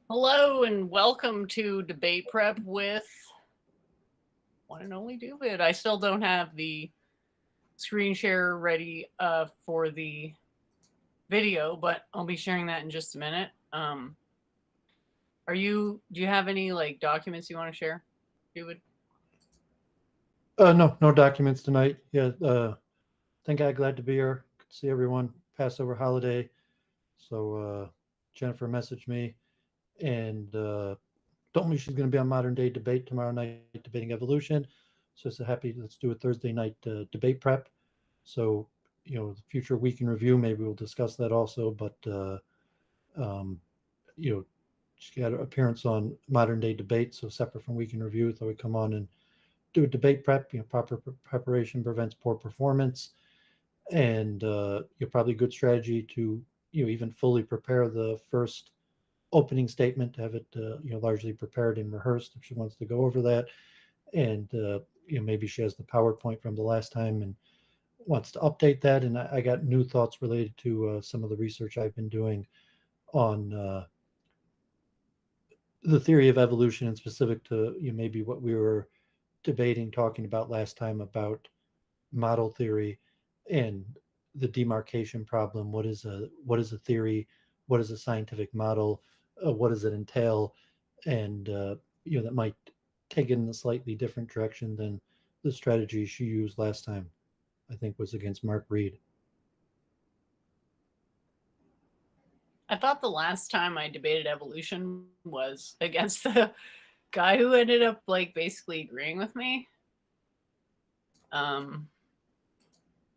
Hello and welcome to Debate Prep with one and only David. I still don't have the screen share ready for the video, but I'll be sharing that in just a minute. Do you have any like documents you want to share, David? No documents tonight. Yeah, thank God, glad to be here. Good to see everyone. Passover holiday. So Jennifer messaged me and told me she's going to be on Modern Day Debate tomorrow night, debating evolution. So it's a happy. Let's do a Thursday night debate prep. So the future week in review. Maybe we'll discuss that also. But um, you know, she had an appearance on Modern Day Debate, so separate from week in review. Thought we'd come on and do a debate prep. Proper preparation prevents poor performance, and probably a good strategy to even fully prepare the first opening statement, to have it largely prepared and rehearsed if she wants to go over that, and maybe she has the PowerPoint from the last time and wants to update that. And I got new thoughts related to some of the research I've been doing on the theory of evolution, and specific to maybe what we were debating, talking about last time about model theory and the demarcation problem. What is a theory? What is a scientific model? What does it entail? And that might take it in a slightly different direction than the strategy she used last time. I think was against Mark Reed. I thought the last time I debated evolution was against the guy who ended up like basically agreeing with me.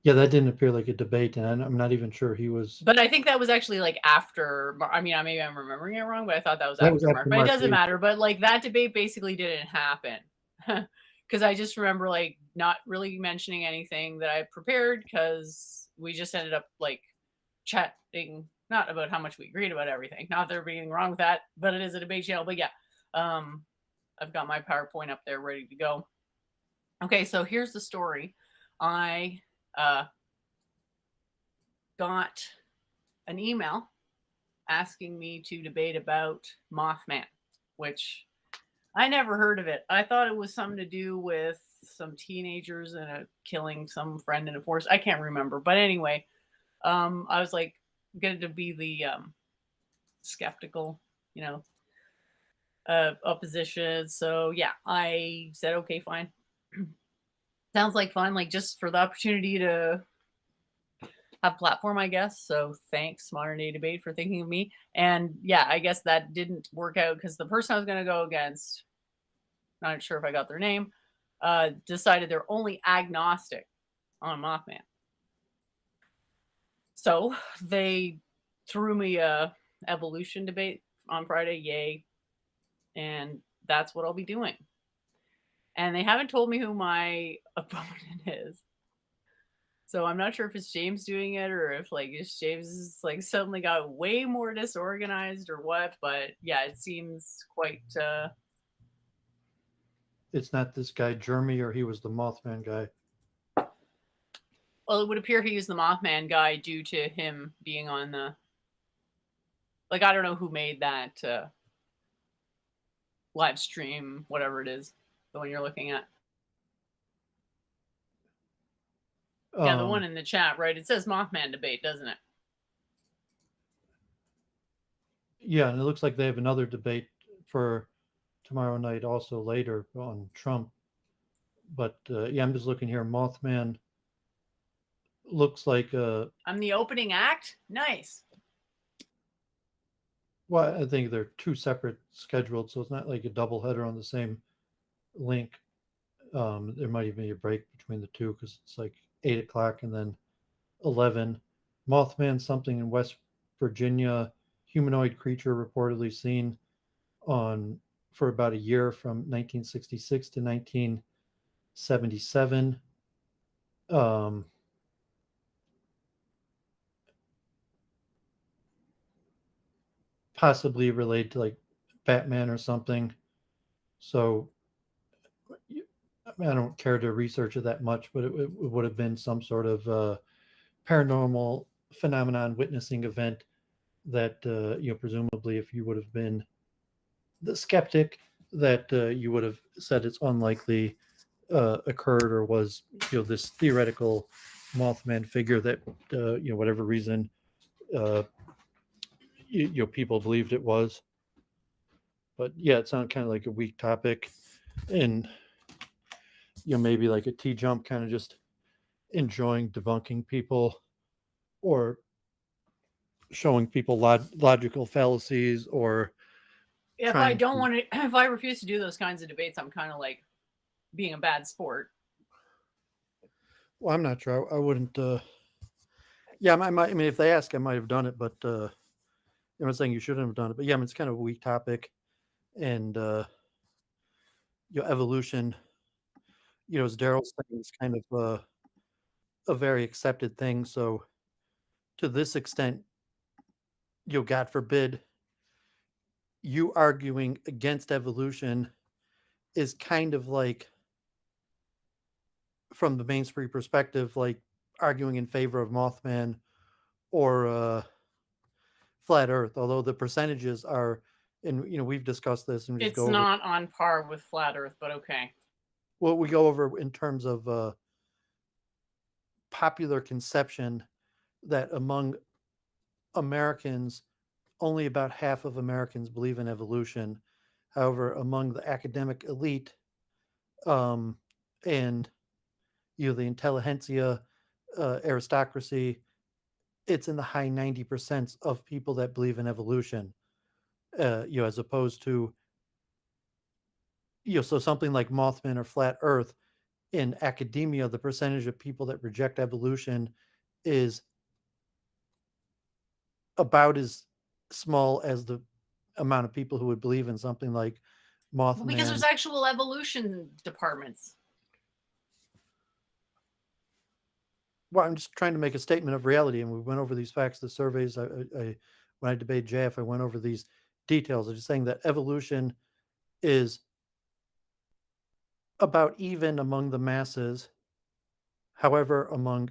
Yeah, that didn't appear like a debate, and I'm not even sure he was. But I think that was actually like after. I mean, maybe I'm remembering it wrong, but I thought that was That was after Mark. after But it Mark doesn't Reed. matter. But like that debate basically didn't happen because I just remember like not really mentioning anything that I prepared because we just ended up like chatting not about how much we agreed about everything. Not that there's anything wrong with that, but it is a debate channel. But yeah, I've got my PowerPoint up there ready to go. Okay, so here's the story. I got an email asking me to debate about Mothman, which I never heard of it. I thought it was something to do with some teenagers and killing some friend in a forest. I can't remember, but anyway, I was like going to be the skeptical, you know, opposition. So yeah, I said okay, fine. Sounds like fun, like just for the opportunity to have platform, I guess. So thanks, Modern Day Debate, for thinking of me. And yeah, I guess that didn't work out because the person I was going to go against, not sure if I got their name, decided they're only agnostic on Mothman. So they threw me a evolution debate on Friday. Yay. And that's what I'll be doing. And they haven't told me who my opponent is. So I'm not sure if it's James doing it or if like James like suddenly got way more disorganized or what. But yeah, it seems quite. It's not this guy Jeremy, or he was the Mothman guy. Well, it would appear he was the Mothman guy due to him being on the. Like I don't know who made that live stream, whatever it is, the one you're looking at. Yeah, the one Um, in the chat, right? It says Mothman debate, doesn't it? yeah, and it looks like they have another debate for tomorrow night, also later, on Trump. But yeah, I'm just looking here. Mothman looks like I'm the opening act. Nice. well, I think they're two separate scheduled, so it's not like a double header on the same link. There might even be a break between the two because it's like 8 o'clock and then 11. Mothman, something in West Virginia, humanoid creature reportedly seen on for about a year from 1966 to 1977. Um, Possibly related to like Batman or something. So I, mean, I don't care to research it that much, but it would have been some sort of paranormal phenomenon, witnessing event that presumably, if you would have been the skeptic that you would have said it's unlikely occurred or was, this theoretical Mothman figure that, whatever reason, uh, people believed it was. But yeah, it sounded kind of like a weak topic, and maybe like a T jump, kind of just enjoying debunking people or showing people logical fallacies or If I trying don't to. want to, if I refuse to do those kinds of debates, I'm kind of like being a bad sport. Well, I'm not sure. I wouldn't. Yeah, I might. I mean, if they ask, I might have done it, but I'm not saying you shouldn't have done it. But yeah, I mean, it's kind of a weak topic, and evolution. As Daryl's saying, is kind of a very accepted thing. So to this extent, God forbid, you arguing against evolution is kind of like, from the mainstream perspective, like arguing in favor of Mothman or flat Earth. Although the percentages are, and we've discussed this, and we just It's go over not on par with flat Earth, but okay. what we go over in terms of popular conception that among Americans, only about half of Americans believe in evolution. However, among the academic elite, um, and the intelligentsia, aristocracy, it's in the high 90% of people that believe in evolution. As opposed to, so something like Mothman or flat Earth, in academia, the percentage of people that reject evolution is about as small as the amount of people who would believe in something like Well, because there's Mothman. actual evolution departments. Well, I'm just trying to make a statement of reality, and we went over these facts, the surveys. When I debated JF, I went over these details. I'm just saying that evolution is about even among the masses. However, among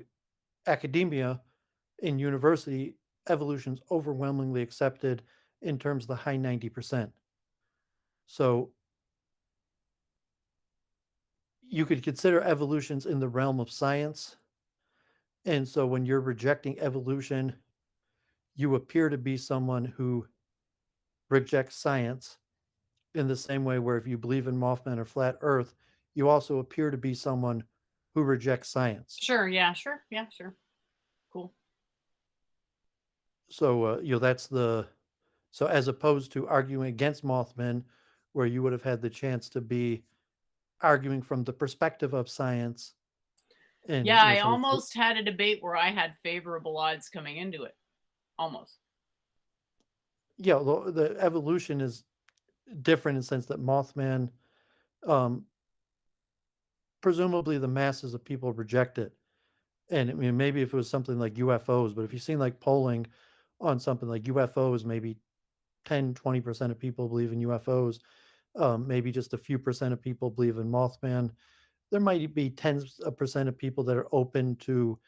academia in university, evolution is overwhelmingly accepted in terms of the high 90%. So you could consider evolutions in the realm of science. And so when you're rejecting evolution, you appear to be someone who rejects science, in the same way where if you believe in Mothman or flat Earth, you also appear to be someone who rejects science. Sure. Yeah. Sure. Yeah. Sure. Cool. So that's the so as opposed to arguing against Mothman, where you would have had the chance to be arguing from the perspective of science, and Yeah, I sort of, almost had a debate where I had favorable odds coming into it. Almost. yeah, the evolution is different in the sense that Mothman, um, presumably the masses of people reject it. And I mean, maybe if it was something like UFOs, but if you've seen like polling on something like UFOs, maybe 10-20% of people believe in UFOs. Maybe just a few percent of people believe in Mothman. There might be tens of percent of people that are open to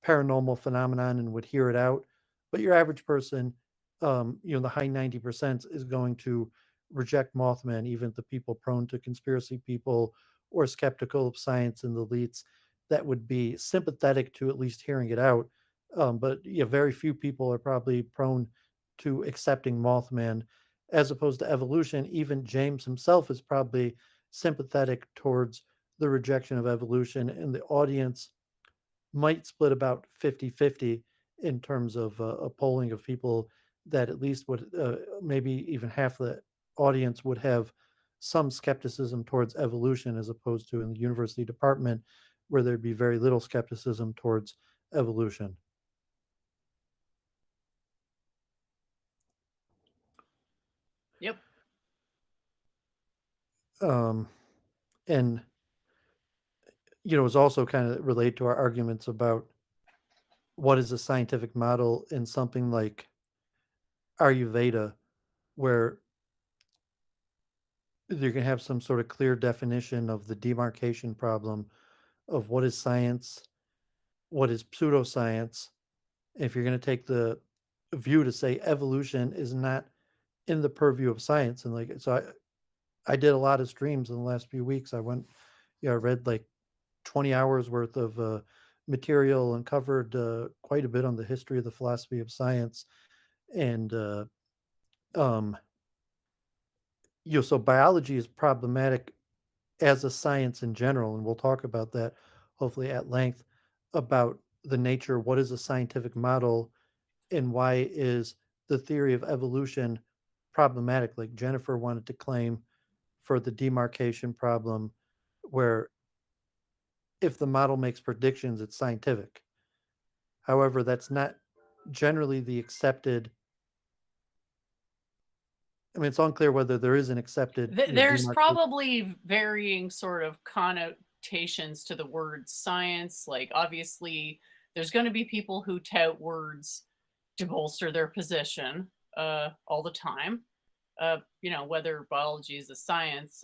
paranormal phenomenon and would hear it out. But your average person, the high 90% is going to reject Mothman, even the people prone to conspiracy people or skeptical of science and the elites that would be sympathetic to at least hearing it out. But yeah, very few people are probably prone to accepting Mothman as opposed to evolution. Even James himself is probably sympathetic towards the rejection of evolution, and the audience might split about 50-50 in terms of a polling of people that at least would, maybe even half the audience would have some skepticism towards evolution, as opposed to in the university department where there'd be very little skepticism towards evolution. Yep. Um, and it's also kind of related to our arguments about what is a scientific model in something like Ayurveda, where you can have some sort of clear definition of the demarcation problem of what is science, what is pseudoscience. If you're going to take the view to say evolution is not in the purview of science. And like, so I did a lot of streams in the last few weeks. I went, I read like 20 hours worth of material and covered quite a bit on the history of the philosophy of science. And, um, so biology is problematic as a science in general. And we'll talk about that hopefully at length about the nature, what is a scientific model, and why is the theory of evolution problematic? Like Jennifer wanted to claim for the demarcation problem, where if the model makes predictions, it's scientific. However, that's not generally the accepted. I mean, it's unclear whether there is an accepted, There's demarcation. probably varying sort of connotations to the word science. Like, obviously, there's going to be people who tout words to bolster their position all the time. Whether biology is a science.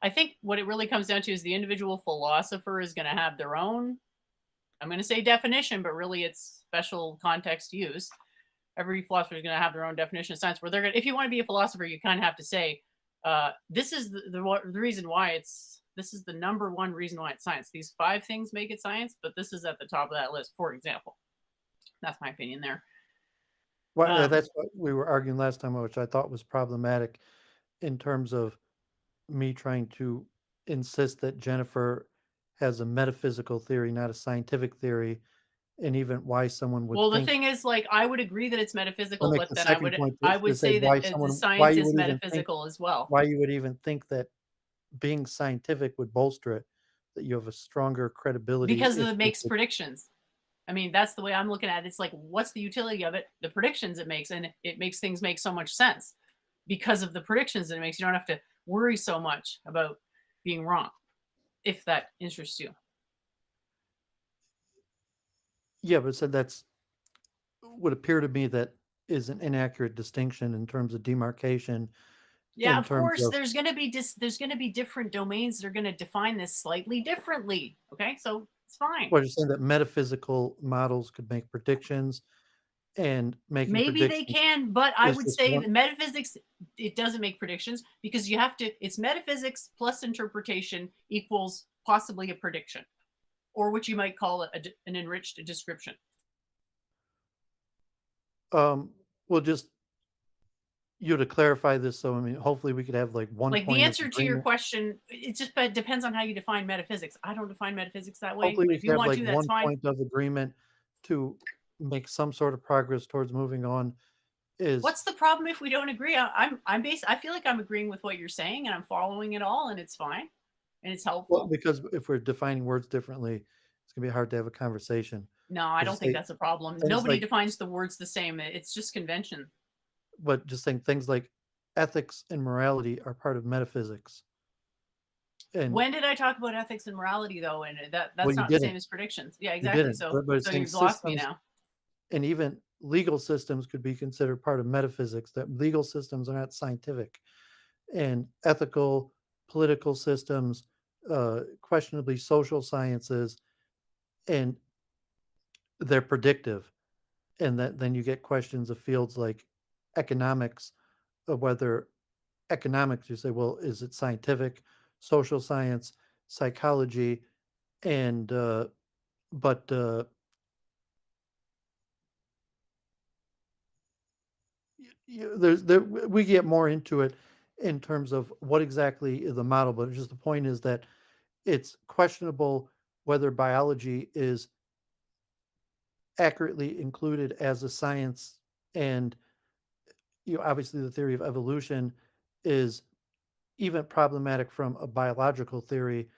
I think what it really comes down to is the individual philosopher is going to have their own, I'm going to say definition, but really it's special context use. Every philosopher is going to have their own definition of science where they're going to, if you want to be a philosopher, you kind of have to say, this is the reason why this is the number one reason why it's science. These five things make it science, but this is at the top of that list, for example. That's my opinion there. Well, Um, that's what we were arguing last time, which I thought was problematic in terms of me trying to insist that Jennifer has a metaphysical theory, not a scientific theory, and even why someone would well, the think. thing is, like, I would agree that it's I'll metaphysical, make but the then second point I to would say say that why the science you is would even think, metaphysical as well. why you would even think that being scientific would bolster it, that you have a stronger credibility Because if it if makes it. predictions. I mean, that's the way I'm looking at it. It's like, what's the utility of it? The predictions it makes, and it makes things make so much sense because of the predictions that it makes. You don't have to worry so much about being wrong, if that interests you. Yeah, but said that's would appear to me that is an inaccurate distinction in terms of demarcation, Yeah, in of terms course, of there's gonna be different domains that are gonna define this slightly differently. Okay, so it's fine. what you're saying, that metaphysical models could make predictions, and making Maybe they predictions can, but I is would just say one. that metaphysics, it doesn't make predictions because you have to, it's metaphysics plus interpretation equals possibly a prediction, or what you might call an enriched description. Um, well, just to clarify this, so I mean, hopefully we could have like one Like, the point of answer to your agreement. question, it just depends on how you define metaphysics. I don't define metaphysics that way, Hopefully but we if could you have want like to, that's one fine. point of agreement to make some sort of progress towards moving on. Is What's the problem if we don't agree? I feel like I'm agreeing with what you're saying and I'm following it all, and it's fine and it's well, helpful. because if we're defining words differently, it's gonna be hard to have a conversation. No, I But don't just think say that's a problem. things Nobody like, defines the words the same. It's just convention. but just saying things like ethics and morality are part of metaphysics. And When did I talk about ethics and morality though? And well, that's not the same as predictions. Yeah, you exactly. didn't, So but it's so saying you've lost me systems now. and even legal systems could be considered part of metaphysics, that legal systems are not scientific, and ethical, political systems, questionably social sciences, and they're predictive. And that then you get questions of fields like economics, of whether economics, you say, well, is it scientific, social science, psychology, and but we get more into it in terms of what exactly is the model, but just the point is that it's questionable whether biology is accurately included as a science. And obviously the theory of evolution is even problematic from a biological theory,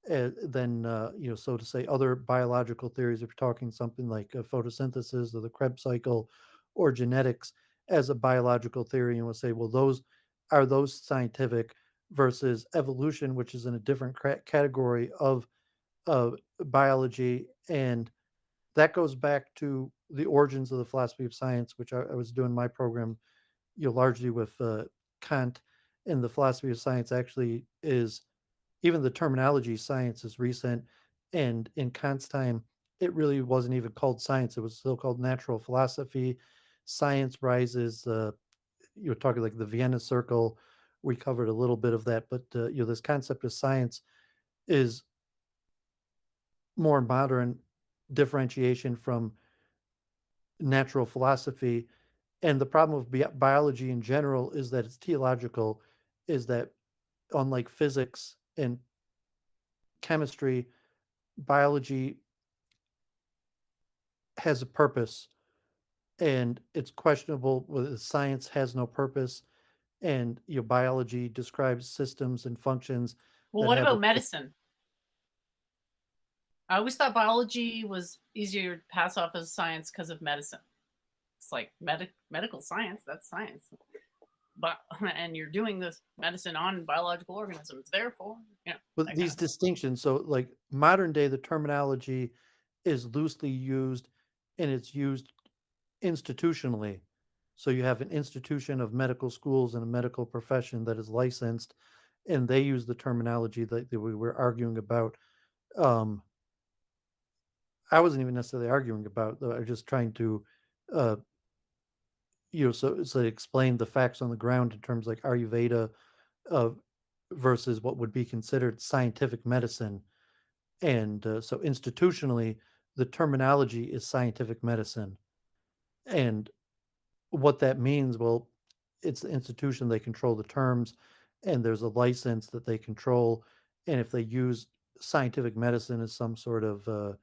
than so to say other biological theories, if you're talking something like photosynthesis or the Krebs cycle or genetics as a biological theory, and we'll say, well, those scientific, versus evolution, which is in a different category of biology. And that goes back to the origins of the philosophy of science, which I was doing my program, largely with Kant. And the philosophy of science actually is, even the terminology science is recent. And in Kant's time, it really wasn't even called science. It was still called natural philosophy. Science rises, you were talking like the Vienna Circle. We covered a little bit of that, but this concept of science is more modern differentiation from natural philosophy. And the problem with biology in general is that it's teleological, is that unlike physics and chemistry, biology has a purpose, and it's questionable whether science has no purpose. And biology describes systems and functions Well, that what have about medicine? I always thought biology was easier to pass off as science because of medicine. It's like medical science, that's science. But and you're doing this medicine on biological organisms, therefore, with that kind these of thing. distinctions. So, like modern day, the terminology is loosely used, and it's used institutionally. So you have an institution of medical schools and a medical profession that is licensed, and they use the terminology that we were arguing about. Um, I wasn't even necessarily arguing about, though. I was just trying to, uh, so explain the facts on the ground in terms like Ayurveda uh, versus what would be considered scientific medicine. And so institutionally, the terminology is scientific medicine. And what that means, well, it's the institution, they control the terms, and there's a license that they control. And if they use scientific medicine as some sort of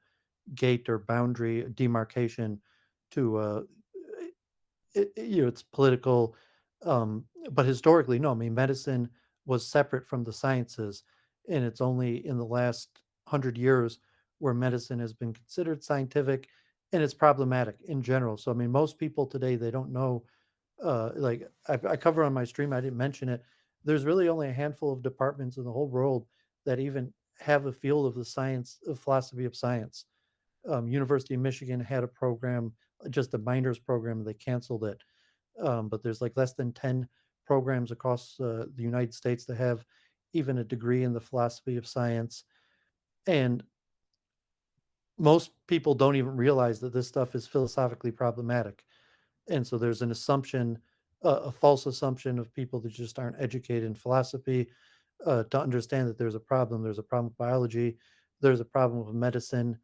gate or boundary demarcation to it's political, but historically, no. I mean, medicine was separate from the sciences, and it's only in the last 100 years where medicine has been considered scientific, and it's problematic in general. So, I mean, most people today, they don't know. Like I cover on my stream, I didn't mention it. There's really only a handful of departments in the whole world that even have a field of the science of philosophy of science. University of Michigan had a program, just a minors program, and they canceled it. But there's like less than 10 programs across the United States that have even a degree in the philosophy of science. And most people don't even realize that this stuff is philosophically problematic. And so there's an assumption, a false assumption of people that just aren't educated in philosophy to understand that there's a problem. There's a problem with biology. There's a problem with medicine.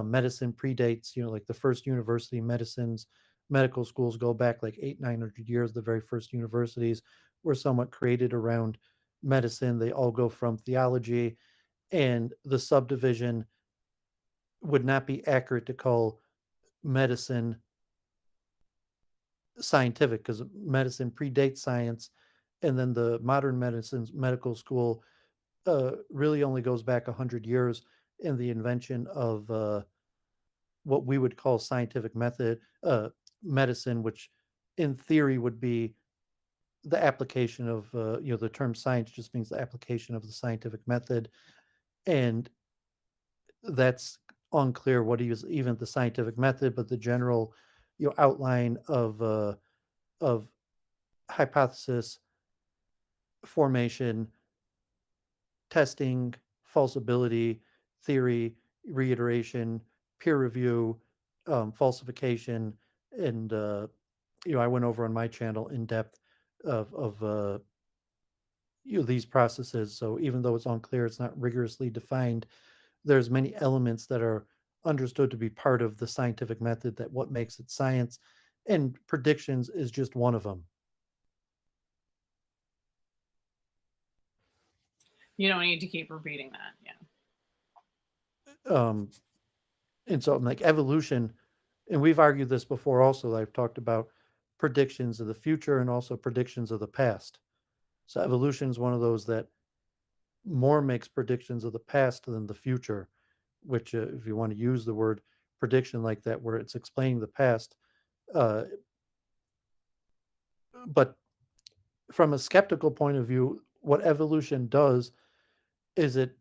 Medicine predates, like the first university medicines, medical schools go back like 900 years. The very first universities were somewhat created around medicine. They all go from theology, and the subdivision would not be accurate to call medicine scientific because medicine predates science, and then the modern medicine's medical school really only goes back 100 years in the invention of what we would call scientific method medicine, which in theory would be the application of the term science just means the application of the scientific method, and that's unclear what is even the scientific method, but the general outline of hypothesis formation, testing, falsibility, theory, reiteration, peer review, falsification, and I went over on my channel in depth of these processes. So even though it's unclear, it's not rigorously defined. There's many elements that are understood to be part of the scientific method that what makes it science, and predictions is just one of them. You don't need to keep repeating that. Yeah. Um, and so like evolution, and we've argued this before also. I've talked about predictions of the future and also predictions of the past. So evolution is one of those that more makes predictions of the past than the future, which if you want to use the word prediction like that where it's explaining the past, uh, but from a skeptical point of view, what evolution does is it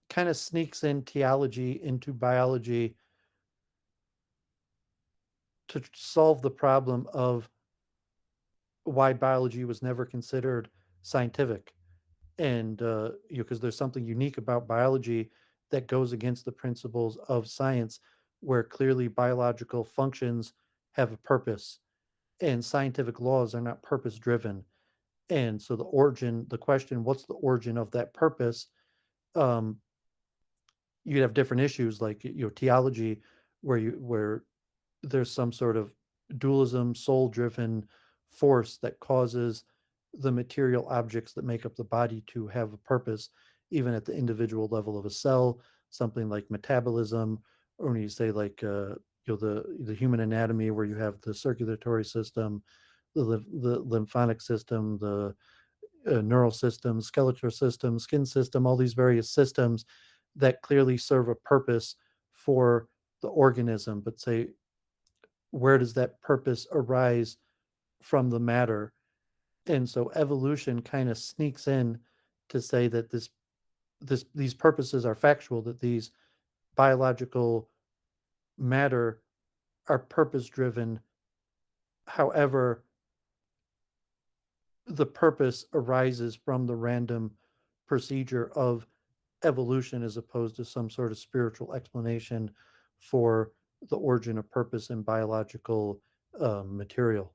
kind of sneaks in theology into biology to solve the problem of why biology was never considered scientific. And because there's something unique about biology that goes against the principles of science, where clearly biological functions have a purpose. and scientific laws are not purpose driven. And so the question, what's the origin of that purpose? Um, you have different issues like theology, where there's some sort of dualism, soul driven force that causes the material objects that make up the body to have a purpose, even at the individual level of a cell, something like metabolism, or when you say like the human anatomy, where you have the circulatory system, the lymphatic system, the neural system, skeletal system, skin system, all these various systems that clearly serve a purpose for the organism. But say, where does that purpose arise from the matter? And so evolution kind of sneaks in to say that these purposes are factual, that these biological matter are purpose driven. However, the purpose arises from the random procedure of evolution as opposed to some sort of spiritual explanation for the origin of purpose in biological material.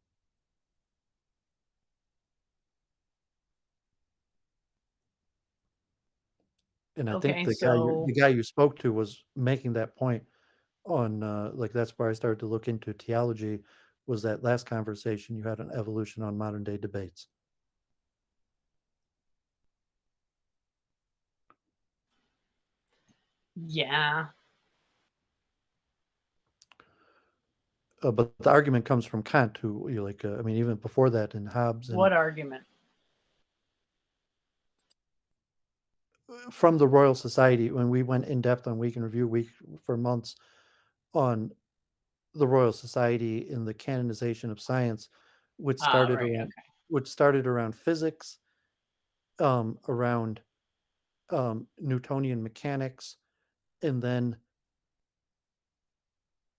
And I think Okay, so the guy you spoke to was making that point on like that's where I started to look into theology, was that last conversation you had on evolution on modern day debates. yeah, But the argument comes from Kant, who I mean, even before that in Hobbes and what argument? from the Royal Society, when we went in depth on Week in Review week for months on the Royal Society in the canonization of science, which Ah, started right, around okay. physics, around Newtonian mechanics, and then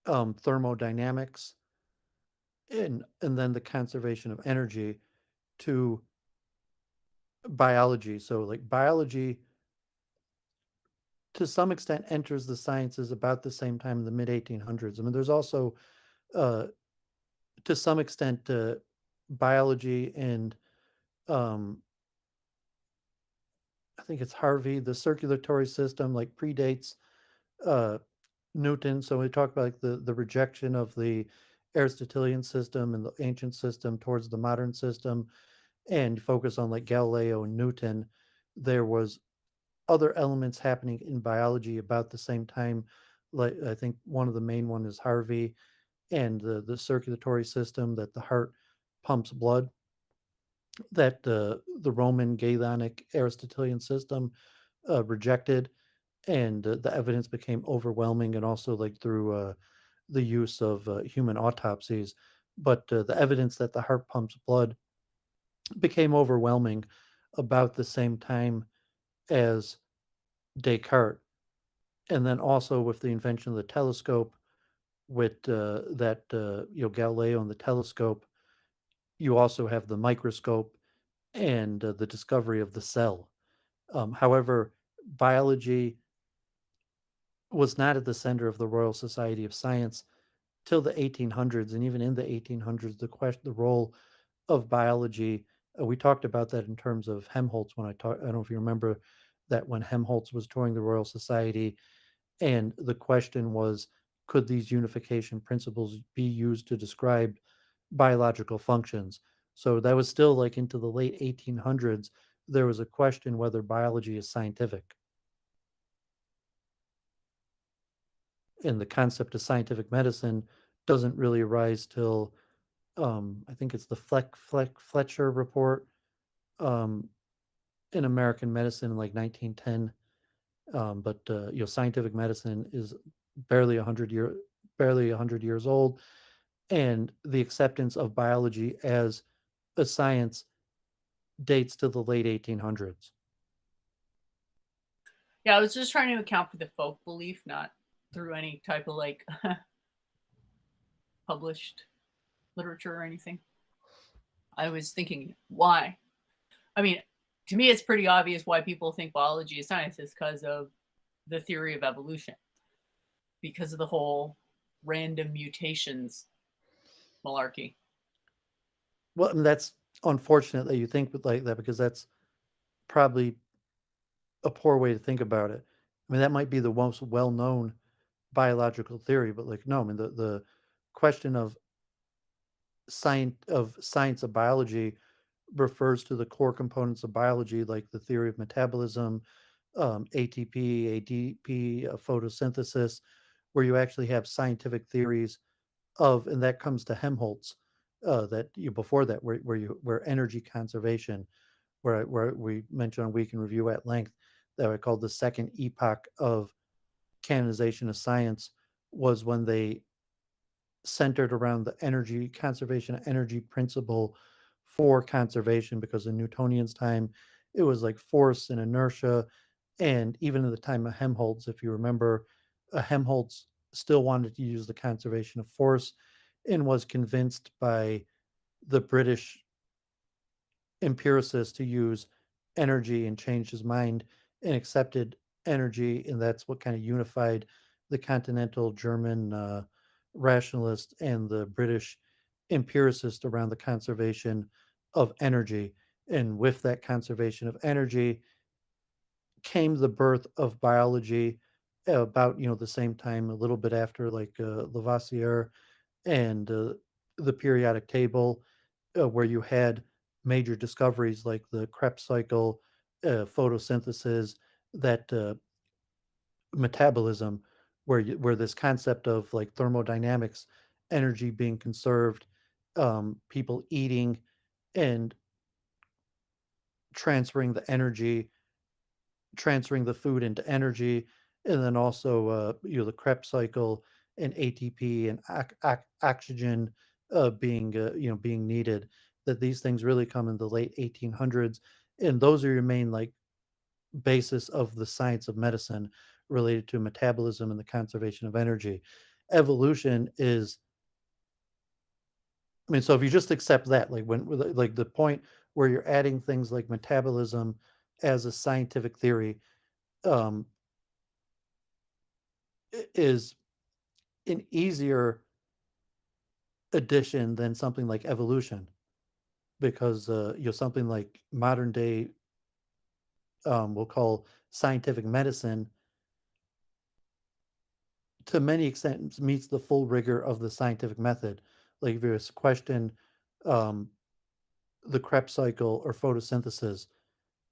thermodynamics, and then the conservation of energy to biology. So like biology to some extent enters the sciences about the same time in the mid 1800s. I mean, there's also uh, to some extent biology and um, I think it's Harvey, the circulatory system like predates uh, Newton. So we talk about like the rejection of the Aristotelian system and the ancient system towards the modern system, and focus on like Galileo and Newton. There was other elements happening in biology about the same time. Like I think one of the main one is Harvey and the circulatory system, that the heart pumps blood, that the Roman Galenic Aristotelian system rejected, and the evidence became overwhelming, and also like through the use of human autopsies. But the evidence that the heart pumps blood became overwhelming about the same time as Descartes. And then also with the invention of the telescope, with that Galileo and the telescope, you also have the microscope and the discovery of the cell. However, biology was not at the center of the Royal Society of Science till the 1800s, and even in the 1800s, the role of biology. We talked about that in terms of Helmholtz when I talked. I don't know if you remember that when Helmholtz was touring the Royal Society, and the question was, could these unification principles be used to describe biological functions? So that was still like into the late 1800s. There was a question whether biology is scientific. And the concept of scientific medicine doesn't really arise till I think it's the Fletcher report um, in American medicine in like 1910. But scientific medicine is barely 100 years old, and the acceptance of biology as a science dates to the late 1800s. Yeah, I was just trying to account for the folk belief, not through any type of like published literature or anything. I was thinking, why? I mean, to me, it's pretty obvious why people think biology is science is because of the theory of evolution, because of the whole random mutations malarkey. Well, and that's unfortunate that you think like that because that's probably a poor way to think about it. I mean, that might be the most well-known biological theory, but like, no, I mean, the question of science of biology refers to the core components of biology, like the theory of metabolism, ATP, ADP, photosynthesis, where you actually have scientific theories of, and that comes to Helmholtz, that you before that, where energy conservation, where we mentioned on Week in Review at length, that I called the second epoch of canonization of science, was when they centered around the energy conservation energy principle for conservation, because in Newtonian's time it was like force and inertia. And even at the time of Helmholtz, if you remember, Helmholtz still wanted to use the conservation of force and was convinced by the British empiricist to use energy and changed his mind and accepted energy. And that's what kind of unified the continental German rationalist and the British empiricist around the conservation of energy. And with that conservation of energy came the birth of biology about the same time, a little bit after, like Lavoisier and the periodic table, where you had major discoveries like the Krebs cycle, photosynthesis, that metabolism, where this concept of like thermodynamics, energy being conserved, people eating and transferring the energy, transferring the food into energy, and then also the Krebs cycle and ATP and oxygen being needed. That these things really come in the late 1800s, and those are your main like basis of the science of medicine related to metabolism and the conservation of energy. Evolution is, I mean, so if you just accept that, like like the point where you're adding things like metabolism as a scientific theory, um, is an easier addition than something like evolution, because something like modern day, we'll call scientific medicine, to many extents meets the full rigor of the scientific method. Like if you question um, the Krebs cycle or photosynthesis,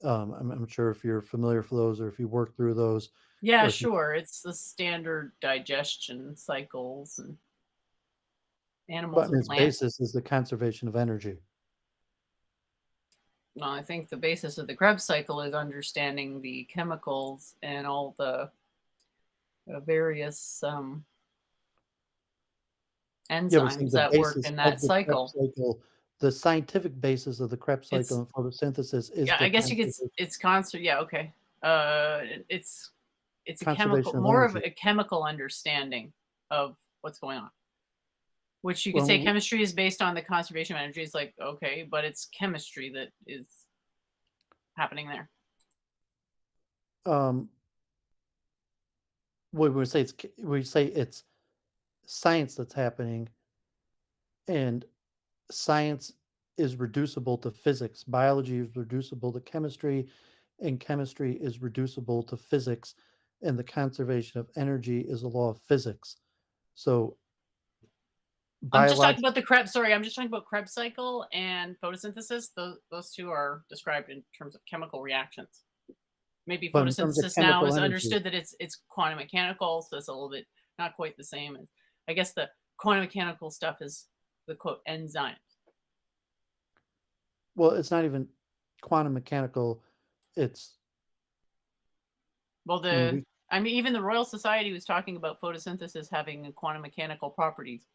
I'm sure if you're familiar with those, or if you work through those, Yeah, or if you, sure. It's the standard digestion cycles and but I animals mean, and its plants. basis is the conservation of energy. Well, I think the basis of the Krebs cycle is understanding the chemicals and all the various Yeah, but see, enzymes the that work basis in of that the Krebs cycle. cycle, the scientific basis of the Krebs cycle It's and photosynthesis is yeah, the I guess you could. It's constant. Yeah, okay. It's a chemical, conservation of more of energy. a chemical understanding of what's going on. Which you could say Well, chemistry is based on the conservation of energy. It's like okay, but it's chemistry that is happening there. um, we say it's science that's happening, and science is reducible to physics. Biology is reducible to chemistry, and chemistry is reducible to physics, and the conservation of energy is a law of physics. So I'm just talking biological, about the Krebs. Sorry, I'm just talking about Krebs cycle and photosynthesis. Those two are described in terms of chemical reactions. Maybe but in terms of photosynthesis now chemical is energy, understood that it's quantum mechanical, so it's a little bit not quite the same. And I guess the quantum mechanical stuff is the quote enzyme. well, it's not even quantum mechanical. It's, Well, I mean, the I mean, even the Royal Society was talking about photosynthesis having quantum mechanical properties.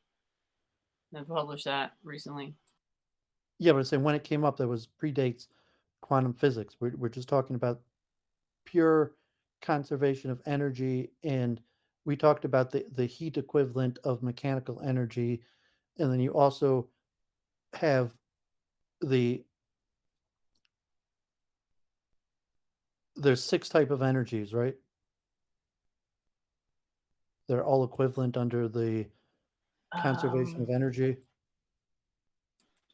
They published that recently. yeah, but I'm saying when it came up, that was predates quantum physics. We're just talking about pure conservation of energy, and we talked about the heat equivalent of mechanical energy, and then you also have the there's six type of energies, right? They're all equivalent under the conservation Um, of energy.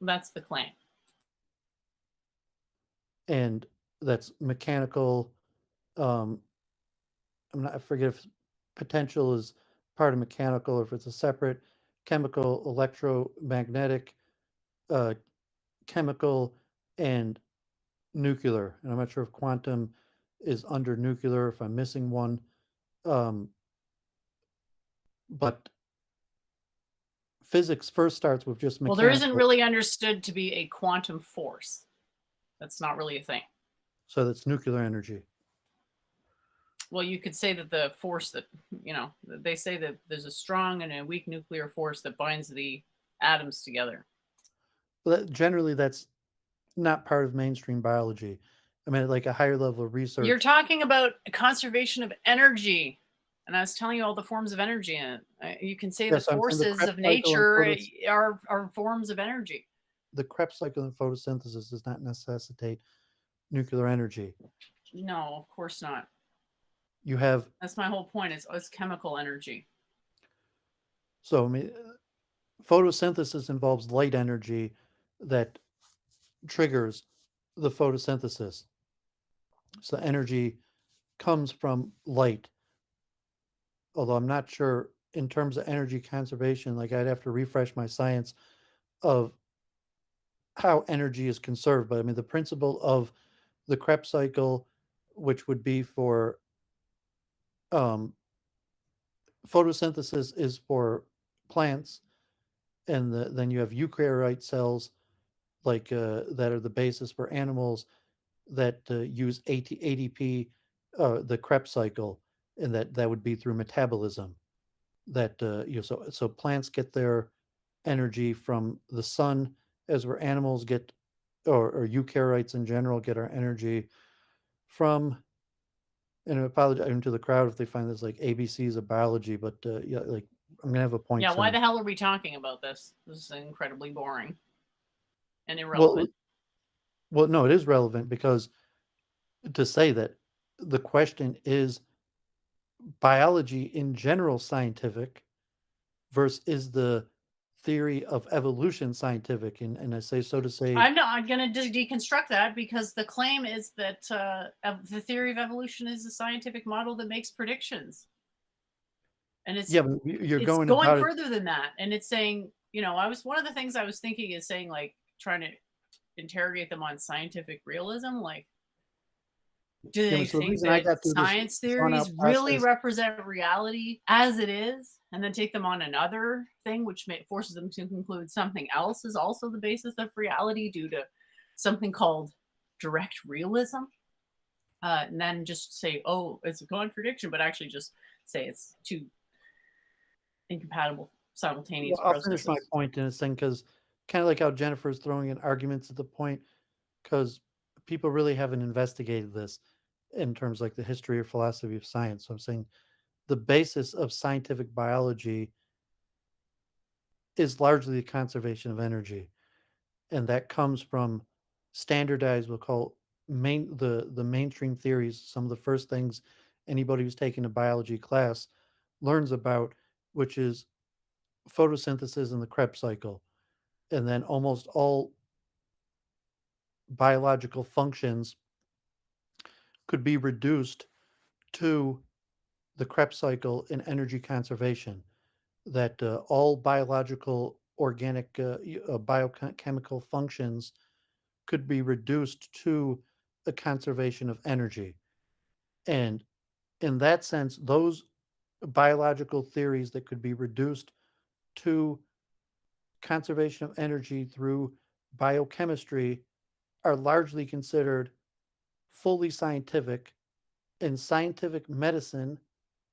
That's the claim. and that's mechanical. Um, I forget if potential is part of mechanical or if it's a separate chemical, electromagnetic, uh, chemical, and nuclear. And I'm not sure if quantum is under nuclear, if I'm missing one. Um, but physics first starts with just Well, there isn't mechanical, really understood to be a quantum force. That's not really a thing. so that's nuclear energy. Well, you could say that the force that, they say that there's a strong and a weak nuclear force that binds the atoms together. But generally, that's not part of mainstream biology. I mean, like a higher level of You're research. talking about conservation of energy. And I was telling you all the forms of energy in it. You can say the Yes, I'm saying forces of nature are forms of energy. the Krebs cycle and photosynthesis does not necessitate nuclear energy. No, of course not. You have That's my whole point. It's chemical energy. so I mean, photosynthesis involves light energy that triggers the photosynthesis. So energy comes from light. Although I'm not sure in terms of energy conservation, like I'd have to refresh my science of how energy is conserved. But I mean, the principle of the Krebs cycle, which would be for um, photosynthesis, is for plants, and then you have eukaryote cells that are the basis for animals that use ADP, the Krebs cycle, and that would be through metabolism. That so plants get their energy from the sun, as where animals get, or eukaryotes in general get our energy from. And I apologize to the crowd if they find this like ABCs of biology, but yeah, like I'm gonna have a point Yeah, why soon. the hell are we talking about this? This is incredibly boring and Well, irrelevant. well, no, it is relevant because to say that the question is biology in general scientific versus is the theory of evolution scientific, and I say so to say, I'm going to deconstruct that because the claim is that the theory of evolution is a scientific model that makes predictions, and yeah, but you're it's going going about it. further than that. And it's saying, I was one of the things I was thinking is saying like trying to interrogate them on scientific realism, like do Yeah, they so the think reason I that got through this science drawn out theories really process, represent reality as it is, and then take them on another thing, which forces them to conclude something else is also the basis of reality due to something called direct realism? And then just say, oh, it's a contradiction, but actually just say it's two incompatible simultaneous well, I'll finish my processes. point in a thing because kind of like how Jennifer's throwing in arguments at the point, because people really haven't investigated this in terms like the history or philosophy of science. So I'm saying the basis of scientific biology is largely the conservation of energy, and that comes from standardized, we'll call the mainstream theories. Some of the first things anybody who's taking a biology class learns about, which is photosynthesis and the Krebs cycle, and then almost all biological functions could be reduced to the Krebs cycle in energy conservation. That all biological, organic, biochemical functions could be reduced to a conservation of energy. And in that sense, those biological theories that could be reduced to conservation of energy through biochemistry are largely considered fully scientific. In scientific medicine,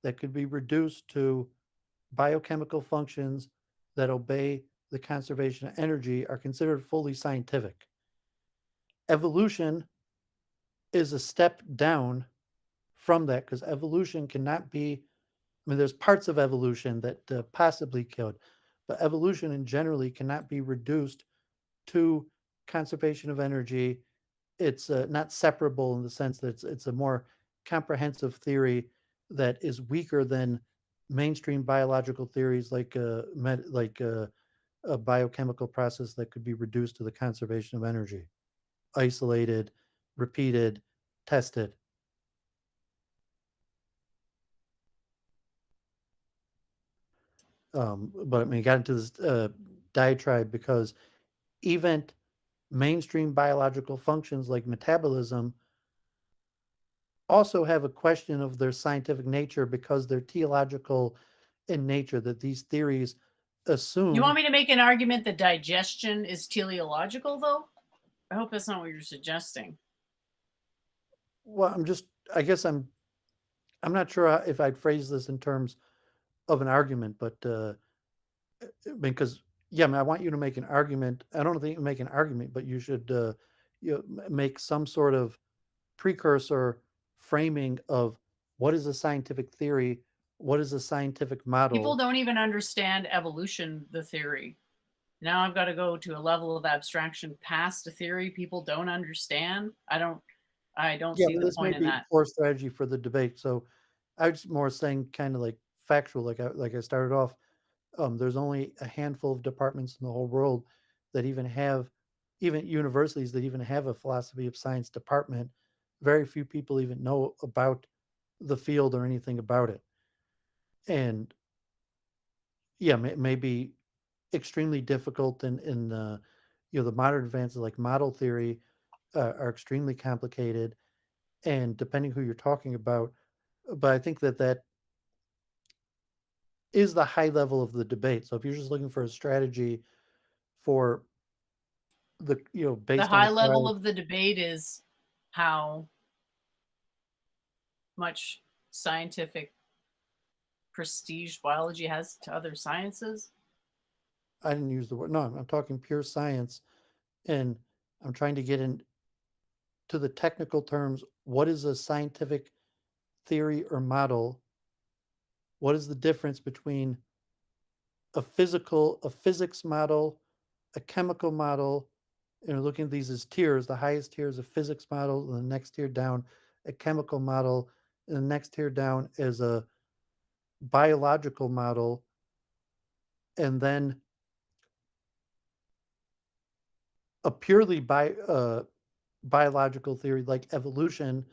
that could be reduced to biochemical functions that obey the conservation of energy are considered fully scientific. Evolution is a step down from that because evolution cannot be, I mean, there's parts of evolution that possibly could, but evolution in generally cannot be reduced to conservation of energy. It's not separable in the sense that it's a more comprehensive theory that is weaker than mainstream biological theories like a biochemical process that could be reduced to the conservation of energy, isolated, repeated, tested. But I mean, got into this diatribe because even mainstream biological functions like metabolism also have a question of their scientific nature because they're teleological in nature, that these theories You want assume. me to make an argument that digestion is teleological, though? I hope that's not what you're suggesting. Well, I guess I'm not sure if I'd phrase this in terms of an argument, but because yeah, I mean, I want you to make an argument. I don't think you make an argument, but you should make some sort of precursor framing of what is a scientific theory, what is a scientific People model. don't even understand evolution, the theory. Now I've got to go to a level of abstraction past a theory people don't understand. I don't Yeah, see but the this may point in be that. poor strategy for the debate. So I was more saying kind of like factual, like I started off. There's only a handful of departments in the whole world that even universities that even have a philosophy of science department. Very few people even know about the field or anything about it. And yeah, may be extremely difficult in the modern advances like model theory are extremely complicated, and depending who you're talking about. But I think that is the high level of the debate. So if you're just looking for a strategy for The based on a high level trial, of the debate is how much scientific prestige biology has to other sciences. I didn't use the word. No, I'm talking pure science, and I'm trying to get into the technical terms. What is a scientific theory or model? What is the difference between a physics model, a chemical model? Looking at these as tiers. The highest tier is a physics model, and the next tier down, a chemical model, and the next tier down is a biological model, and then a purely biological theory like evolution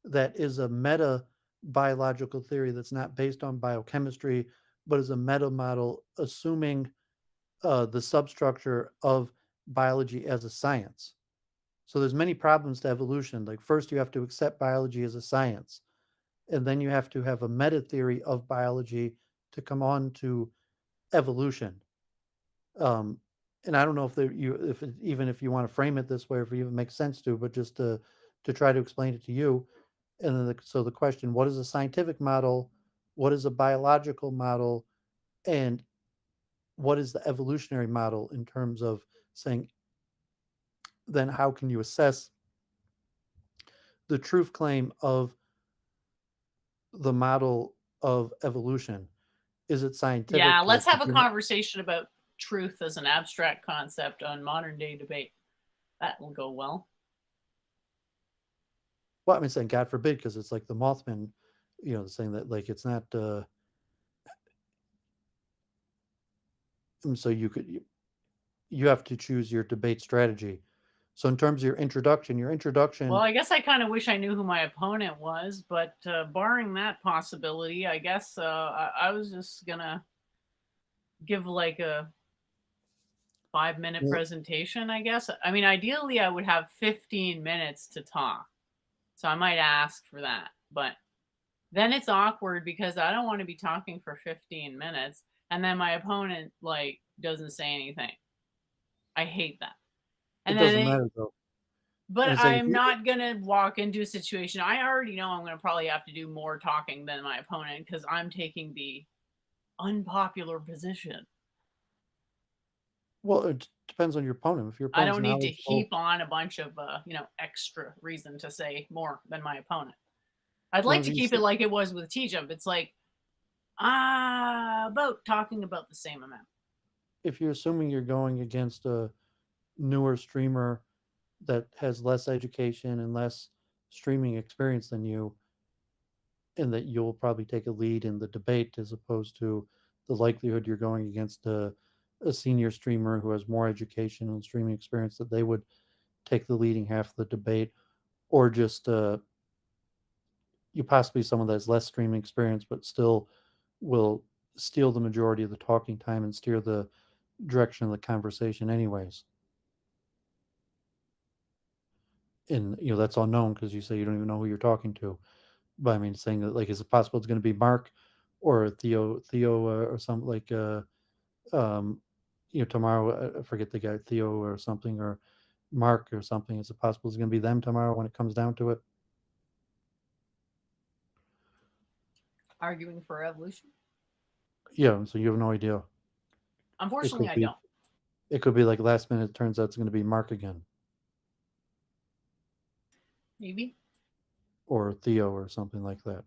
that is a meta biological theory that's not based on biochemistry, but is a meta model assuming the substructure of biology as a science. So there's many problems to evolution. Like first you have to accept biology as a science, and then you have to have a meta theory of biology to come on to evolution. Um, and I don't know if even if you want to frame it this way, or if it even makes sense to, but just to try to explain it to you. And then so the question: what is a scientific model? What is a biological model? And what is the evolutionary model in terms of saying? Then how can you assess the truth claim of the model of evolution? Is it Yeah, scientific? let's Like, have a conversation about truth as an abstract concept on modern day debate. That will go well. well, I mean, saying God forbid, because it's like the Mothman, saying that like it's not. So you have to choose your debate strategy. So in terms of your Well, introduction, I guess I kind of wish I knew who my opponent was, but barring that possibility, I guess I was just gonna give like a 5 minute well, presentation, I guess. I mean, ideally, I would have 15 minutes to talk. So I might ask for that. But then it's awkward because I don't want to be talking for 15 minutes and then my opponent like doesn't say anything. I hate that. it And then doesn't they, matter though. I but mean, saying if I'm you not going to walk into a situation. I already know I'm going to probably have to do more talking than my opponent because I'm taking the unpopular position. well, it depends on your opponent. If your I opponent's don't need to knowledgeable, heap on a bunch of, extra reason to say more than my opponent. I'd well, like to keep it like it was with T-Jump. It's like, about talking about the same amount. if you're assuming you're going against a newer streamer that has less education and less streaming experience than you, and that you'll probably take a lead in the debate as opposed to the likelihood you're going against a senior streamer who has more education and streaming experience, that they would take the leading half of the debate, or just you possibly someone that has less streaming experience but still will steal the majority of the talking time and steer the direction of the conversation anyways. And that's unknown because you say you don't even know who you're talking to. But I mean, saying that, like, is it possible it's going to be Mark or Theo, or something like um tomorrow, I forget the guy, Theo or something, or Mark or something. Is it possible it's going to be them tomorrow when it comes down to it? Arguing for evolution? Yeah, so you have no idea. It Unfortunately, could I be don't. it could be like last minute it turns out it's going to be Mark again, Maybe. or Theo or something like that.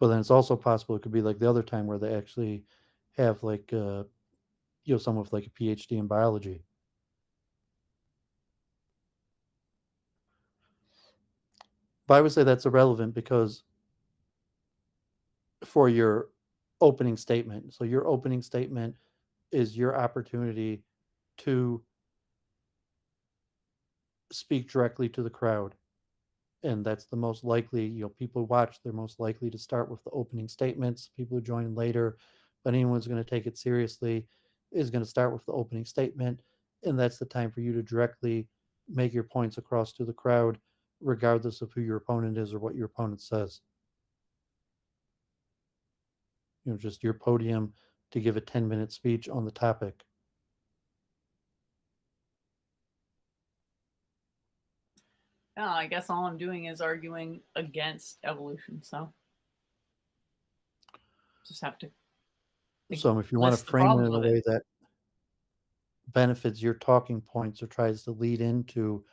But then it's also possible it could be like the other time where they actually have like someone with like a PhD in biology. But I would say that's irrelevant because for your opening statement. So your opening statement is your opportunity to speak directly to the crowd. And that's the most likely, people watch, they're most likely to start with the opening statements. People who join in later, but anyone who's going to take it seriously is going to start with the opening statement. And that's the time for you to directly make your points across to the crowd, regardless of who your opponent is or what your opponent says. Just your podium to give a 10-minute speech on the topic. Yeah, I guess all I'm doing is arguing against evolution. So just have to like, So if you want to list the frame it problem in a of it. way that benefits your talking points or tries to lead into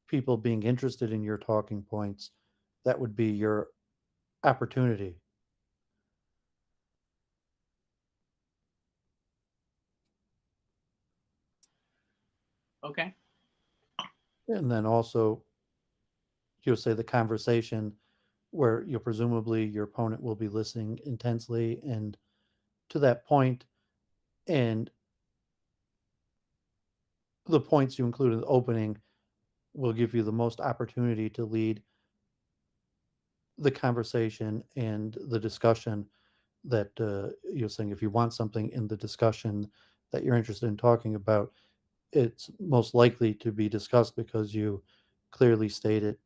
people being interested in your talking points, that would be your opportunity. Okay. And then also, you'll say the conversation where presumably your opponent will be listening intensely and to that point, and the points you include in the opening will give you the most opportunity to lead the conversation and the discussion, that you're saying if you want something in the discussion that you're interested in talking about, it's most likely to be discussed because you clearly state it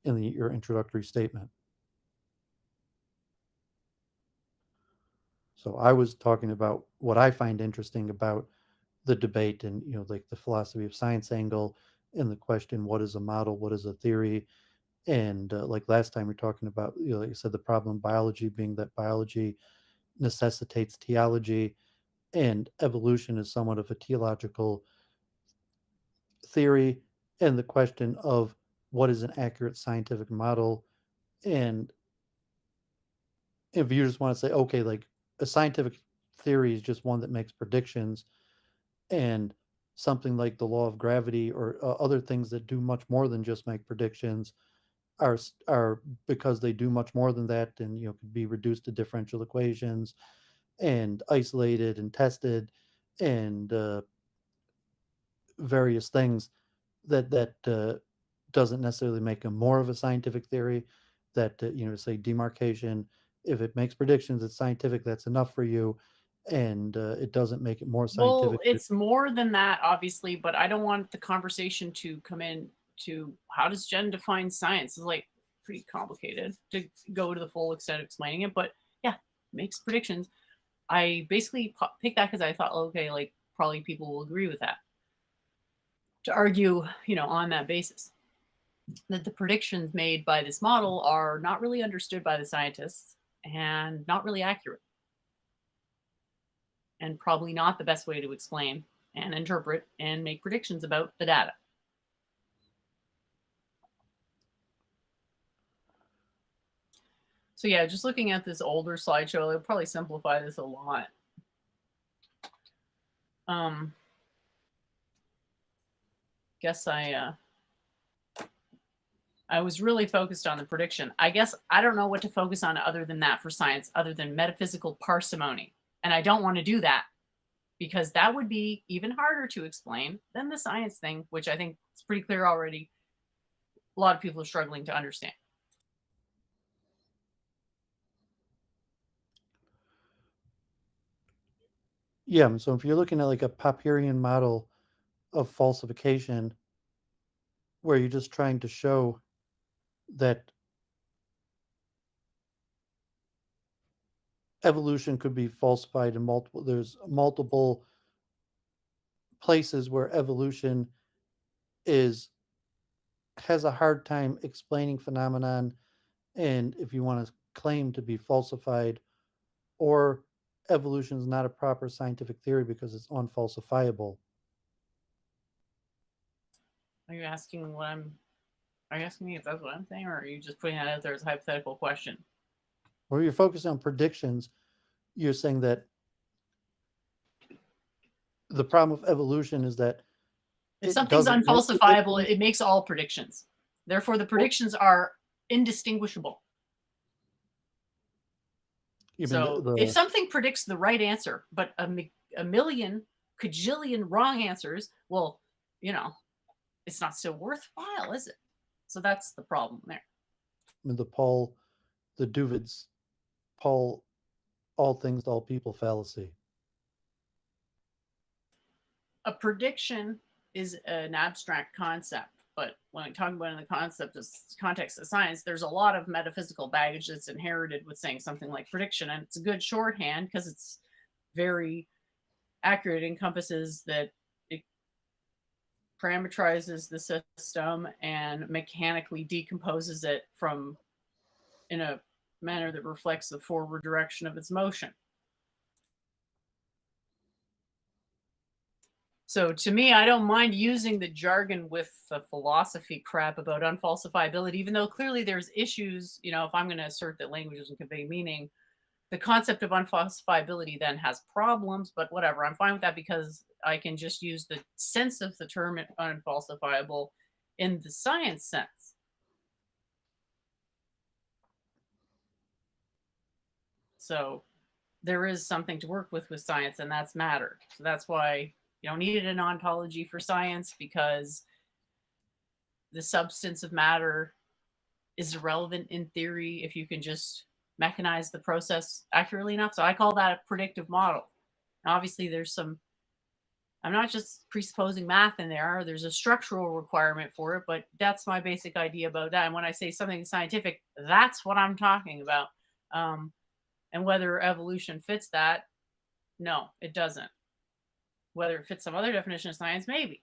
in your introductory statement. So I was talking about what I find interesting about the debate, and like the philosophy of science angle, and the question, what is a model, what is a theory? And like last time we are talking about, like I said, the problem in biology being that biology necessitates theology, and evolution is somewhat of a theological theory, and the question of what is an accurate scientific model. And if you just want to say, okay, like a scientific theory is just one that makes predictions, and something like the law of gravity or other things that do much more than just make predictions are because they do much more than that, and could be reduced to differential equations and isolated and tested, and various things, that doesn't necessarily make them more of a scientific theory. That say demarcation, if it makes predictions, it's scientific, that's enough for you, and it doesn't make it more Well, scientific. it's more than that, obviously, but I don't want the conversation to come in to how does Jen define science? It's like pretty complicated to go to the full extent of explaining it, but yeah, makes predictions. I basically picked that because I thought, okay, like probably people will agree with that. To argue, on that basis, that the predictions made by this model are not really understood by the scientists and not really accurate, and probably not the best way to explain and interpret and make predictions about the data. So yeah, just looking at this older slideshow, it'll probably simplify this a lot. Um, guess I was really focused on the prediction. I guess I don't know what to focus on other than that for science, other than metaphysical parsimony. And I don't want to do that because that would be even harder to explain than the science thing, which I think is pretty clear already. A lot of people are struggling to understand. Yeah. So if you're looking at like a Popperian model of falsification, where you're just trying to show that evolution could be falsified in there's multiple places where evolution is has a hard time explaining phenomenon, and if you want to claim to be falsified, or evolution is not a proper scientific theory because it's unfalsifiable. Are you asking what I'm Are you asking me if that's what I'm saying, or are you just putting that out there as a hypothetical question? Where you're focusing on predictions, you're saying that the problem with evolution is that If it something's doesn't make unfalsifiable, predictions. it makes all predictions. Therefore, the Well, predictions are indistinguishable. you mean So if something predicts the right answer, but a million cajillion wrong answers, well, you know, it's not so worthwhile, is it? So that's the problem there. the Paul, the Duvid's Paul, all things to all people fallacy. A prediction is an abstract concept, but when we talk about it in the context of science, there's a lot of metaphysical baggage that's inherited with saying something like prediction, and it's a good shorthand because it's very accurate. It encompasses that it parameterizes the system and mechanically decomposes it from in a manner that reflects the forward direction of its motion. So to me, I don't mind using the jargon with the philosophy crap about unfalsifiability, even though clearly there's issues. If I'm going to assert that language doesn't convey meaning, the concept of unfalsifiability then has problems, but whatever. I'm fine with that because I can just use the sense of the term unfalsifiable in the science sense. So there is something to work with science, and that's matter. So that's why you don't need an ontology for science because the substance of matter is irrelevant in theory if you can just mechanize the process accurately enough. So I call that a predictive model. Now, obviously, I'm not just presupposing math in there. There's a structural requirement for it, but that's my basic idea about that. And when I say something scientific, that's what I'm talking about. Um, and whether evolution fits that, no, it doesn't. Whether it fits some other definition of science, maybe.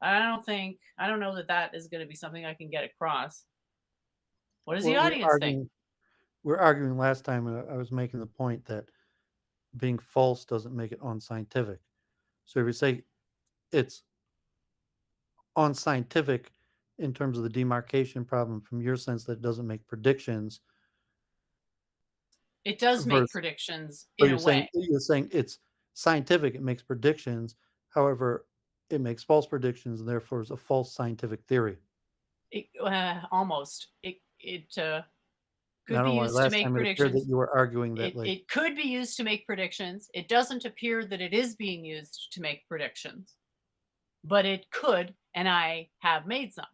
I don't know that that is going to be something I can get across. What does the Well, audience think? we're arguing last time, I was making the point that being false doesn't make it unscientific. So if you say it's unscientific in terms of the demarcation problem from your sense that it doesn't make predictions, It does make versus, predictions but in a way. you're saying it's scientific, it makes predictions. However, it makes false predictions, and therefore is a false scientific theory. Almost. It And I could be don't know why used to last make time it appeared that predictions. you were arguing that, It like, it could be used to make predictions. It doesn't appear that it is being used to make predictions, but it could, and I have made some.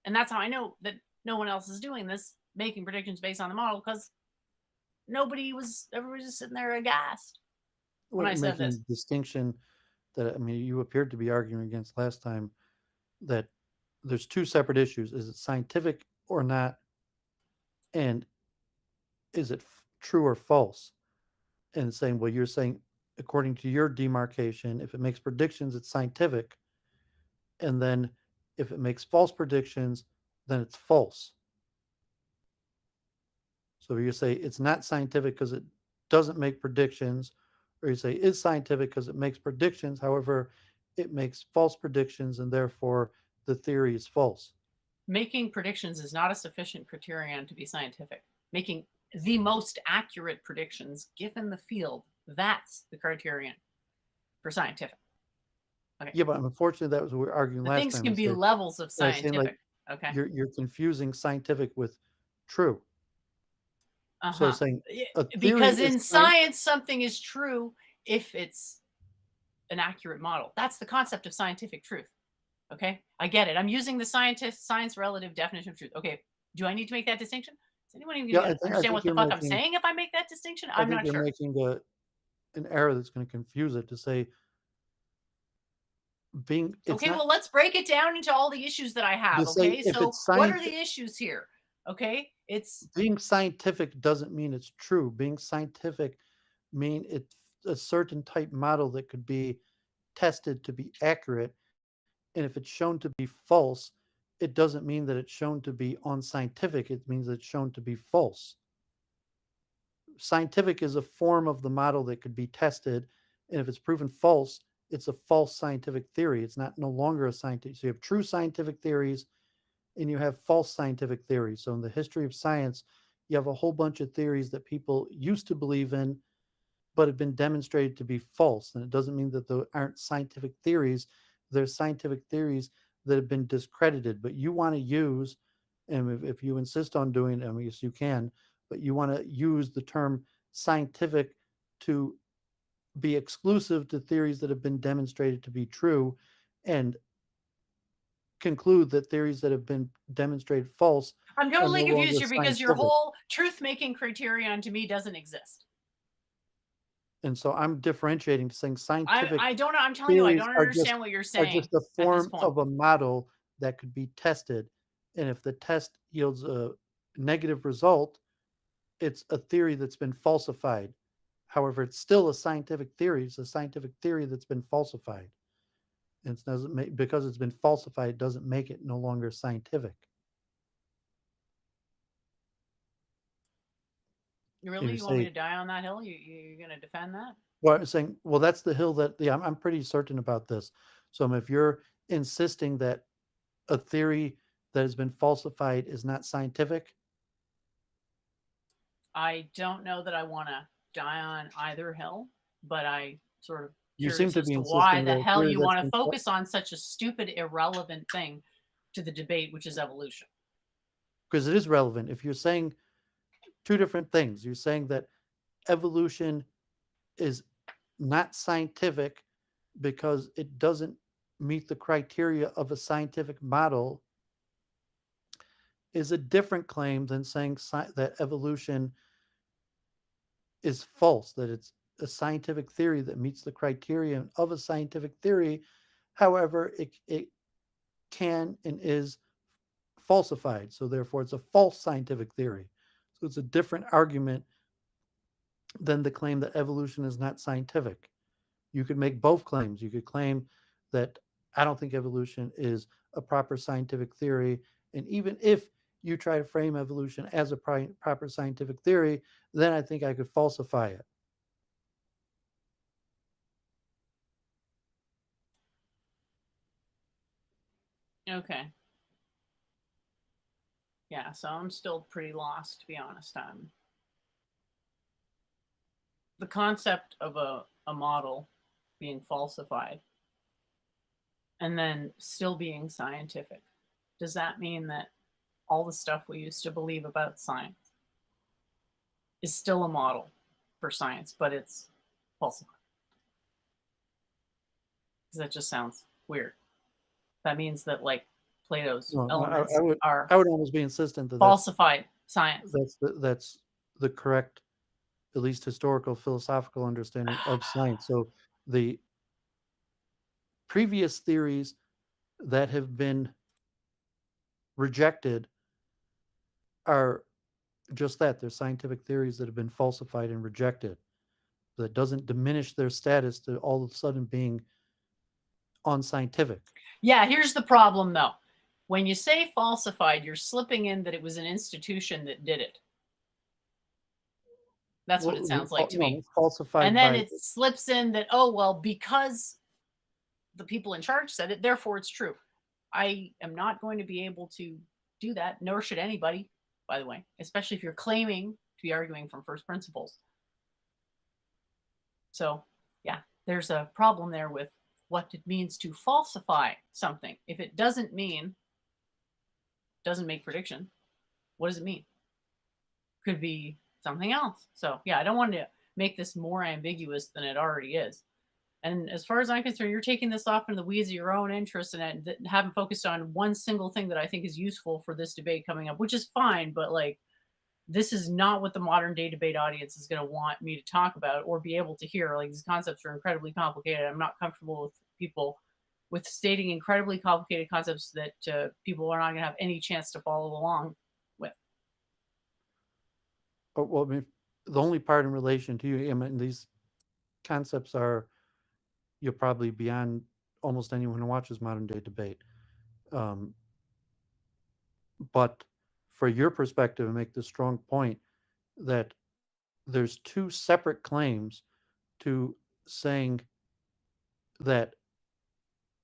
And that's how I know that no one else is doing this, making predictions based on the model, because everybody was just sitting there aghast when what I you're said making this. a distinction that, I mean, you appeared to be arguing against last time, that there's two separate issues. Is it scientific or not? And is it true or false? And saying, well, you're saying, according to your demarcation, if it makes predictions, it's scientific. And then if it makes false predictions, then it's false. So you say it's not scientific because it doesn't make predictions, or you say it's scientific because it makes predictions. However, it makes false predictions, and therefore the theory is false. Making predictions is not a sufficient criterion to be scientific. Making the most accurate predictions given the field, that's the criterion for scientific. Okay. Yeah, but unfortunately, that was what we were arguing The last things time. I can be said, levels of I was saying, like, scientific. Okay. you're confusing scientific with true. So Uh-huh. saying a theory Because is in science, something is true if it's an accurate model. That's the concept of scientific truth. Okay? I get it. I'm using the science relative definition of truth. Okay. Do I need to make that distinction? Is anyone even yeah, gonna I understand think what the you're fuck I'm making saying if I make that distinction? I I'm think not you're sure. making an error that's going to confuse it to say being it's Okay, not well, let's break it down into all the issues that I to have. say Okay, if so it's what are science the issues here? Okay, it's being scientific doesn't mean it's true. Being scientific mean it's a certain type model that could be tested to be accurate. And if it's shown to be false, it doesn't mean that it's shown to be unscientific. It means it's shown to be false. Scientific is a form of the model that could be tested. And if it's proven false, it's a false scientific theory. It's not no longer a scientific. So you have true scientific theories and you have false scientific theories. So in the history of science, you have a whole bunch of theories that people used to believe in, but have been demonstrated to be false. And it doesn't mean that there aren't scientific theories. There's scientific theories that have been discredited, but you want to use, and if you insist on doing it, I mean, yes, you can, but you want to use the term scientific to be exclusive to theories that have been demonstrated to be true and conclude that theories that have been demonstrated false I'm are totally no confused longer here because your scientific. whole truth making criterion to me doesn't exist. And so I'm differentiating, saying scientific I don't know. I'm telling you, I theories don't understand what you're are saying just a at this form point. of a model that could be tested, and if the test yields a negative result, it's a theory that's been falsified. However, it's still a scientific theory. It's a scientific theory that's been falsified. And it doesn't make because it's been falsified doesn't make it no longer scientific. If Really, you you want me say, to die on that hill? You're going to defend that? well, I'm saying, well, that's the hill that, yeah, I'm pretty certain about this. So if you're insisting that a theory that has been falsified is not scientific, I don't know that I want to die on either hill, but I sort of you seem curious to as be to why insisting the that a hell theory you that's want to been focus on such a stupid, irrelevant thing to the debate, which is evolution. because it is relevant. If you're saying two different things, you're saying that evolution is not scientific because it doesn't meet the criteria of a scientific model is a different claim than saying that evolution is false, that it's a scientific theory that meets the criterion of a scientific theory. However, it can and is falsified. So therefore, it's a false scientific theory. So it's a different argument than the claim that evolution is not scientific. You could make both claims. You could claim that I don't think evolution is a proper scientific theory. And even if you try to frame evolution as a proper scientific theory, then I think I could falsify it. Okay. Yeah, so I'm still pretty lost, to be honest. The concept of a model being falsified and then still being scientific. Does that mean that all the stuff we used to believe about science is still a model for science, but it's falsified? Because that just sounds weird. That means that like Plato's No, elements are I would almost be insistent that falsified science. that's the correct, at least historical philosophical understanding of science. So the previous theories that have been rejected are just that. They're scientific theories that have been falsified and rejected. That doesn't diminish their status to all of a sudden being unscientific. Yeah, here's the problem though. When you say falsified, you're slipping in that it was an institution that did it. That's what it sounds like to me. No, And falsified then by it slips in that, oh, well, because the people in charge said it, therefore it's true. I am not going to be able to do that, nor should anybody, by the way, especially if you're claiming to be arguing from first principles. So, yeah, there's a problem there with what it means to falsify something. If it doesn't mean, doesn't make prediction, what does it mean? Could be something else. So yeah, I don't want to make this more ambiguous than it already is. And as far as I'm concerned, you're taking this off in the weeds of your own interest and haven't focused on one single thing that I think is useful for this debate coming up, which is fine. But like, this is not what the modern day debate audience is going to want me to talk about or be able to hear. Like, these concepts are incredibly complicated. I'm not comfortable with people with stating incredibly complicated concepts that people are not going to have any chance to follow along with. Oh, well, I mean, the only part in relation to you, I mean, these concepts are you're probably beyond almost anyone who watches modern day debate. Um, but for your perspective, and make the strong point that there's two separate claims to saying that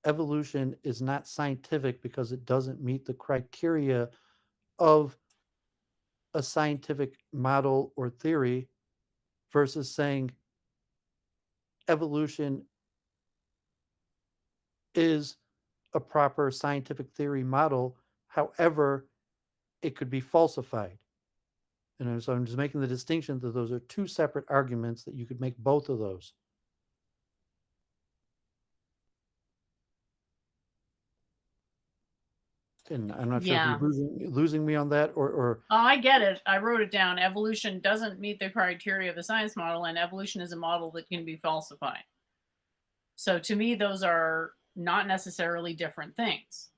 evolution is not scientific because it doesn't meet the criteria of a scientific model or theory versus saying evolution is a proper scientific theory model. However, it could be falsified. And so I'm just making the distinction that those are two separate arguments, that you could make both of those. And I'm not sure if you're Yeah. losing me on that, or Oh, I get it. I wrote it down. Evolution doesn't meet the criteria of the science model, and evolution is a model that can be falsified. So to me, those are not necessarily different things.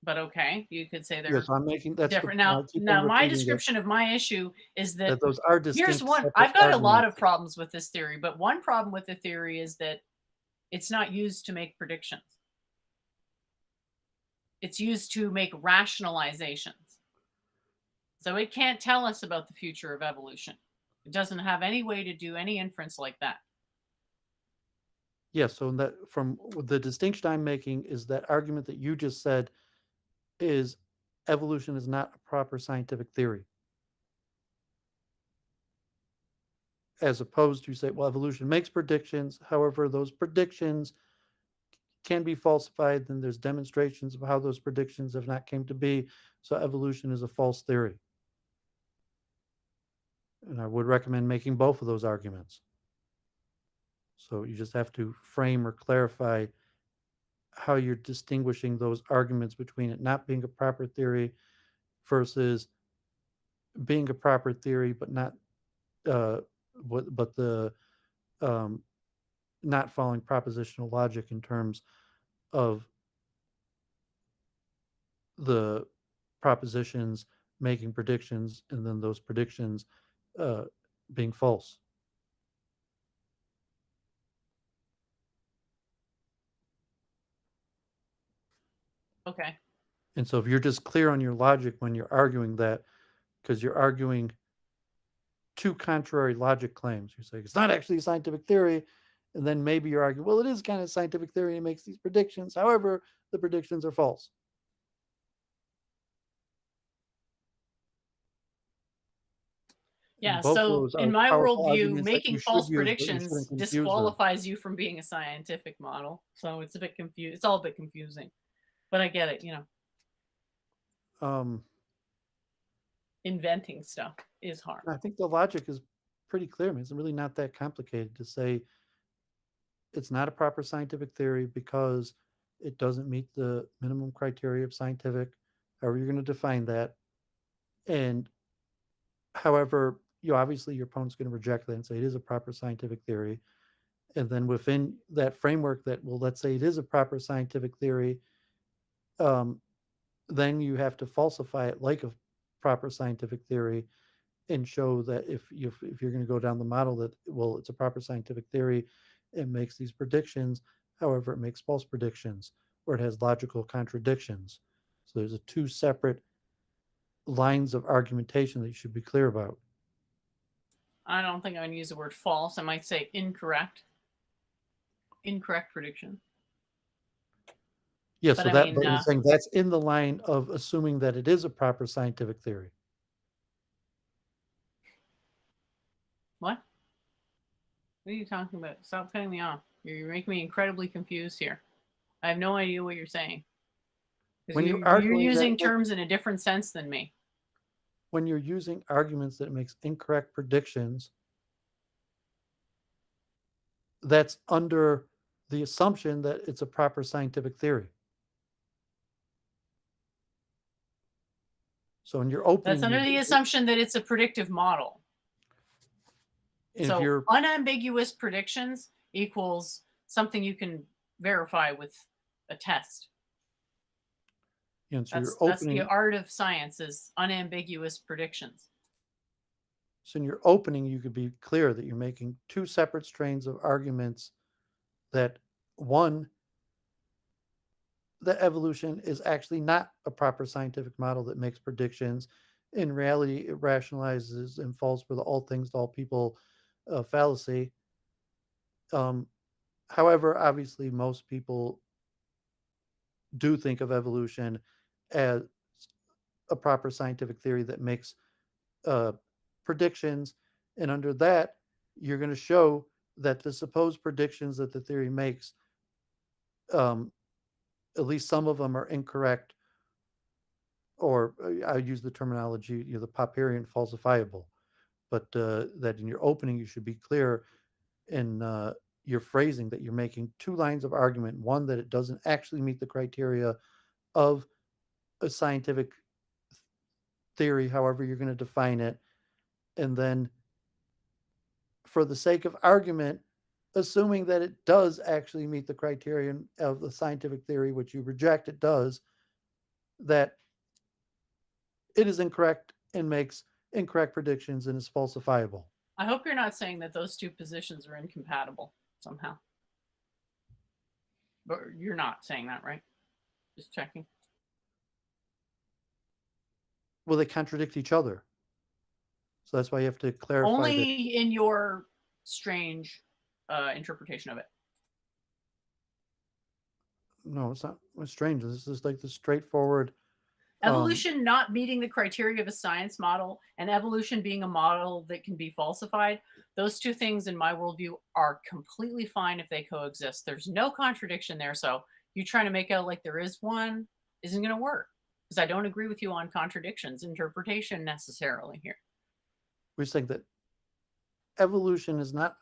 But okay, you could say yes, they're I'm making that's the different. I Now, keep on my repeating that description of my issue is that those are here's distinct one. separate I've got a lot arguments. of problems with this theory, but one problem with the theory is that it's not used to make predictions. It's used to make rationalizations. So it can't tell us about the future of evolution. It doesn't have any way to do any inference like that. Yes, so that from the distinction I'm making is that argument that you just said is evolution is not a proper scientific theory. As opposed to say, well, evolution makes predictions. However, those predictions can be falsified. Then there's demonstrations of how those predictions have not came to be. So evolution is a false theory. And I would recommend making both of those arguments. So you just have to frame or clarify how you're distinguishing those arguments between it not being a proper theory versus being a proper theory, but not uh, but the um, not following propositional logic in terms of the propositions making predictions and then those predictions uh, being false. Okay. And so if you're just clear on your logic when you're arguing that, because you're arguing two contrary logic claims, you're saying it's not actually a scientific theory, and then maybe you're arguing, well, it is kind of scientific theory and it makes these predictions. However, the predictions are false. Yeah. And both of So those are in my powerful worldview, arguments that you making should false use, but you shouldn't predictions confuse them. disqualifies you from being a scientific model. So it's a bit confused. It's all a bit confusing, but I get it. Um, Inventing stuff is hard. I think the logic is pretty clear. I mean, it's really not that complicated to say it's not a proper scientific theory because it doesn't meet the minimum criteria of scientific, however you're going to define that. And however, obviously your opponent's going to reject that and say it is a proper scientific theory. And then within that framework that, well, let's say it is a proper scientific theory, um, then you have to falsify it like a proper scientific theory and show that if you're going to go down the model that, well, it's a proper scientific theory, it makes these predictions, however it makes false predictions, or it has logical contradictions. So there's two separate lines of argumentation that you should be clear about. I don't think I would use the word false. I might say incorrect. Incorrect prediction. Yeah, But so I that, mean, but I'm saying that's in the line of assuming that it is a proper scientific theory. what? What are you talking about? Stop cutting me off. You're making me incredibly confused here. I have no idea what you're saying. Because When you're you're arguing that, using terms in a different sense than me. when you're using arguments that makes incorrect predictions, that's under the assumption that it's a proper scientific theory. So in your That's opening, under the assumption that it's a predictive model. if So you're, unambiguous predictions equals something you can verify with a test. so your That's the opening, art of science is unambiguous predictions. so in your opening, you could be clear that you're making two separate strains of arguments. That one, that evolution is actually not a proper scientific model that makes predictions. In reality, it rationalizes and falls for the all things to all people fallacy. Um, However, obviously, most people do think of evolution as a proper scientific theory that makes uh, predictions. And under that, you're going to show that the supposed predictions that the theory makes, um, at least some of them are incorrect, or I use the terminology, the Popperian falsifiable. But that in your opening, you should be clear in your phrasing that you're making two lines of argument. One, that it doesn't actually meet the criteria of a scientific theory, however you're going to define it. And then, for the sake of argument, assuming that it does actually meet the criterion of the scientific theory, which you reject, it does, that it is incorrect and makes incorrect predictions and is falsifiable. I hope you're not saying that those two positions are incompatible somehow. But you're not saying that, right? Just checking. Well, they contradict each other. So that's why you have to clarify that. Only in your strange interpretation of it. No, it's not strange. This is like the straightforward. Evolution not meeting the criteria of a science model and evolution being a model that can be falsified, those two things in my worldview are completely fine if they coexist. There's no contradiction there. So you trying to make out like there is one isn't going to work because I don't agree with you on contradictions, interpretation necessarily here. We think that evolution is not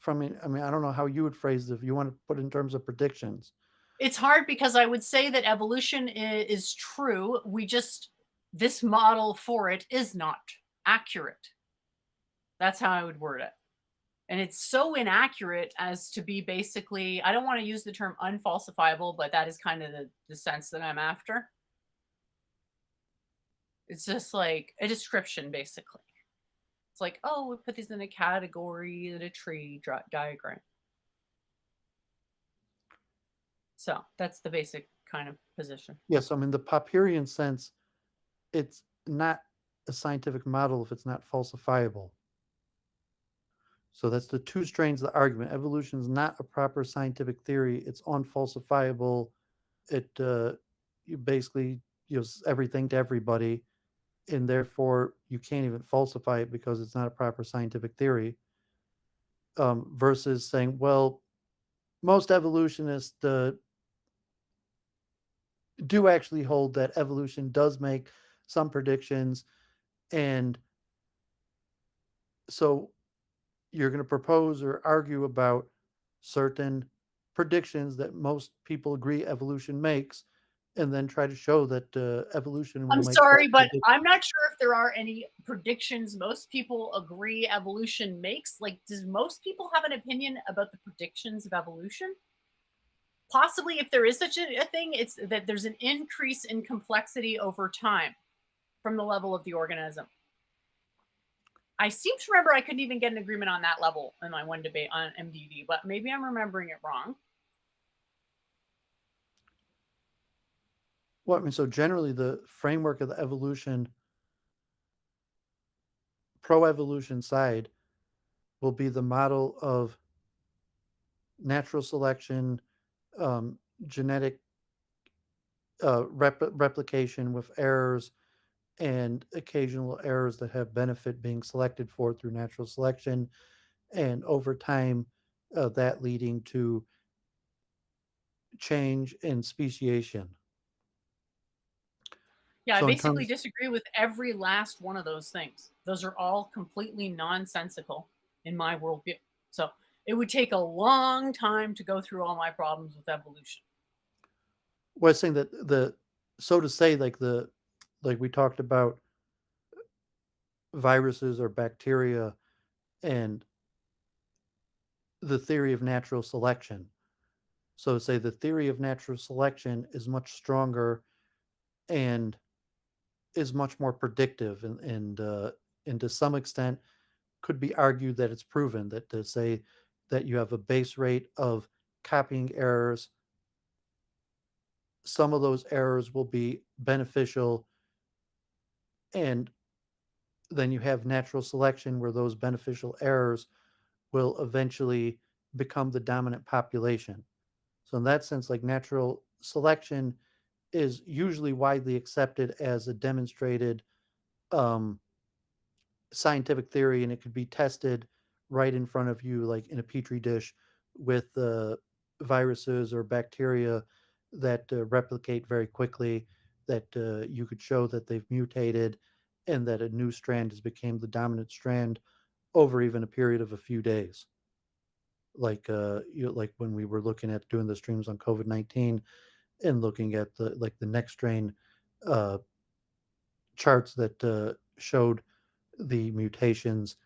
from. I mean, I don't know how you would phrase it if you want to put it in terms of predictions. It's hard because I would say that evolution is true. This model for it is not accurate. That's how I would word it. And it's so inaccurate as to be basically, I don't want to use the term unfalsifiable, but that is kind of the sense that I'm after. It's just like a description, basically. It's like, oh, we put these in a category in a tree diagram. So that's the basic kind of position. Yes, I mean the Popperian sense, it's not a scientific model if it's not falsifiable. So that's the two strains of the argument. Evolution is not a proper scientific theory. It's unfalsifiable. It you basically gives everything to everybody, and therefore you can't even falsify it because it's not a proper scientific theory. Versus saying, well, most evolutionists do actually hold that evolution does make some predictions, and so you're going to propose or argue about certain predictions that most people agree evolution makes, and then try to show that evolution will I'm make sorry, false but predictions. I'm not sure if there are any predictions most people agree evolution makes. Like, does most people have an opinion about the predictions of evolution? Possibly, if there is such a thing, it's that there's an increase in complexity over time from the level of the organism. I seem to remember I couldn't even get an agreement on that level in my one debate on MDD, but maybe I'm remembering it wrong. Well, I mean, so generally the framework of the evolution, pro-evolution side, will be the model of natural selection, genetic replication with errors, and occasional errors that have benefit being selected for through natural selection, and over time, that leading to change in speciation. Yeah, I So in basically terms, disagree with every last one of those things. Those are all completely nonsensical in my worldview. So it would take a long time to go through all my problems with evolution. was saying that the so to say, like like we talked about viruses or bacteria and the theory of natural selection. So say the theory of natural selection is much stronger and is much more predictive, and to some extent could be argued that it's proven that to say that you have a base rate of copying errors, some of those errors will be beneficial, and then you have natural selection where those beneficial errors will eventually become the dominant population. So in that sense, like natural selection is usually widely accepted as a demonstrated um, scientific theory, and it could be tested right in front of you, like in a petri dish, with viruses or bacteria that replicate very quickly. That you could show that they've mutated, and that a new strand has become the dominant strand over even a period of a few days. Like when we were looking at doing the streams on COVID-19 and looking at the next strain uh, charts that showed the mutations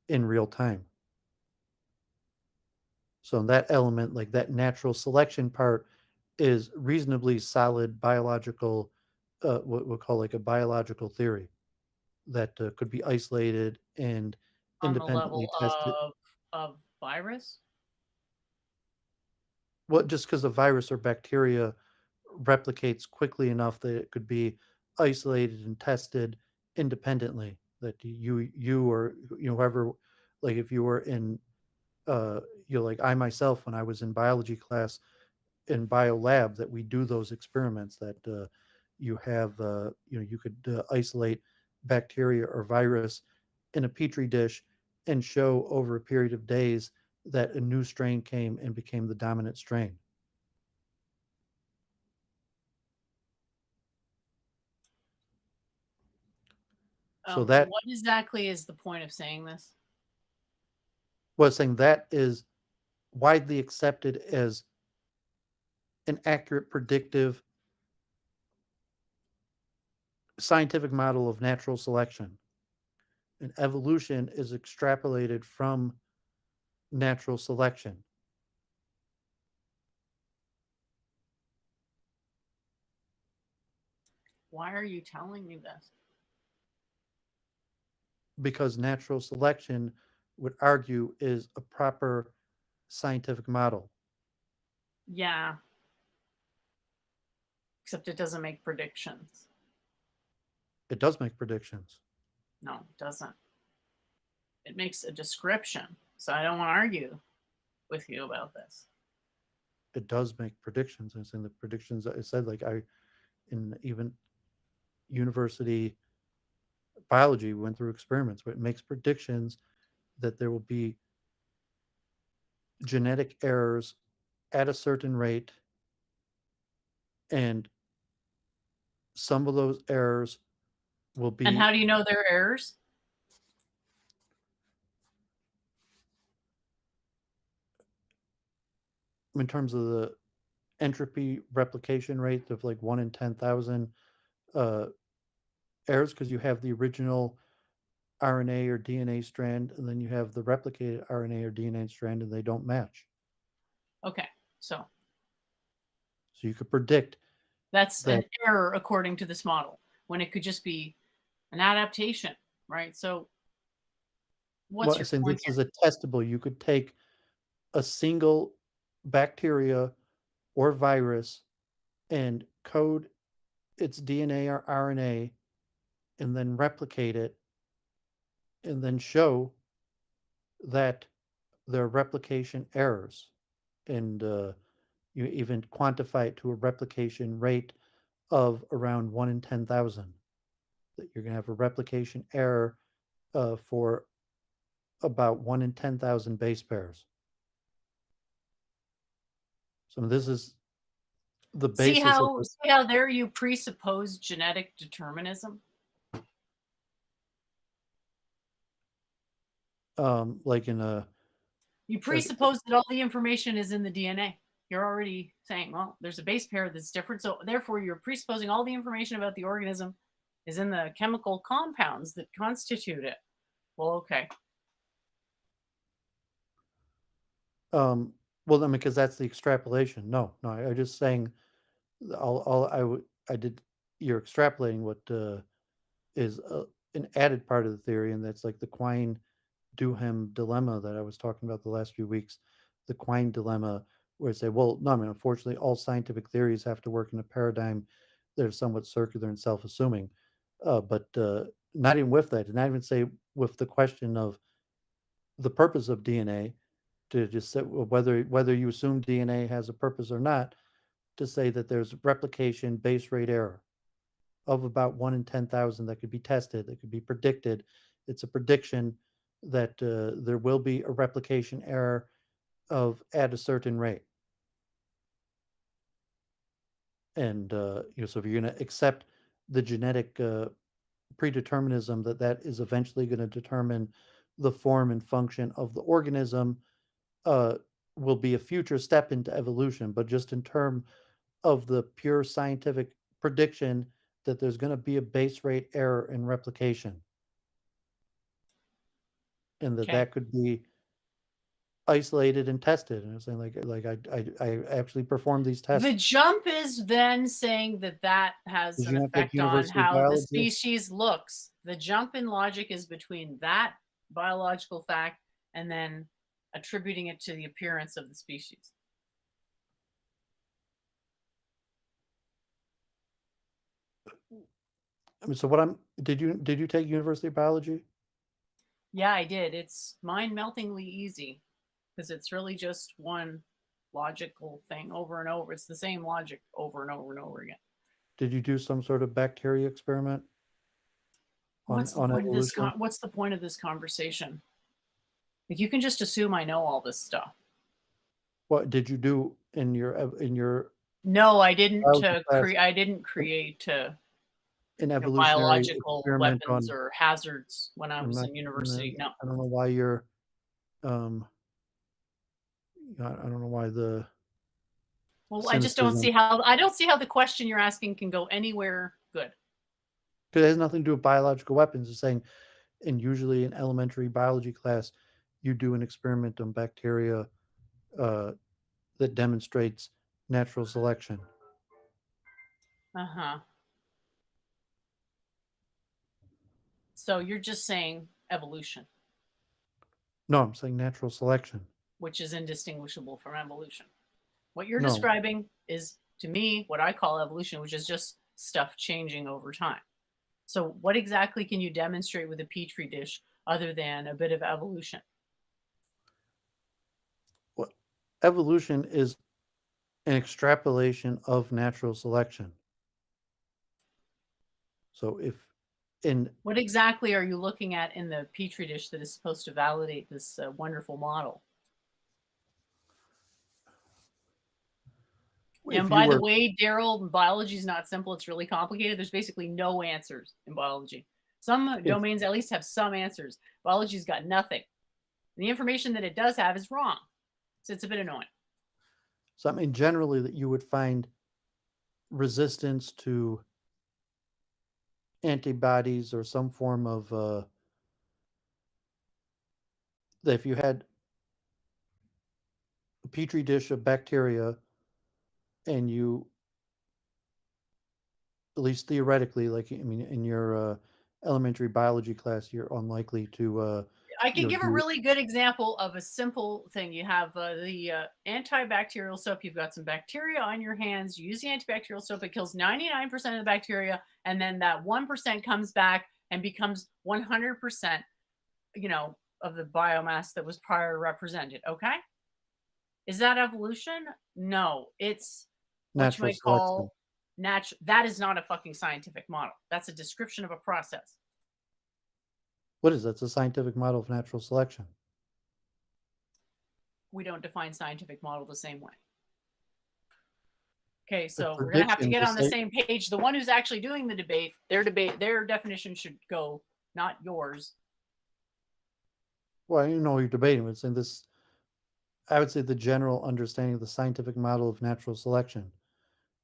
in real time. So in that element, like that natural selection part, is reasonably solid biological, what we'll call like a biological theory that could be isolated and On the independently level tested. of virus? Well, just because a virus or bacteria replicates quickly enough that it could be isolated and tested independently. That you or whoever, like if you were in uh like I myself when I was in biology class in bio lab, that we do those experiments that you have you could isolate bacteria or virus in a petri dish and show over a period of days that a new strain came and became the dominant strain. So that What exactly is the point of saying this? was saying that is widely accepted as an accurate predictive scientific model of natural selection, and evolution is extrapolated from natural selection Why are you telling me this? because natural selection would argue is a proper scientific model. Yeah, except it doesn't make predictions. It does make predictions. No, it doesn't. It makes a description. So I don't want to argue with you about this. It does make predictions. And saying the predictions I said, like I in even university biology, we went through experiments where it makes predictions that there will be genetic errors at a certain rate, and some of those errors will And be how do you know there are errors? in terms of the entropy replication rate of like 1 in 10,000 uh, errors, because you have the original RNA or DNA strand, and then you have the replicated RNA or DNA strand, and they don't match. Okay, so So you could predict that's that. an error according to this model when it could just be an adaptation, right? So what's Well, I'm your saying point this here? is a testable. You could take a single bacteria or virus and code its DNA or RNA and then replicate it and then show that there are replication errors. And you even quantify it to a replication rate of around 1 in 10,000. That you're going to have a replication error for about 1 in 10,000 base pairs. So this is the See basis of how the see how there you presuppose genetic determinism? like in You a presuppose that all the information is in the DNA. You're already saying, well, there's a base pair that's different. So therefore, you're presupposing all the information about the organism is in the chemical compounds that constitute it. Well, okay. well, I mean, because that's the extrapolation. No, no, I'm just saying all I did. You're extrapolating what is an added part of the theory, and that's like the Quine Duhem dilemma that I was talking about the last few weeks. The Quine dilemma, where I say, well, no, I mean, unfortunately, all scientific theories have to work in a paradigm that are somewhat circular and self-assuming. But not even with that, and not even say with the question of the purpose of DNA, to just say whether you assume DNA has a purpose or not, to say that there's replication base rate error of about 1 in 10,000 that could be tested, that could be predicted. It's a prediction that there will be a replication error of at a certain rate. And so if you're going to accept the genetic predeterminism that that is eventually going to determine the form and function of the organism, uh, will be a future step into evolution. But just in terms of the pure scientific prediction that there's going to be a base rate error in replication, and that Okay. that could be isolated and tested. And I'm saying I actually performed these The tests. jump is then saying that that has Did an you not take effect on university how the biology? species looks. The jump in logic is between that biological fact and then attributing it to the appearance of the species. I mean, so what I'm did you take university biology? Yeah, I did. It's mind meltingly easy because it's really just one logical thing over and over. It's the same logic over and over and over again. Did you do some sort of bacteria experiment on evolution? What's the point of this conversation? Like you can just assume I know all this stuff. What did you do in your No, I didn't biology class I didn't an, create an evolutionary biological experiment weapons on? or hazards when I I'm was not. in university. No. I don't know why you're. Um, I don't know why the Well, cynicism. I don't see how the question you're asking can go anywhere good. Because it has nothing to do with biological weapons. It's saying, and usually in elementary biology class, you do an experiment on bacteria uh, that demonstrates natural selection. Uh-huh. So you're just saying evolution, No, I'm saying natural selection. which is indistinguishable from evolution. What you're No. describing is, to me, what I call evolution, which is just stuff changing over time. So, what exactly can you demonstrate with a petri dish other than a bit of evolution? What evolution is an extrapolation of natural selection. So if in What exactly are you looking at in the petri dish that is supposed to validate this wonderful model? And if you by the were way, Daryl, biology is not simple. It's really complicated. There's basically no answers in biology. Some if domains at least have some answers. Biology's got nothing. And the information that it does have is wrong. So it's a bit annoying. so I mean generally that you would find resistance to antibodies or some form of that if you had a petri dish of bacteria and you at least theoretically, like I mean, in your elementary biology class, you're unlikely to, I can give a do really good example of a simple thing. You have the antibacterial soap. You've got some bacteria on your hands. You use the antibacterial soap. It kills 99% of the bacteria. And then that 1% comes back and becomes 100%, of the biomass that was prior represented. Okay. Is that evolution? No. It's what you natural might selection. call natural. That is not a fucking scientific model. That's a description of a process. What is that? It's a scientific model of natural selection. We don't define scientific model the same way. Okay, A so we're gonna have to prediction get to on the say, same page. The one who's actually doing the debate, their definition should go, not yours. well, you know, you're debating, but saying this, I would say the general understanding of the scientific model of natural selection.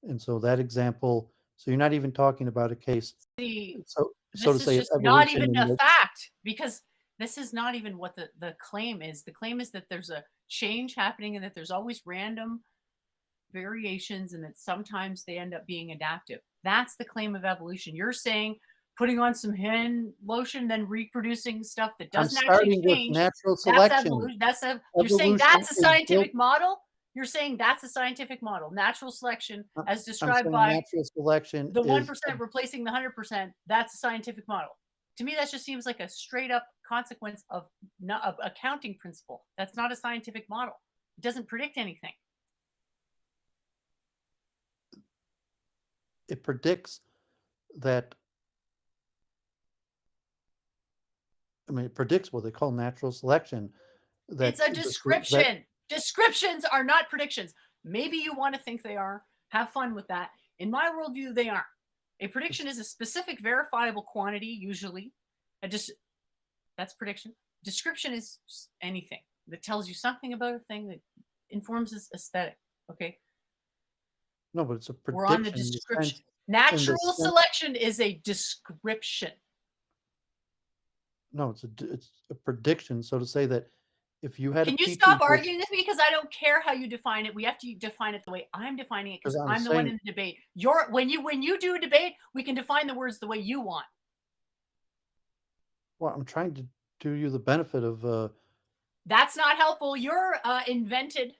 And so that example, so you're not even talking about a case, See, so to this is say, of just not evolution even in a the fact because this is not even what the claim is. The claim is that there's a change happening and that there's always random variations and that sometimes they end up being adaptive. That's the claim of evolution. You're saying putting on some hand lotion, then reproducing stuff that I'm doesn't actually starting with change. natural That's selection. evolution. That's a you're saying Evolution that's a is built. scientific model? You're saying that's a scientific model. Natural selection uh, as I'm described saying by natural selection the is 1% replacing the 100%, that's a scientific model. To me, that just seems like a straight up consequence of not of accounting principle. That's not a scientific model. It doesn't predict anything. it predicts that, I mean, it predicts what they call natural selection It's that a that description. Descriptions are not predictions. Maybe you want to think they are. Have fun with that. In my worldview, they aren't. A prediction is a specific verifiable quantity, usually. A dis- that's prediction. Description is anything that tells you something about a thing that informs its aesthetic. Okay. no, but it's a We're on the prediction description. in the Natural sense selection is a description. no, it's a prediction. So to say that if you had a Can you petri stop dish, arguing with me? Because I don't care how you define it. We have to define it the way I'm defining it because because I'm I'm the one saying, in the debate. You're when you do a debate, we can define the words the way you want. well, I'm trying to do you the benefit of, That's not helpful. Your invented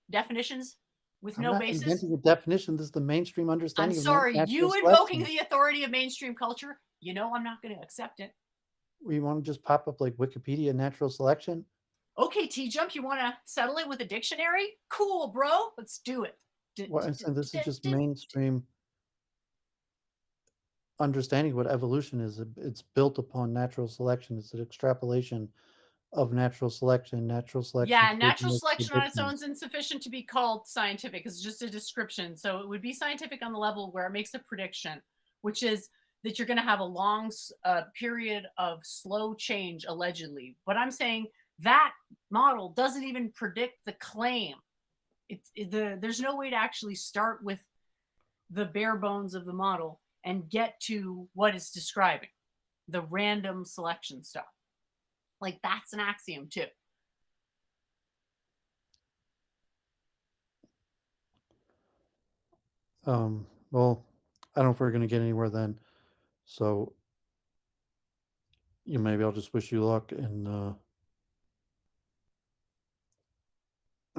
definitions with I'm no not basis. inventing a definition. This is the mainstream I'm understanding of sorry, natural you invoking selection. the authority of mainstream culture. You know I'm not going to accept it. We want to just pop up like Wikipedia natural selection. Okay, T Jump, you want to settle it with a dictionary? Cool, bro. Let's do it. Well, and so this is just mainstream understanding what evolution is. It's built upon natural selection. It's an extrapolation of natural selection. Natural selection Yeah, clearly natural makes selection on its own predictions. is insufficient to be called scientific. It's just a description. So it would be scientific on the level where it makes a prediction, which is that you're going to have a long period of slow change, allegedly. But I'm saying that model doesn't even predict the claim. There's no way to actually start with the bare bones of the model and get to what it's describing, the random selection stuff. Like that's an axiom too. Well, I don't know if we're going to get anywhere then. So, maybe I'll just wish you luck. And I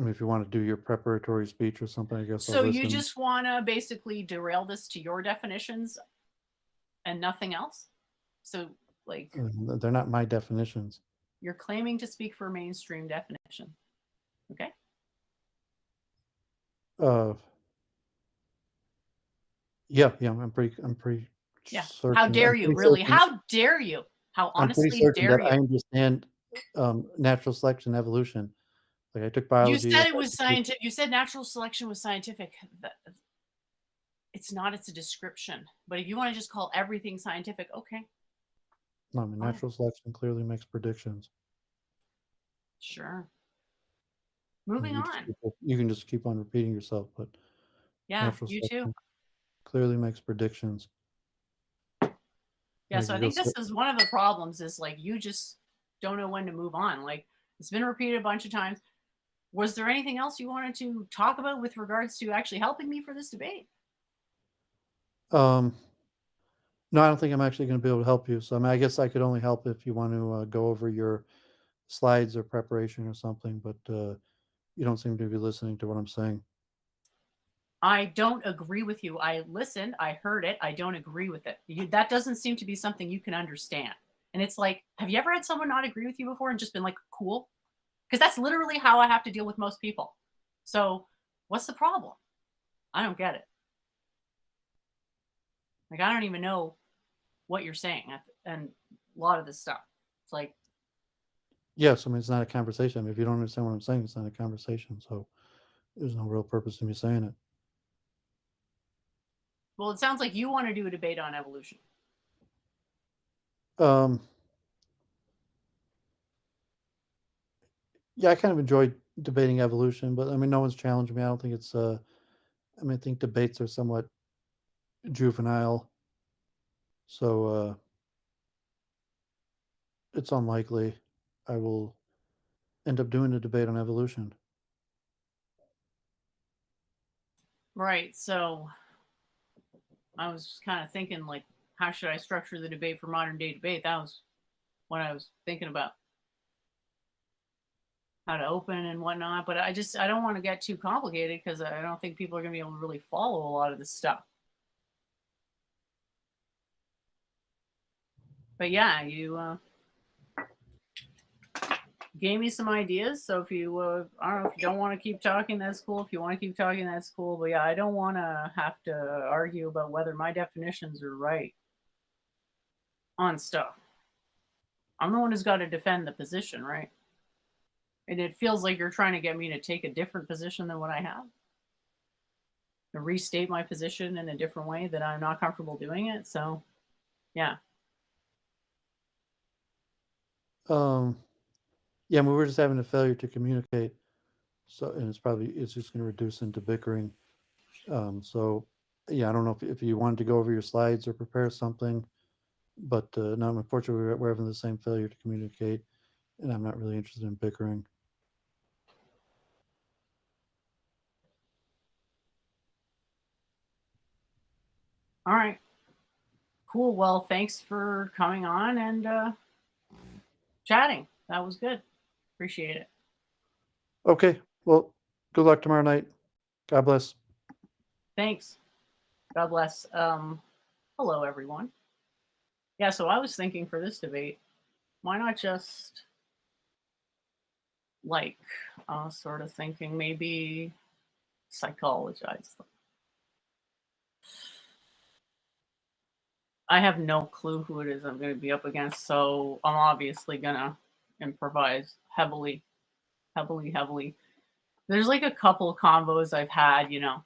mean, if you want to do your preparatory speech or something, I guess I'll So you listen. just want to basically derail this to your definitions and nothing else? So, like, They're not my definitions. you're claiming to speak for mainstream definition. Okay. Uh, yeah, I'm pretty Yeah. How certain. dare you? Really? How dare you? How I'm pretty honestly certain dare that I you? understand natural selection, evolution. Like I took You biology. said it was scientific. You said natural selection was scientific. It's not, it's a description. But if you want to just call everything scientific, okay, No, I mean, fine. natural selection clearly makes predictions. Sure. I mean, Moving on. you can just keep on repeating yourself, but Yeah, natural you too. selection clearly makes predictions. Yeah, Like so you I go think this sit, is one of the problems is like you just don't know when to move on. Like it's been repeated a bunch of times. Was there anything else you wanted to talk about with regards to actually helping me for this debate? um, no, I don't think I'm actually going to be able to help you. So I mean, I guess I could only help if you want to go over your slides or preparation or something. But you don't seem to be listening to what I'm saying. I don't agree with you. I listened, I heard it, I don't agree with it. That doesn't seem to be something you can understand. And it's like, have you ever had someone not agree with you before and just been like, cool? Because that's literally how I have to deal with most people. So, what's the problem? I don't get it. Like, I don't even know what you're saying and a lot of this stuff. It's like, Yes, I mean it's not a conversation. I mean, if you don't understand what I'm saying, it's not a conversation. So there's no real purpose to me saying it. Well, it sounds like you want to do a debate on evolution. Um, yeah, I kind of enjoyed debating evolution, but I mean, no one's challenged me. I don't think it's. I mean, I think debates are somewhat juvenile, so it's unlikely I will end up doing a debate on evolution. Right. So I was kind of thinking, like, how should I structure the debate for modern day debate? That was what I was thinking about, how to open and whatnot. But I don't want to get too complicated because I don't think people are going to be able to really follow a lot of this stuff. But yeah, you gave me some ideas. So if you, I don't know, if you don't want to keep talking, that's cool. If you want to keep talking, that's cool. But yeah, I don't want to have to argue about whether my definitions are right on stuff. I'm the one who's got to defend the position, right? And it feels like you're trying to get me to take a different position than what I have, and restate my position in a different way that I'm not comfortable doing it. So yeah. Um, yeah, I mean, we're just having a failure to communicate, so and it's just going to reduce into bickering. So yeah, I don't know if you wanted to go over your slides or prepare something, but no, unfortunately, we're having the same failure to communicate, and I'm not really interested in bickering. All right. Cool. Well, thanks for coming on and chatting. That was good. Appreciate it. Okay, well, good luck tomorrow night. God bless. Thanks. God bless. Hello everyone. Yeah, so I was thinking for this debate, why not just like sort of thinking maybe psychologize. I have no clue who it is I'm going to be up against, so I'm obviously going to improvise heavily, heavily, heavily. There's like a couple combos I've had, you know.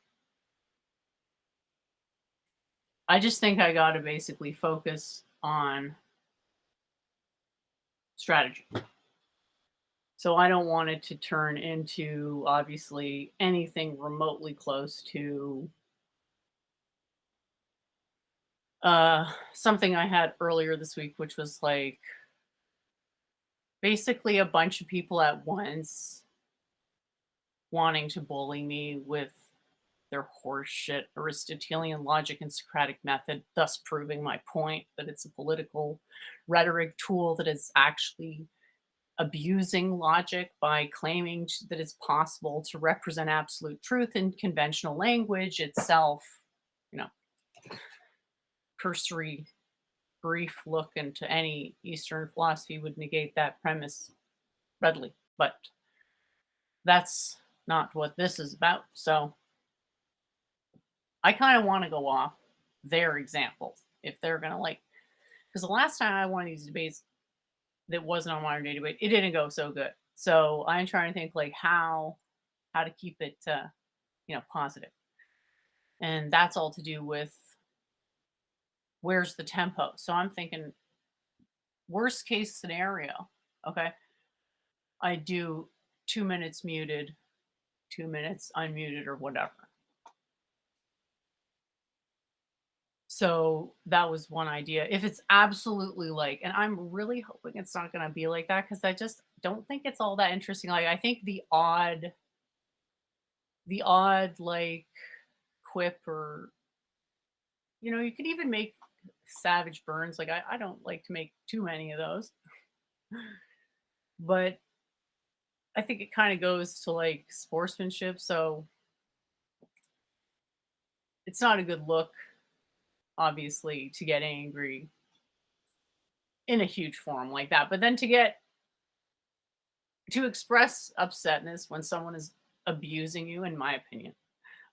I just think I got to basically focus on strategy. So I don't want it to turn into obviously anything remotely close to something I had earlier this week, which was like basically a bunch of people at once wanting to bully me with their horseshit Aristotelian logic and Socratic method, thus proving my point that it's a political rhetoric tool that is actually abusing logic by claiming that it's possible to represent absolute truth in conventional language itself. You know, cursory brief look into any Eastern philosophy would negate that premise readily. But that's not what this is about. So I kind of want to go off their examples if they're going to like, because the last time I won these debates that wasn't on modern day debate, it didn't go so good. So I'm trying to think like how to keep it positive. And that's all to do with where's the tempo. So I'm thinking worst case scenario. Okay. I do 2 minutes muted, 2 minutes unmuted or whatever. So that was one idea. If it's absolutely like, and I'm really hoping it's not going to be like that because I just don't think it's all that interesting. Like, I think the odd like quip or, you could even make savage burns. Like, I don't like to make too many of those, but I think it kind of goes to like sportsmanship. So it's not a good look, obviously, to get angry in a huge forum like that. But then to express upsetness when someone is abusing you, in my opinion,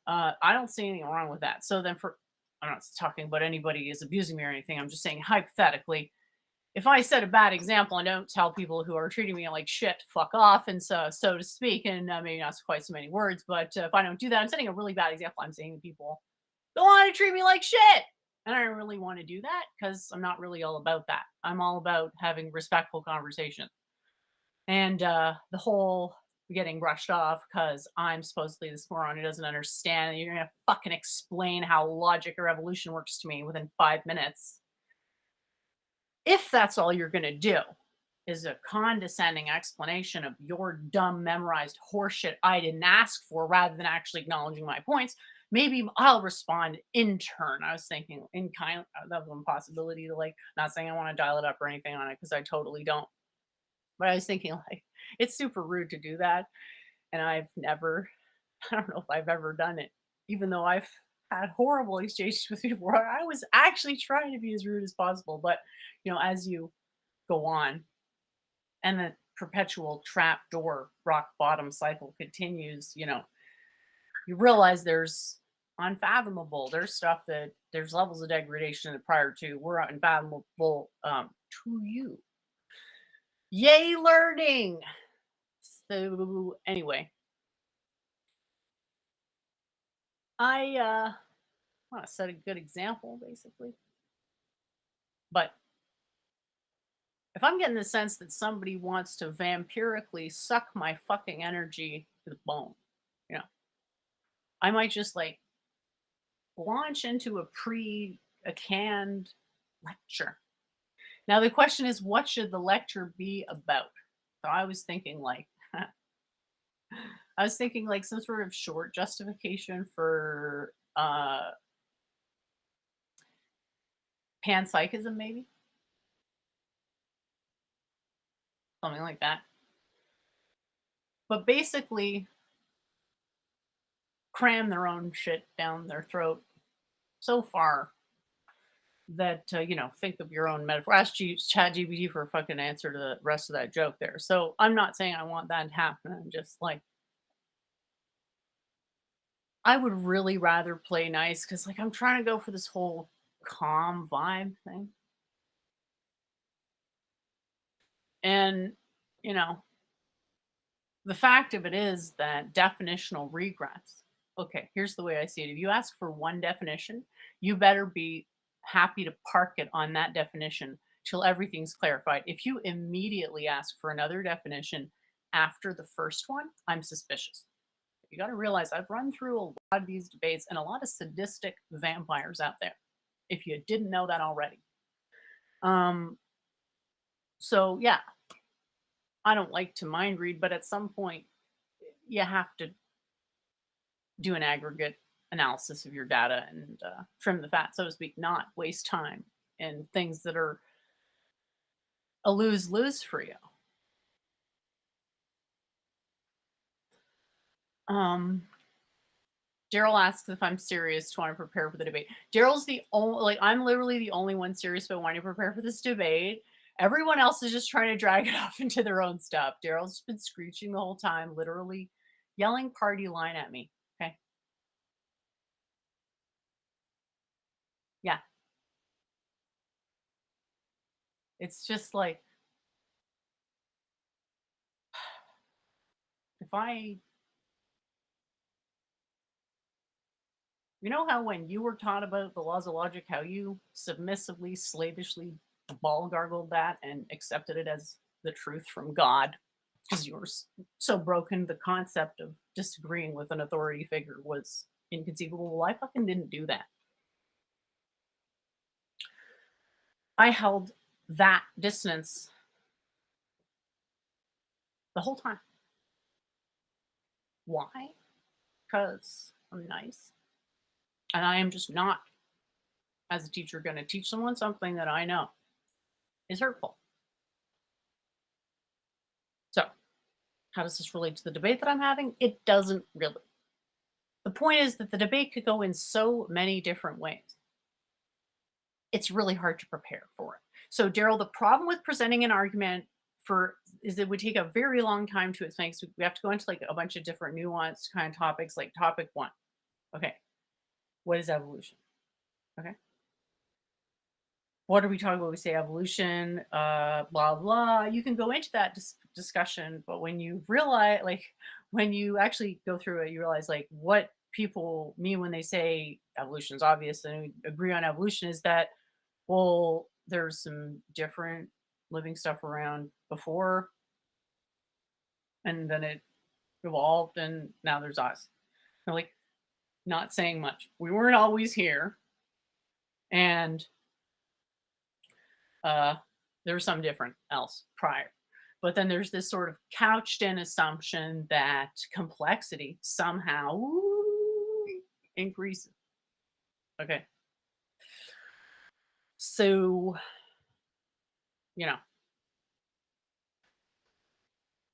I don't see anything wrong with that. So then, I'm not talking about anybody is abusing me or anything. I'm just saying hypothetically, if I set a bad example and don't tell people who are treating me like shit, fuck off, and so to speak, and maybe not quite so many words, but if I don't do that, I'm setting a really bad example. I'm saying to people, Don't want to treat me like shit. And I don't really want to do that because I'm not really all about that. I'm all about having respectful conversation. And the whole getting brushed off because I'm supposedly this moron who doesn't understand. And you're gonna fucking explain how logic or evolution works to me within 5 minutes. If that's all you're gonna do is a condescending explanation of your dumb memorized horseshit I didn't ask for, rather than actually acknowledging my points, maybe I'll respond in turn. I was thinking in kind that was one possibility to like, not saying I want to dial it up or anything on it because I totally don't. But I was thinking like it's super rude to do that. And I've never, I don't know if I've ever done it, even though I've had horrible exchanges with people where I was actually trying to be as rude as possible. But, as you go on and the perpetual trap door rock bottom cycle continues, you realize there's unfathomable. There's stuff that there's levels of degradation that prior to were unfathomable to you. Yay, learning. So anyway, I want to set a good example, basically. But if I'm getting the sense that somebody wants to vampirically suck my fucking energy to the bone, you know, I might just like launch into a canned lecture. Now the question is, what should the lecture be about? So I was thinking like I was thinking like some sort of short justification for panpsychism, maybe something like that. But basically, cram their own shit down their throat so far that think of your own metaphor. Ask Chat GPT for a fucking answer to the rest of that joke there. So I'm not saying I want that to happen. I'm just like I would really rather play nice because like I'm trying to go for this whole calm vibe thing. And you know, the fact of it is that definitional regrets. Okay, here's the way I see it. If you ask for one definition, you better be happy to park it on that definition till everything's clarified. If you immediately ask for another definition after the first one, I'm suspicious. You got to realize I've run through a lot of these debates and a lot of sadistic vampires out there. If you didn't know that already. Um, so yeah, I don't like to mind read, but at some point you have to do an aggregate analysis of your data and trim the fat, so to speak, not waste time in things that are a lose lose for you. Um, Daryl asks if I'm serious to want to prepare for the debate. Daryl's the only, like, I'm literally the only one serious about wanting to prepare for this debate. Everyone else is just trying to drag it off into their own stuff. Daryl's been screeching the whole time, literally yelling party line at me. Okay. Yeah. It's just like, if I You know how when you were taught about the laws of logic, how you submissively, slavishly ball gargled that and accepted it as the truth from God because you were so broken, the concept of disagreeing with an authority figure was inconceivable. Well, I fucking didn't do that. I held that distance the whole time. Why? Because I'm nice. And I am just not, as a teacher, going to teach someone something that I know is hurtful. So, how does this relate to the debate that I'm having? It doesn't really. The point is that the debate could go in so many different ways. It's really hard to prepare for it. So, Daryl, the problem with presenting an argument for is it would take a very long time to explain. So we have to go into like a bunch of different nuanced kind of topics, like topic one. Okay, what is evolution? Okay, what are we talking about? We say evolution, blah blah. You can go into that discussion, but when you realize, like, when you actually go through it, you realize like what people mean when they say evolution's obvious and we agree on evolution is that, well, there's some different living stuff around before, and then it evolved, and now there's us. They're like, not saying much. We weren't always here, and uh, there was some different else prior. But then there's this sort of couched in assumption that complexity somehow increases. Okay. So, you know,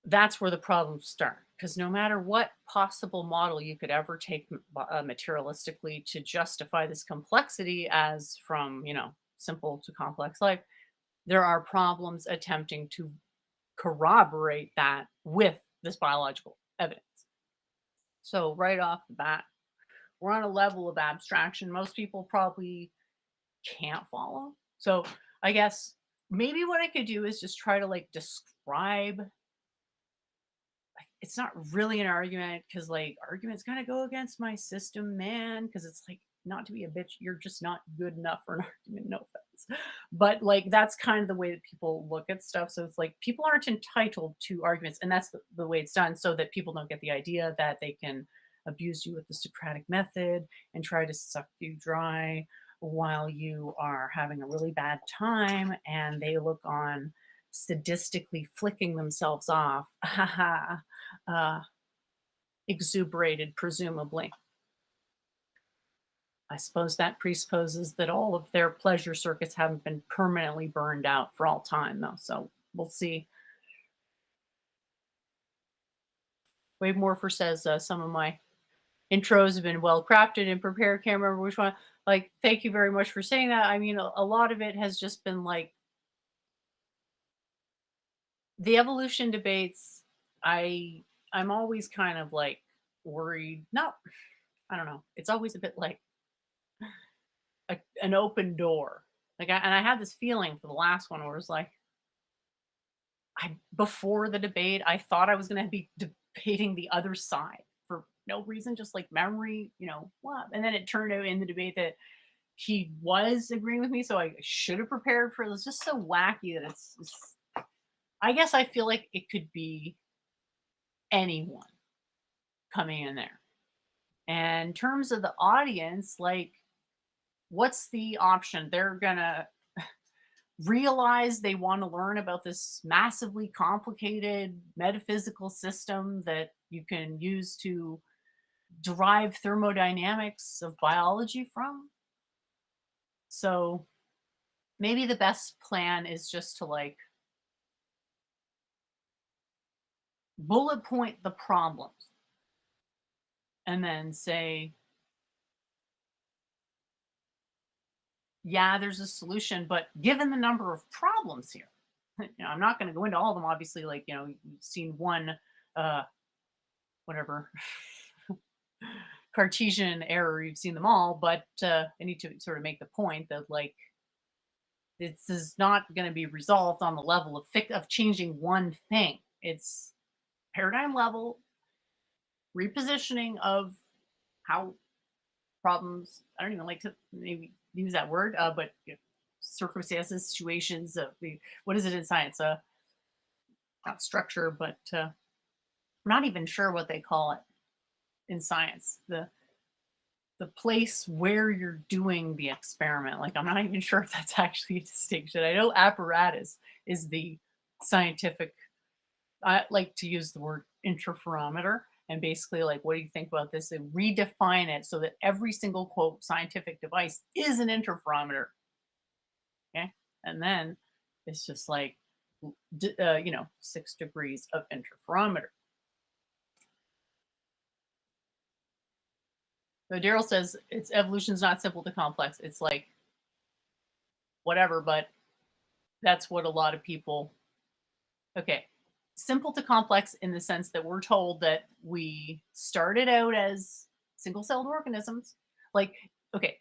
that's where the problems start. Because no matter what possible model you could ever take materialistically to justify this complexity as from, simple to complex life, there are problems attempting to corroborate that with this biological evidence. So, right off the bat, we're on a level of abstraction most people probably can't follow. So, I guess maybe what I could do is just try to like describe. It's not really an argument because like arguments kind of go against my system, man. Because it's like not to be a bitch, you're just not good enough for an argument. No offense, but like that's kind of the way that people look at stuff. So it's like people aren't entitled to arguments, and that's the way it's done, so that people don't get the idea that they can abuse you with the Socratic method and try to suck you dry while you are having a really bad time, and they look on sadistically flicking themselves off. uh, exuberated, presumably. I suppose that presupposes that all of their pleasure circuits haven't been permanently burned out for all time, though. So we'll see. Wave Morpher says some of my intros have been well crafted and prepared. Can't remember which one. Like, thank you very much for saying that. I mean, a lot of it has just been like the evolution debates. I'm always kind of like worried. Not, I don't know. It's always a bit like an open door. And I had this feeling for the last one where it was like, I before the debate, I thought I was going to be debating the other side for no reason, just like memory, what? And then it turned out in the debate that he was agreeing with me, so I should have prepared for it. It's just so wacky that it's. I guess I feel like it could be anyone coming in there. And in terms of the audience, like, what's the option? They're gonna realize they want to learn about this massively complicated metaphysical system that you can use to derive thermodynamics of biology from. So maybe the best plan is just to like bullet point the problems and then say, yeah, there's a solution, but given the number of problems here, I'm not going to go into all of them. Obviously, like, you've seen one, uh, whatever, Cartesian error, you've seen them all, but I need to sort of make the point that like this is not going to be resolved on the level of changing one thing. It's paradigm level repositioning of how problems. I don't even like to maybe use that word, but circumstances, situations. What is it in science? Not structure, but I'm not even sure what they call it in science. The place where you're doing the experiment. Like, I'm not even sure if that's actually a distinction. I know apparatus is the scientific. I like to use the word interferometer. And basically, like, what do you think about this? They redefine it so that every single quote scientific device is an interferometer. Okay. And then it's just like, 6 degrees of interferometer. So Daryl says it's evolution's not simple to complex. It's like whatever, but that's what a lot of people. Okay, simple to complex in the sense that we're told that we started out as single-celled organisms. Like, okay,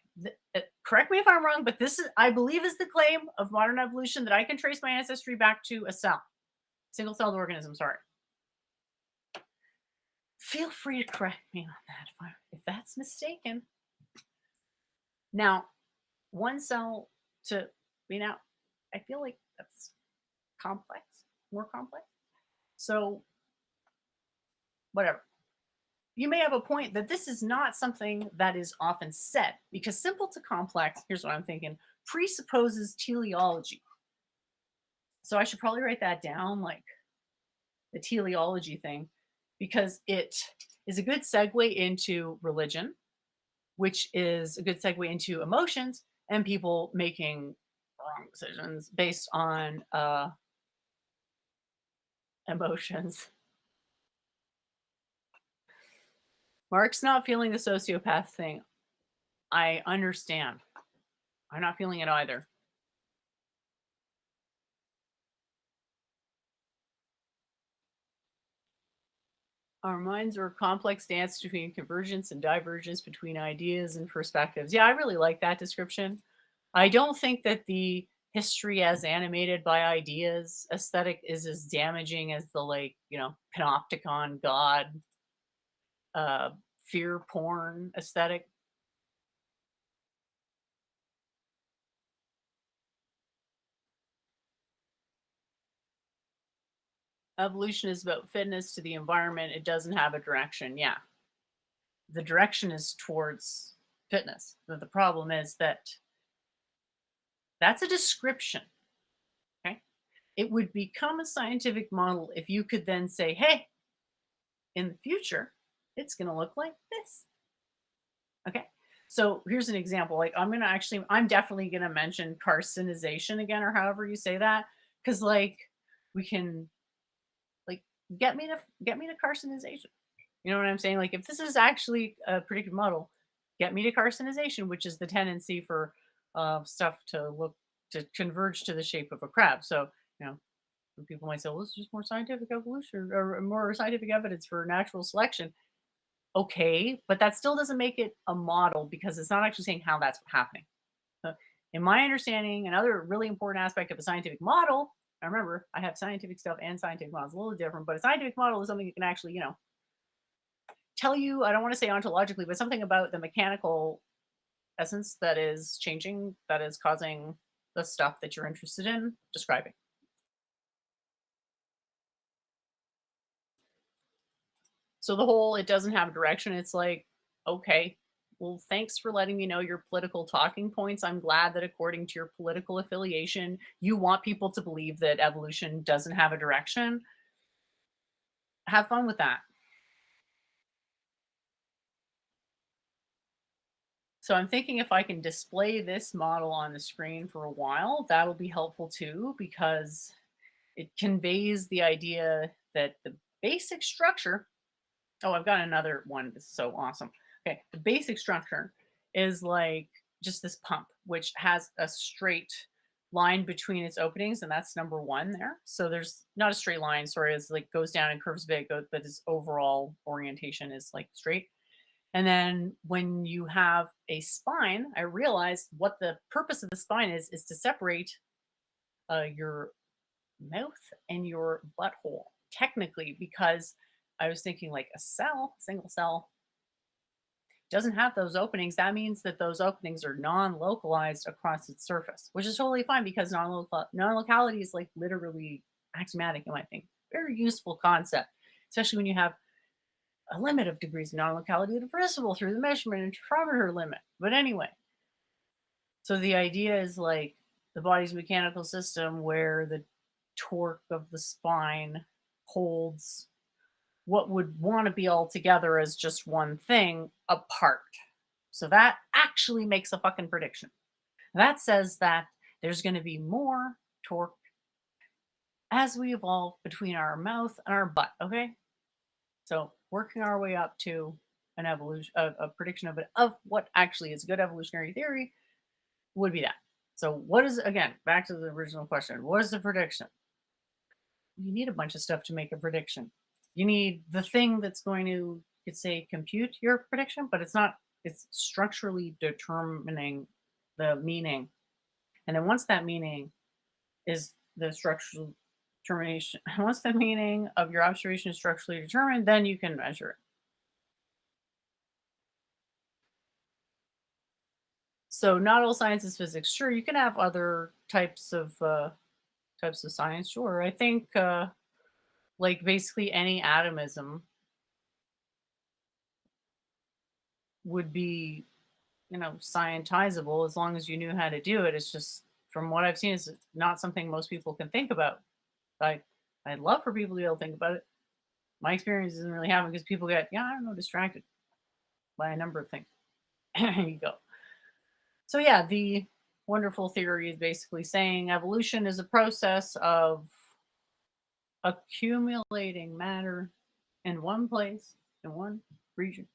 correct me if I'm wrong, but this is, I believe, is the claim of modern evolution that I can trace my ancestry back to a cell, single-celled organism. Sorry. Feel free to correct me on that if that's mistaken. Now, one cell to now, I feel like that's complex, more complex. So, whatever. You may have a point that this is not something that is often said because simple to complex, here's what I'm thinking, presupposes teleology. So I should probably write that down, like the teleology thing, because it is a good segue into religion, which is a good segue into emotions and people making wrong decisions based on emotions. Mark's not feeling the sociopath thing. I understand. I'm not feeling it either. Our minds are a complex dance between convergence and divergence between ideas and perspectives. Yeah, I really like that description. I don't think that the history as animated by ideas aesthetic is as damaging as the like, panopticon god uh fear porn aesthetic. Evolution is about fitness to the environment. It doesn't have a direction. Yeah. The direction is towards fitness. But the problem is that that's a description. Okay. It would become a scientific model if you could then say, hey, in the future, it's going to look like this. Okay. So here's an example. Like I'm definitely going to mention carcinization again, or however you say that. Cause like we can like get me to carcinization. You know what I'm saying? Like if this is actually a predictive model, get me to carcinization, which is the tendency for stuff to converge to the shape of a crab. So, you know, people might say, well, this is just more scientific evolution or more scientific evidence for natural selection. Okay, but that still doesn't make it a model because it's not actually saying how that's happening. So in my understanding, another really important aspect of a scientific model, I remember I have scientific stuff and scientific models, a little different, but a scientific model is something you can actually, tell you, I don't want to say ontologically, but something about the mechanical essence that is changing, that is causing the stuff that you're interested in describing. So the whole it doesn't have a direction, it's like, okay, well, thanks for letting me know your political talking points. I'm glad that according to your political affiliation, you want people to believe that evolution doesn't have a direction. Have fun with that. So I'm thinking if I can display this model on the screen for a while, that'll be helpful too, because it conveys the idea that the basic structure. Oh, I've got another one. This is so awesome. Okay. The basic structure is like just this pump, which has a straight line between its openings, and that's number one there. So there's not a straight line, sorry, it's like goes down and curves a bit, but its overall orientation is like straight. And then when you have a spine, I realized what the purpose of the spine is to separate your mouth and your butthole, technically, because I was thinking like a cell, single cell, doesn't have those openings. That means that those openings are non-localized across its surface, which is totally fine because non-locality is like literally axiomatic in my thing. Very useful concept, especially when you have a limit of degrees of non-locality that are divisible through the measurement interferometer limit. But anyway, so the idea is like the body's mechanical system where the torque of the spine holds what would want to be all together as just one thing apart. So that actually makes a fucking prediction. That says that there's going to be more torque as we evolve between our mouth and our butt. Okay. So working our way up to an evolution, a prediction of what actually is good evolutionary theory would be that. So what is, again, back to the original question, what is the prediction? You need a bunch of stuff to make a prediction. You need the thing that's going to, you could say, compute your prediction, but it's not, it's structurally determining the meaning. And then once that meaning is the structural determination, once the meaning of your observation is structurally determined, then you can measure it. So not all science is physics. Sure, you can have other types of science. Sure, I think like basically any atomism would be, scientizable as long as you knew how to do it. It's just from what I've seen, it's not something most people can think about. I I'd love for people to be able to think about it. My experience doesn't really happen because people get, yeah, I don't know, distracted by a number of things. There you go. So yeah, the wonderful theory is basically saying evolution is a process of accumulating matter in one place, in one region,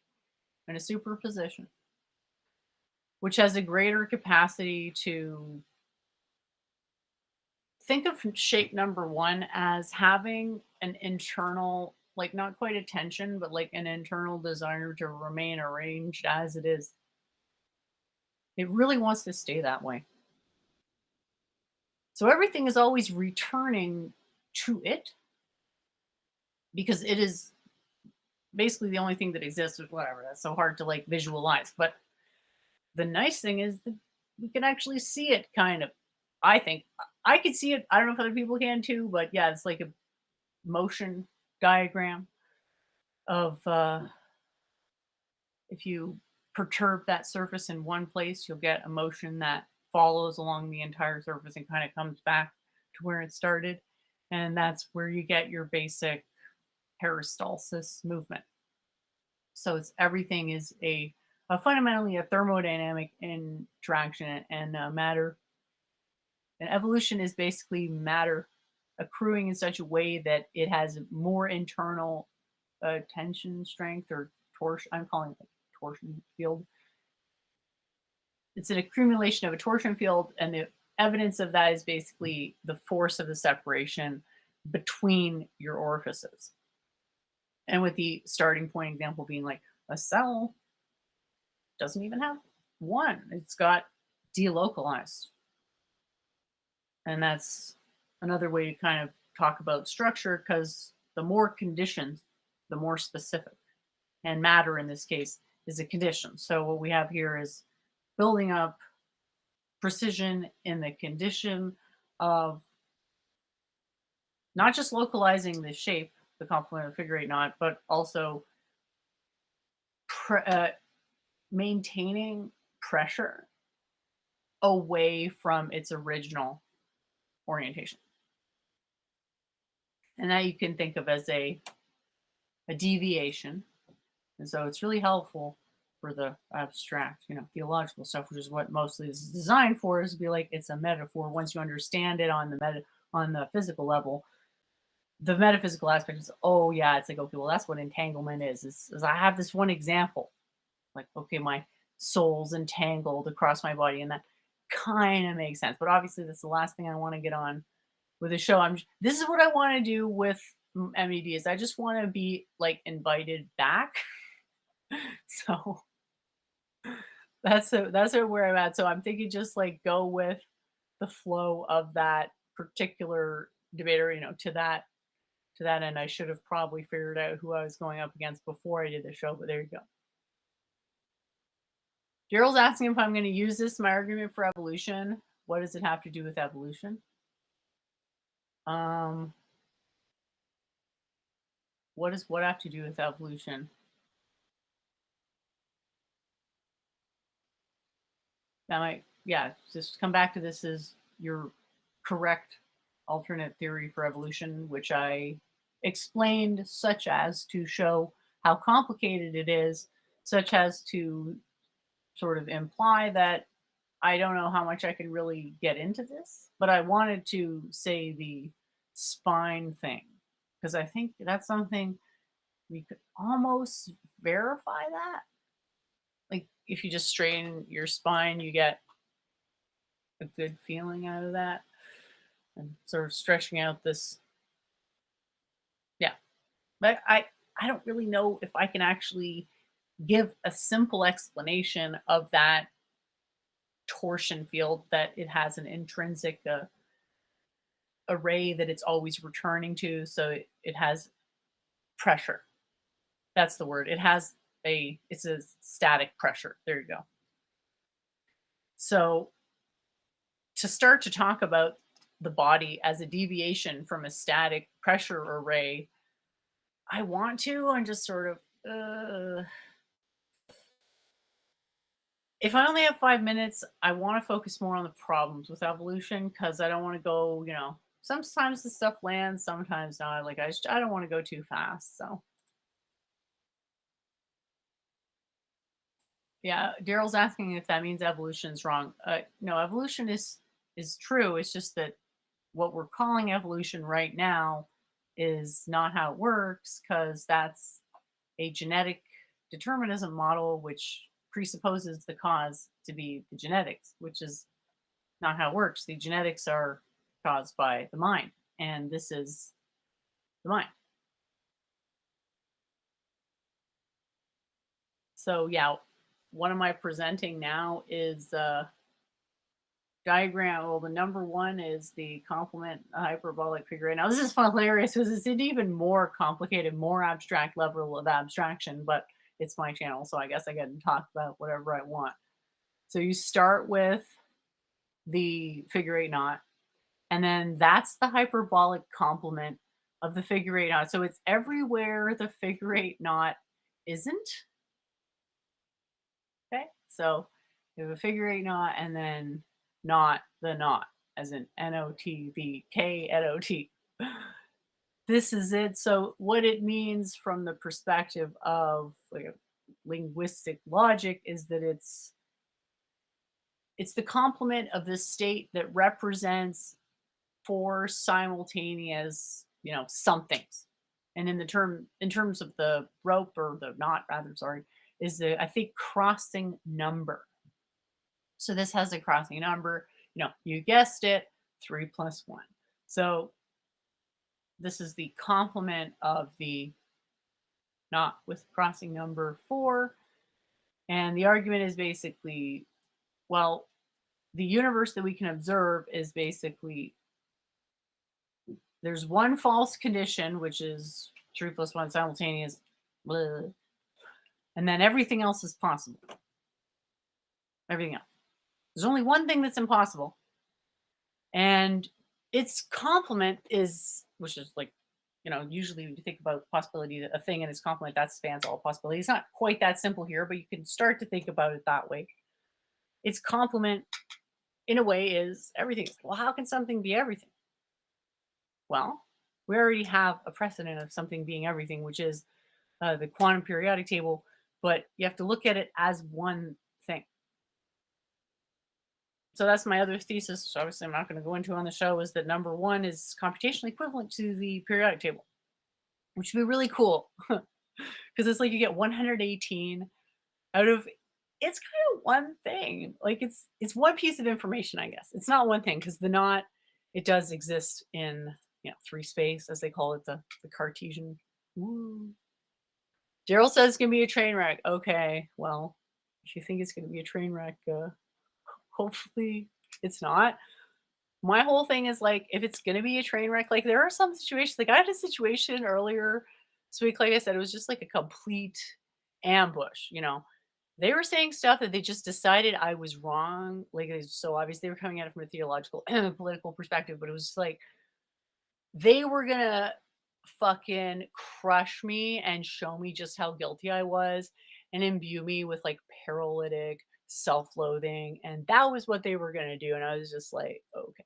in a superposition, which has a greater capacity to think of shape number one as having an internal, like not quite attention, but like an internal desire to remain arranged as it is. It really wants to stay that way. So everything is always returning to it because it is basically the only thing that exists, or whatever. That's so hard to like visualize. But the nice thing is that we can actually see it kind of. I think I could see it. I don't know if other people can too, but yeah, it's like a motion diagram of if you perturb that surface in one place, you'll get a motion that follows along the entire surface and kind of comes back to where it started. And that's where you get your basic peristalsis movement. So it's everything is a fundamentally a thermodynamic interaction and matter. And evolution is basically matter accruing in such a way that it has more internal tension strength or torsion. I'm calling it like torsion field. It's an accumulation of a torsion field, and the evidence of that is basically the force of the separation between your orifices. And with the starting point example being like a cell doesn't even have one, it's got delocalized. And that's another way to kind of talk about structure because the more conditions, the more specific. And matter in this case is a condition. So what we have here is building up precision in the condition of not just localizing the shape, the complementary figure eight knot, but also pre- uh, maintaining pressure away from its original orientation. And that you can think of as a deviation. And so it's really helpful for the abstract, theological stuff, which is what mostly is designed for, is to be like it's a metaphor. Once you understand it on the physical level, the metaphysical aspect is, oh yeah, it's like, okay, well that's what entanglement is I have this one example, like, okay, my soul's entangled across my body, and that kind of makes sense. But obviously that's the last thing I want to get on with the show. This is what I want to do with MED is I just want to be like invited back. So that's where I'm at. So I'm thinking just like go with the flow of that particular debater, to that end. I should have probably figured out who I was going up against before I did the show, but there you go. Gerald's asking if I'm going to use this my argument for evolution. What does it have to do with evolution? Um, what does what have to do with evolution? That might, yeah, just come back to this as your correct alternate theory for evolution, which I explained, such as to show how complicated it is, such as to sort of imply that I don't know how much I can really get into this, but I wanted to say the spine thing because I think that's something we could almost verify that. Like if you just straighten your spine, you get a good feeling out of that and sort of stretching out this, yeah. But I don't really know if I can actually give a simple explanation of that torsion field, that it has an intrinsic array that it's always returning to, so it has pressure. That's the word. It's a static pressure. There you go. So to start to talk about the body as a deviation from a static pressure array, I want to. I'm just sort of, if I only have 5 minutes, I want to focus more on the problems with evolution because I don't want to go, sometimes the stuff lands, sometimes not. Like, I don't want to go too fast. So, yeah, Daryl's asking if that means evolution is wrong. No, evolution is true. It's just that what we're calling evolution right now is not how it works because that's a genetic determinism model, which presupposes the cause to be the genetics, which is not how it works. The genetics are caused by the mind, and this is the mind. So, yeah, what am I presenting now is diagram. Well, the number one is the complement hyperbolic figure eight. Now, this is hilarious because it's an even more complicated, more abstract level of abstraction, but it's my channel, so I guess I get to talk about whatever I want. So you start with the figure eight knot, and then that's the hyperbolic complement of the figure eight knot. So it's everywhere the figure eight knot isn't. Okay. So you have a figure eight knot and then not the knot, as in NOTBKNOT. This is it. So what it means from the perspective of like linguistic logic is that it's the complement of the state that represents four simultaneous, somethings. And in terms of the rope or the knot rather, sorry, is the I think crossing number. So this has a crossing number, you guessed it, 3 plus 1. So this is the complement of the knot with crossing number 4. And the argument is basically, well, the universe that we can observe is basically there's one false condition, which is 3 plus 1 simultaneous, blah, and then everything else is possible. Everything else. There's only one thing that's impossible, and its complement is, which is like, usually when you think about the possibility that a thing and its complement, that spans all possibilities. It's not quite that simple here, but you can start to think about it that way. Its complement, in a way, is everything. Well, how can something be everything? Well, we already have a precedent of something being everything, which is the quantum periodic table, but you have to look at it as one thing. So that's my other thesis, which obviously I'm not going to go into on the show, is that number one is computationally equivalent to the periodic table, which would be really cool because it's like you get 118 out of it's kind of one thing. Like it's one piece of information, I guess. It's not one thing because the knot it does exist in three space as they call it, the Cartesian. Woo. Daryl says it's gonna be a train wreck. Okay, well, if you think it's gonna be a train wreck, hopefully it's not. My whole thing is like, if it's gonna be a train wreck, like there are some situations. Like I had a situation earlier this week. Like I said, it was just like a complete ambush. They were saying stuff that they just decided I was wrong. Like it's so obvious they were coming at it from a theological and political perspective, but it was just like they were gonna fucking crush me and show me just how guilty I was and imbue me with like paralytic self-loathing. And that was what they were gonna do. And I was just like, okay.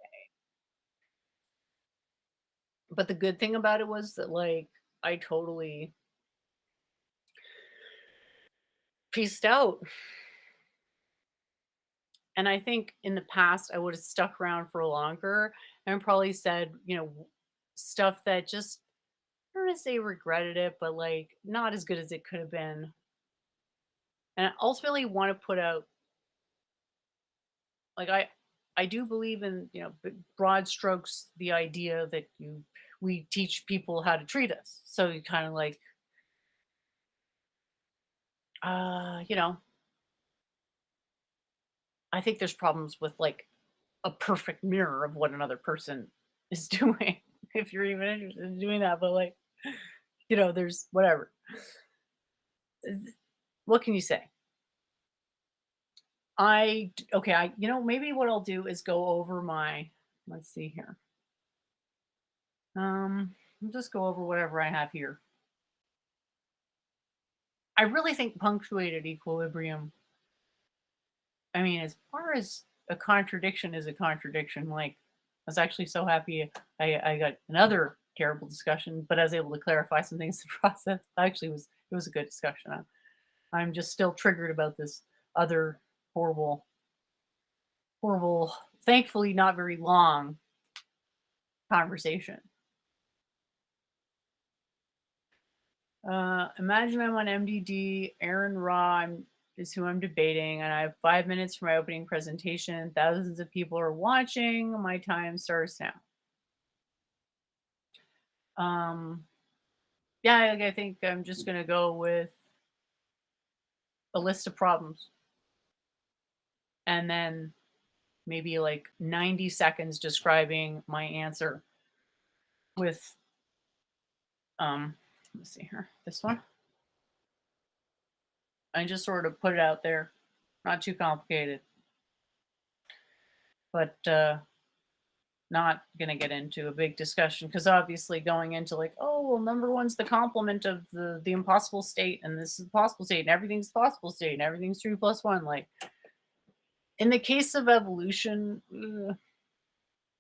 But the good thing about it was that like I totally pieced out. And I think in the past I would have stuck around for longer and probably said, stuff that just I don't want to say regretted it, but like not as good as it could have been. And I ultimately want to put out like I do believe in broad strokes the idea that we teach people how to treat us. So you kind of like uh you know I think there's problems with like a perfect mirror of what another person is doing if you're even interested in doing that, but like there's whatever. What can you say? Okay, maybe what I'll do is go over my let's see here. I'll just go over whatever I have here. I really think punctuated equilibrium, I mean, as far as a contradiction is a contradiction, like, I was actually so happy I got another terrible discussion, but I was able to clarify some things in the process. Actually, it was a good discussion. I'm just still triggered about this other horrible, horrible, thankfully not very long conversation. Imagine I'm on MDD. Aaron is who I'm debating, and I have 5 minutes for my opening presentation. Thousands of people are watching. My time starts now. Um, yeah, I think I'm just gonna go with a list of problems, and then maybe like 90 seconds describing my answer with let's see here, this one. I just sort of put it out there, not too complicated, but not gonna get into a big discussion because obviously going into like, oh well, number one's the complement of the impossible state, and this is the possible state, and everything's the possible state, and everything's 3 plus 1. Like in the case of evolution,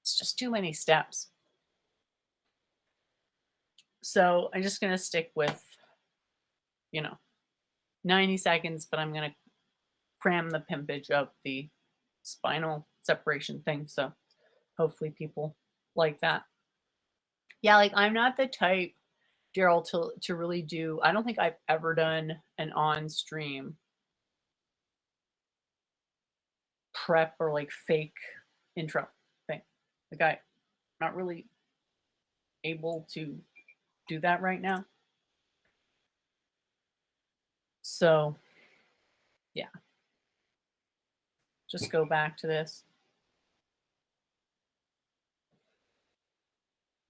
it's just too many steps. So I'm just gonna stick with, you know, 90 seconds, but I'm gonna cram the pimpage of the spinal separation thing. So hopefully people like that. Yeah, like I'm not the type, Daryl, to really do. I don't think I've ever done an on stream prep or like fake intro thing. Like I'm not really able to do that right now. So yeah, just go back to this.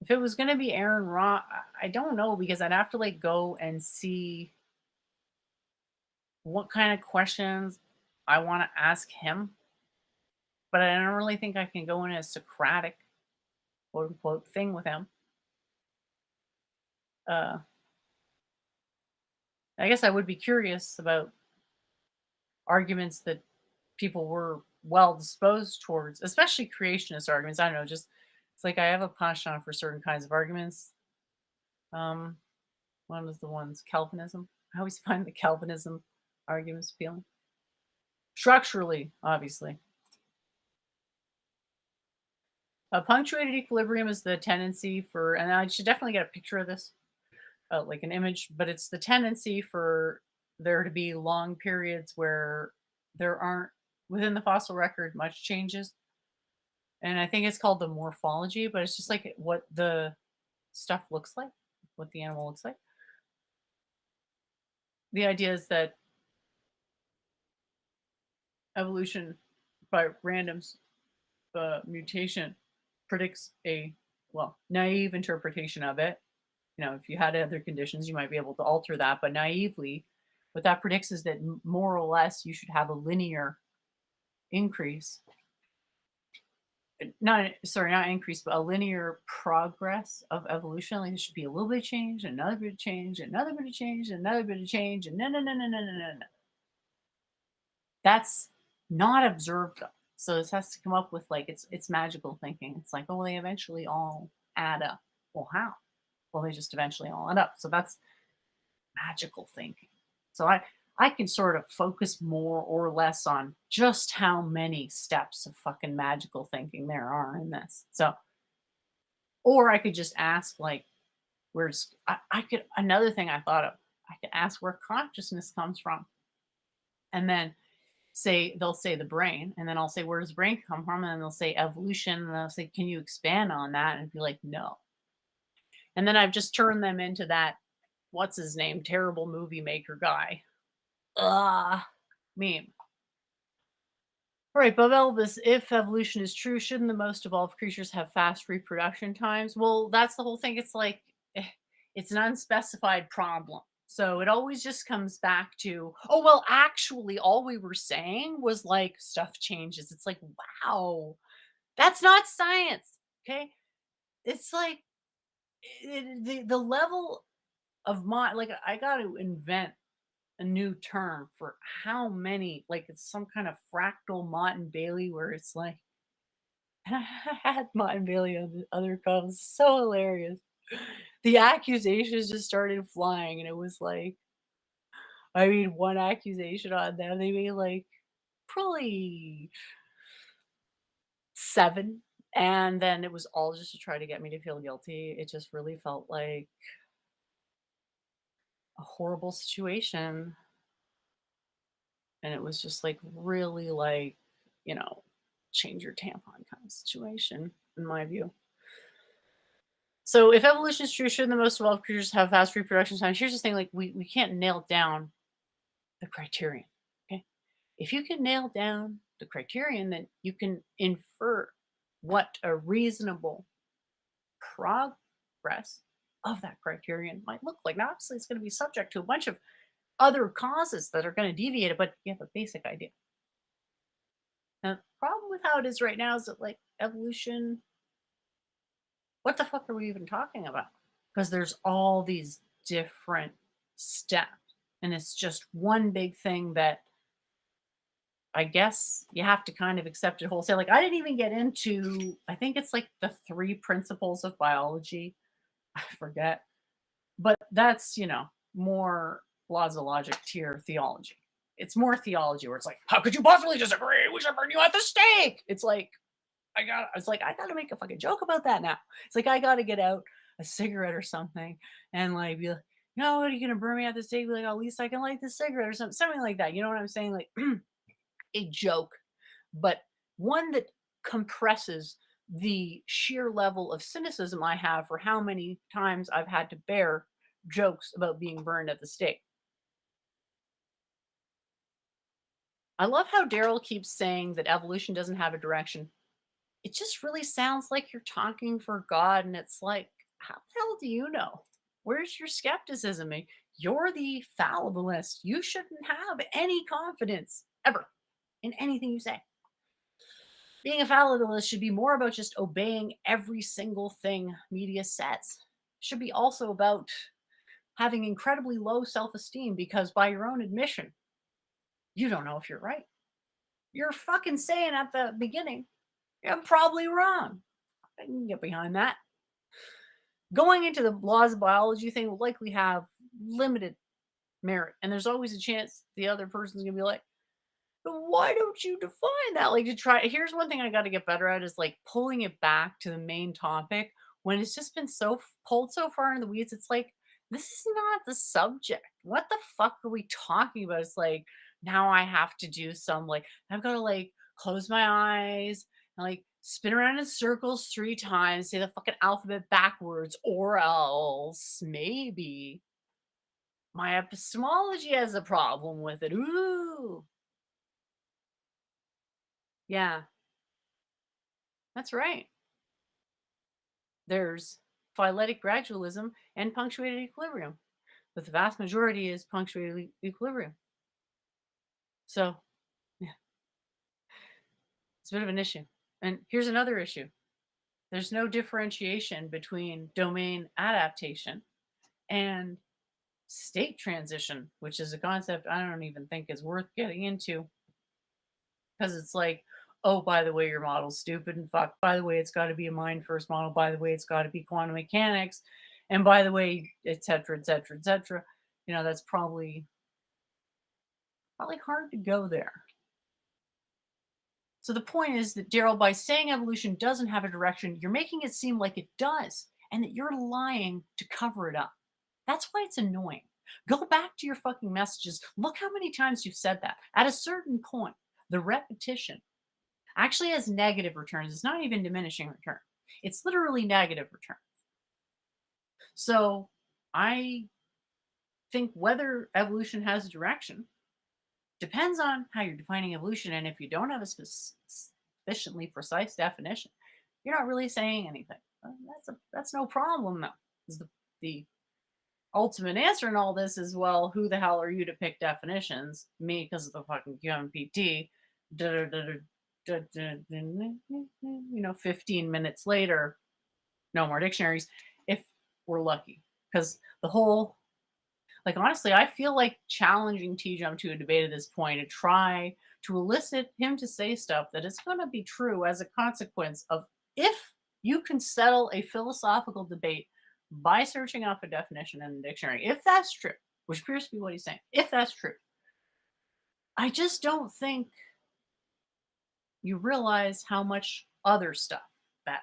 If it was gonna be Aaron Ra, I don't know because I'd have to like go and see what kind of questions I want to ask him. But I don't really think I can go in a Socratic quote unquote thing with him. Uh, I guess I would be curious about arguments that people were well disposed towards, especially creationist arguments. I don't know, just it's like I have a penchant for certain kinds of arguments. Um, one of the ones Calvinism. I always find the Calvinism arguments appealing. Structurally, obviously. A punctuated equilibrium is the tendency for, and I should definitely get a picture of this, like an image, but it's the tendency for there to be long periods where there aren't, within the fossil record, much changes. And I think it's called the morphology, but it's just like what the stuff looks like, what the animal looks like. The idea is that evolution by mutation predicts a, well, naive interpretation of it. If you had other conditions, you might be able to alter that, but naively, what that predicts is that more or less you should have a linear increase. Not sorry, not increase, but a linear progress of evolution. Like there should be a little bit of change, another bit of change, another bit of change, another bit of change, and no, no, no, no, no, no, no, no. That's not observed though. So this has to come up with like it's magical thinking. It's like, oh, they eventually all add up. Well, how? Well, they just eventually all add up. So that's magical thinking. So I can sort of focus more or less on just how many steps of fucking magical thinking there are in this. So, or I could just ask like, I could, another thing I thought of, I could ask where consciousness comes from, and then they'll say the brain, and then I'll say where does the brain come from, and then they'll say evolution, and I'll say can you expand on that, and be like no, and then I've just turned them into that what's his name terrible movie maker guy meme. All right, Bob Elvis, if evolution is true, shouldn't the most evolved creatures have fast reproduction times? Well, that's the whole thing. It's like, it's an unspecified problem. So it always just comes back to, oh, well, actually, all we were saying was like stuff changes. It's like, wow, that's not science. Okay. It's like the level of my, like, I got to invent a new term for how many, like, it's some kind of fractal Mott and Bailey where it's like, and I had Mott and Bailey on the other calls. So hilarious. The accusations just started flying, and it was like, I mean, one accusation on them, they made like probably 7, and then it was all just to try to get me to feel guilty. It just really felt like a horrible situation, and it was just like really like, you know, change your tampon kind of situation in my view. So if evolution is true, shouldn't the most evolved creatures have fast reproduction time? Here's the thing, like we can't nail down the criterion. Okay. If you can nail down the criterion, then you can infer what a reasonable progress of that criterion might look like. Now, obviously, it's going to be subject to a bunch of other causes that are going to deviate it, but you have a basic idea. Now, the problem with how it is right now is that, like, evolution, what the fuck are we even talking about? Because there's all these different steps, and it's just one big thing that I guess you have to kind of accept it wholesale. Like, I didn't even get into, I think it's like the 3 principles of biology. I forget. But that's, more laws of logic tier theology. It's more theology where it's like, how could you possibly disagree? We should burn you at the stake. I gotta make a fucking joke about that now. It's like I gotta get out a cigarette or something and like be like, what are you gonna burn me at the stake? Be like, at least I can light the cigarette or something like that. You know what I'm saying? Like a joke, but one that compresses the sheer level of cynicism I have for how many times I've had to bear jokes about being burned at the stake. I love how Daryl keeps saying that evolution doesn't have a direction. It just really sounds like you're talking for God, and it's like, how the hell do you know? Where's your skepticism? You're the fallibilist. You shouldn't have any confidence ever in anything you say. Being a fallibilist should be more about just obeying every single thing media says. Should be also about having incredibly low self-esteem because by your own admission, you don't know if you're right. You're fucking saying at the beginning, I'm probably wrong. I can get behind that. Going into the laws of biology thing will likely have limited merit. And there's always a chance the other person's gonna be like, but why don't you define that? Like to try, here's one thing I got to get better at is like pulling it back to the main topic when it's just been so pulled so far in the weeds. It's like, this is not the subject. What the fuck are we talking about? It's like, now I have to do some, like, I've got to like close my eyes and like spin around in circles 3 times, say the fucking alphabet backwards, or else maybe my epistemology has a problem with it. Ooh, yeah. That's right. There's phyletic gradualism and punctuated equilibrium, but the vast majority is punctuated equilibrium. So, yeah, it's a bit of an issue. And here's another issue. There's no differentiation between domain adaptation and state transition, which is a concept I don't even think is worth getting into because it's like, oh, by the way, your model's stupid and fuck. By the way, it's got to be a mind first model. By the way, it's got to be quantum mechanics. And by the way, et cetera, et cetera, et cetera. That's probably hard to go there. So the point is that Daryl, by saying evolution doesn't have a direction, you're making it seem like it does, and that you're lying to cover it up. That's why it's annoying. Go back to your fucking messages. Look how many times you've said that. At a certain point, the repetition actually has negative returns. It's not even diminishing return. It's literally negative return. So I think whether evolution has a direction depends on how you're defining evolution. And if you don't have a sufficiently precise definition, you're not really saying anything. That's no problem though. Is the ultimate answer in all this is, well, who the hell are you to pick definitions? Me, because of the fucking QMPT. Da- da- da- da- da- You know, 15 minutes later, no more dictionaries if we're lucky. Because the whole, like, honestly, I feel like challenging T Jump to a debate at this point to try to elicit him to say stuff that is going to be true as a consequence of, if you can settle a philosophical debate by searching up a definition in the dictionary, if that's true, which appears to be what he's saying, if that's true, I just don't think you realize how much other stuff that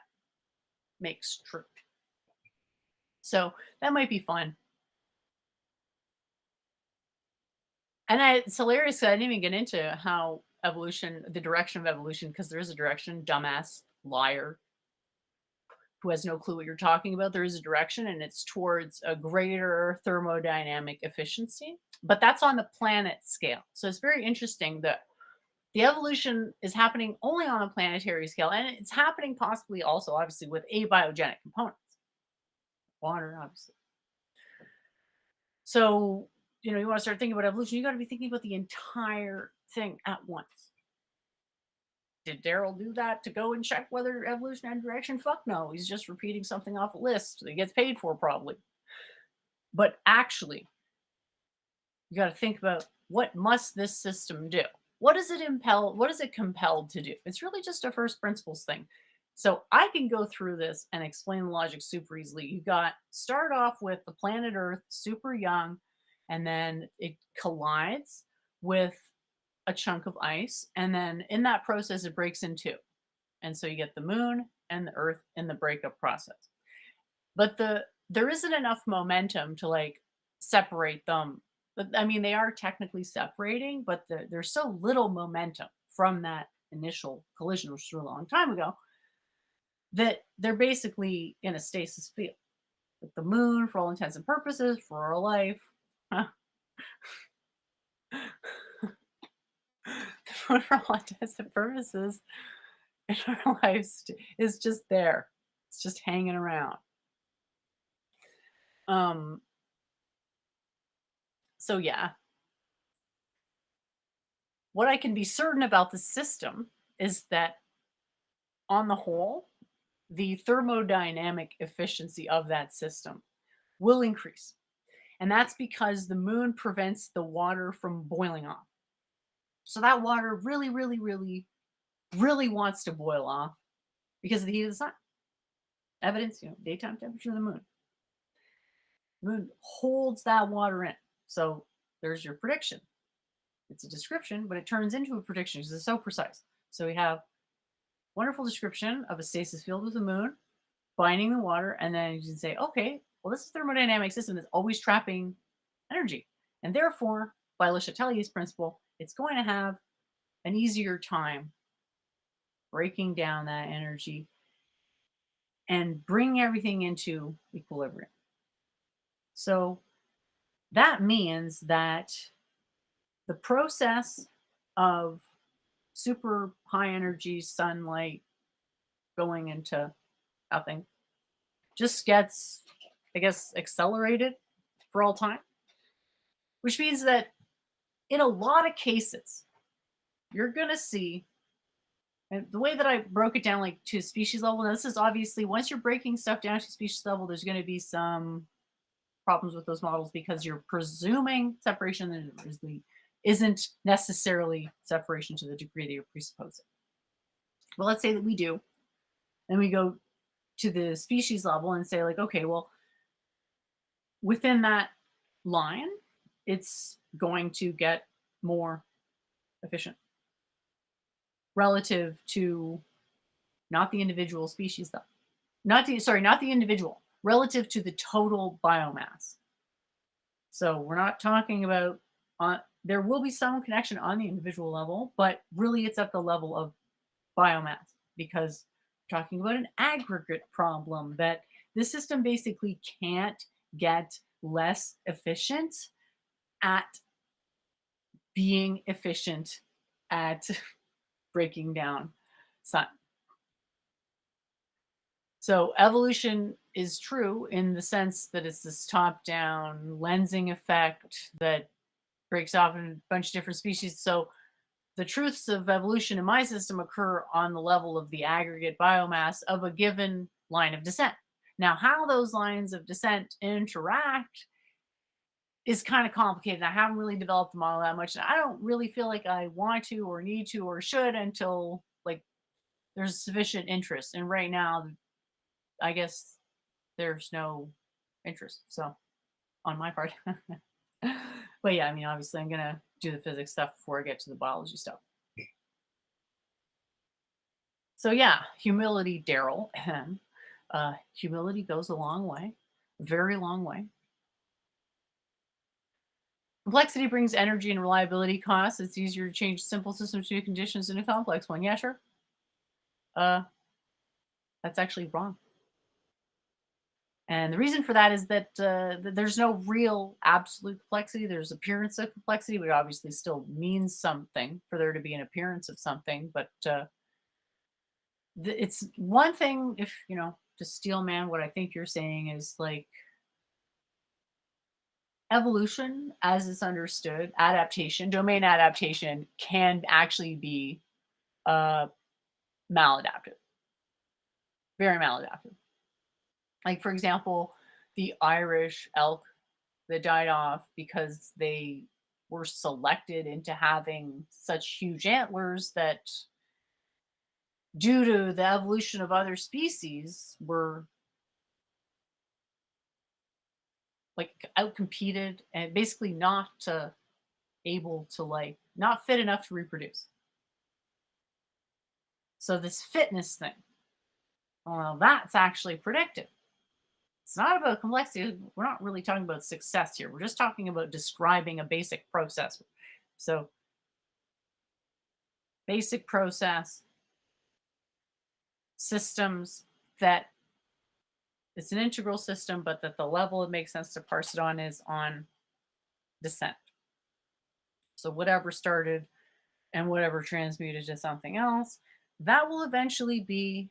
makes true. So that might be fun. And it's hilarious 'cause I didn't even get into how evolution, the direction of evolution, because there is a direction, dumbass, liar, who has no clue what you're talking about. There is a direction, and it's towards a greater thermodynamic efficiency, but that's on the planet scale. So it's very interesting that the evolution is happening only on a planetary scale, and it's happening possibly also, obviously, with abiogenic components, water, obviously. So, you want to start thinking about evolution, you got to be thinking about the entire thing at once. Did Daryl do that to go and check whether evolution had direction? Fuck no. He's just repeating something off a list that he gets paid for, probably. But actually, you got to think about, what must this system do? What is it impelled? What is it compelled to do? It's really just a first principles thing. So I can go through this and explain the logic super easily. You got, start off with the planet Earth, super young, and then it collides with a chunk of ice, and then in that process it breaks in two. And so you get the moon and the earth in the breakup process. But there isn't enough momentum to, like, separate them. But I mean, they are technically separating, but there's so little momentum from that initial collision, which was a long time ago, that they're basically in a stasis field. Like the moon, for all intents and purposes, for our life, for all intents and purposes, in our lives is just there. It's just hanging around. Um, so yeah, what I can be certain about the system is that, on the whole, the thermodynamic efficiency of that system will increase. And that's because the moon prevents the water from boiling off. So that water really, really, really, really wants to boil off because of the heat of the sun. Evidence, daytime temperature of the moon. The moon holds that water in. So there's your prediction. It's a description, but it turns into a prediction because it's so precise. So we have wonderful description of a stasis field with the moon binding the water, and then you can say, okay, well, this is a thermodynamic system that's always trapping energy. And therefore, by Le Chatelier's principle, it's going to have an easier time breaking down that energy and bring everything into equilibrium. So that means that the process of super high energy sunlight going into nothing just gets, I guess, accelerated for all time, which means that in a lot of cases, you're going to see, and the way that I broke it down, like, to species level, now this is obviously, once you're breaking stuff down to species level, there's going to be some problems with those models because you're presuming separation that isn't necessarily separation to the degree that you're presupposing. Well, let's say that we do, and we go to the species level and say, like, okay, well, within that line, it's going to get more efficient relative to, not the individual species though. Not the individual, relative to the total biomass. So we're not talking about, there will be some connection on the individual level, but really it's at the level of biomass, because we're talking about an aggregate problem that the system basically can't get less efficient at being efficient at breaking down sun. So evolution is true in the sense that it's this top-down lensing effect that breaks off in a bunch of different species. So the truths of evolution in my system occur on the level of the aggregate biomass of a given line of descent. Now, how those lines of descent interact is kind of complicated. I haven't really developed the model that much. And I don't really feel like I want to or need to or should until like there's sufficient interest. And right now, I guess there's no interest. So on my part. But yeah, I mean, obviously, I'm gonna do the physics stuff before I get to the biology stuff. So yeah, humility, Daryl. Humility goes a long way, very long way. Complexity brings energy and reliability costs. It's easier to change simple systems to new conditions than a complex one. Yeah, sure. Uh, that's actually wrong. And the reason for that is that there's no real absolute complexity. There's appearance of complexity, which obviously still means something for there to be an appearance of something. But it's one thing if, to steel man, what I think you're saying is like evolution as it's understood, adaptation, domain adaptation can actually be uh, maladaptive, very maladaptive. Like, for example, the Irish elk that died off because they were selected into having such huge antlers that, due to the evolution of other species, were like outcompeted and basically not able to, like, not fit enough to reproduce. So this fitness thing, well, that's actually predictive. It's not about complexity. We're not really talking about success here. We're just talking about describing a basic process. So, basic process systems that it's an integral system, but that the level it makes sense to parse it on is on descent. So, whatever started and whatever transmuted to something else, that will eventually be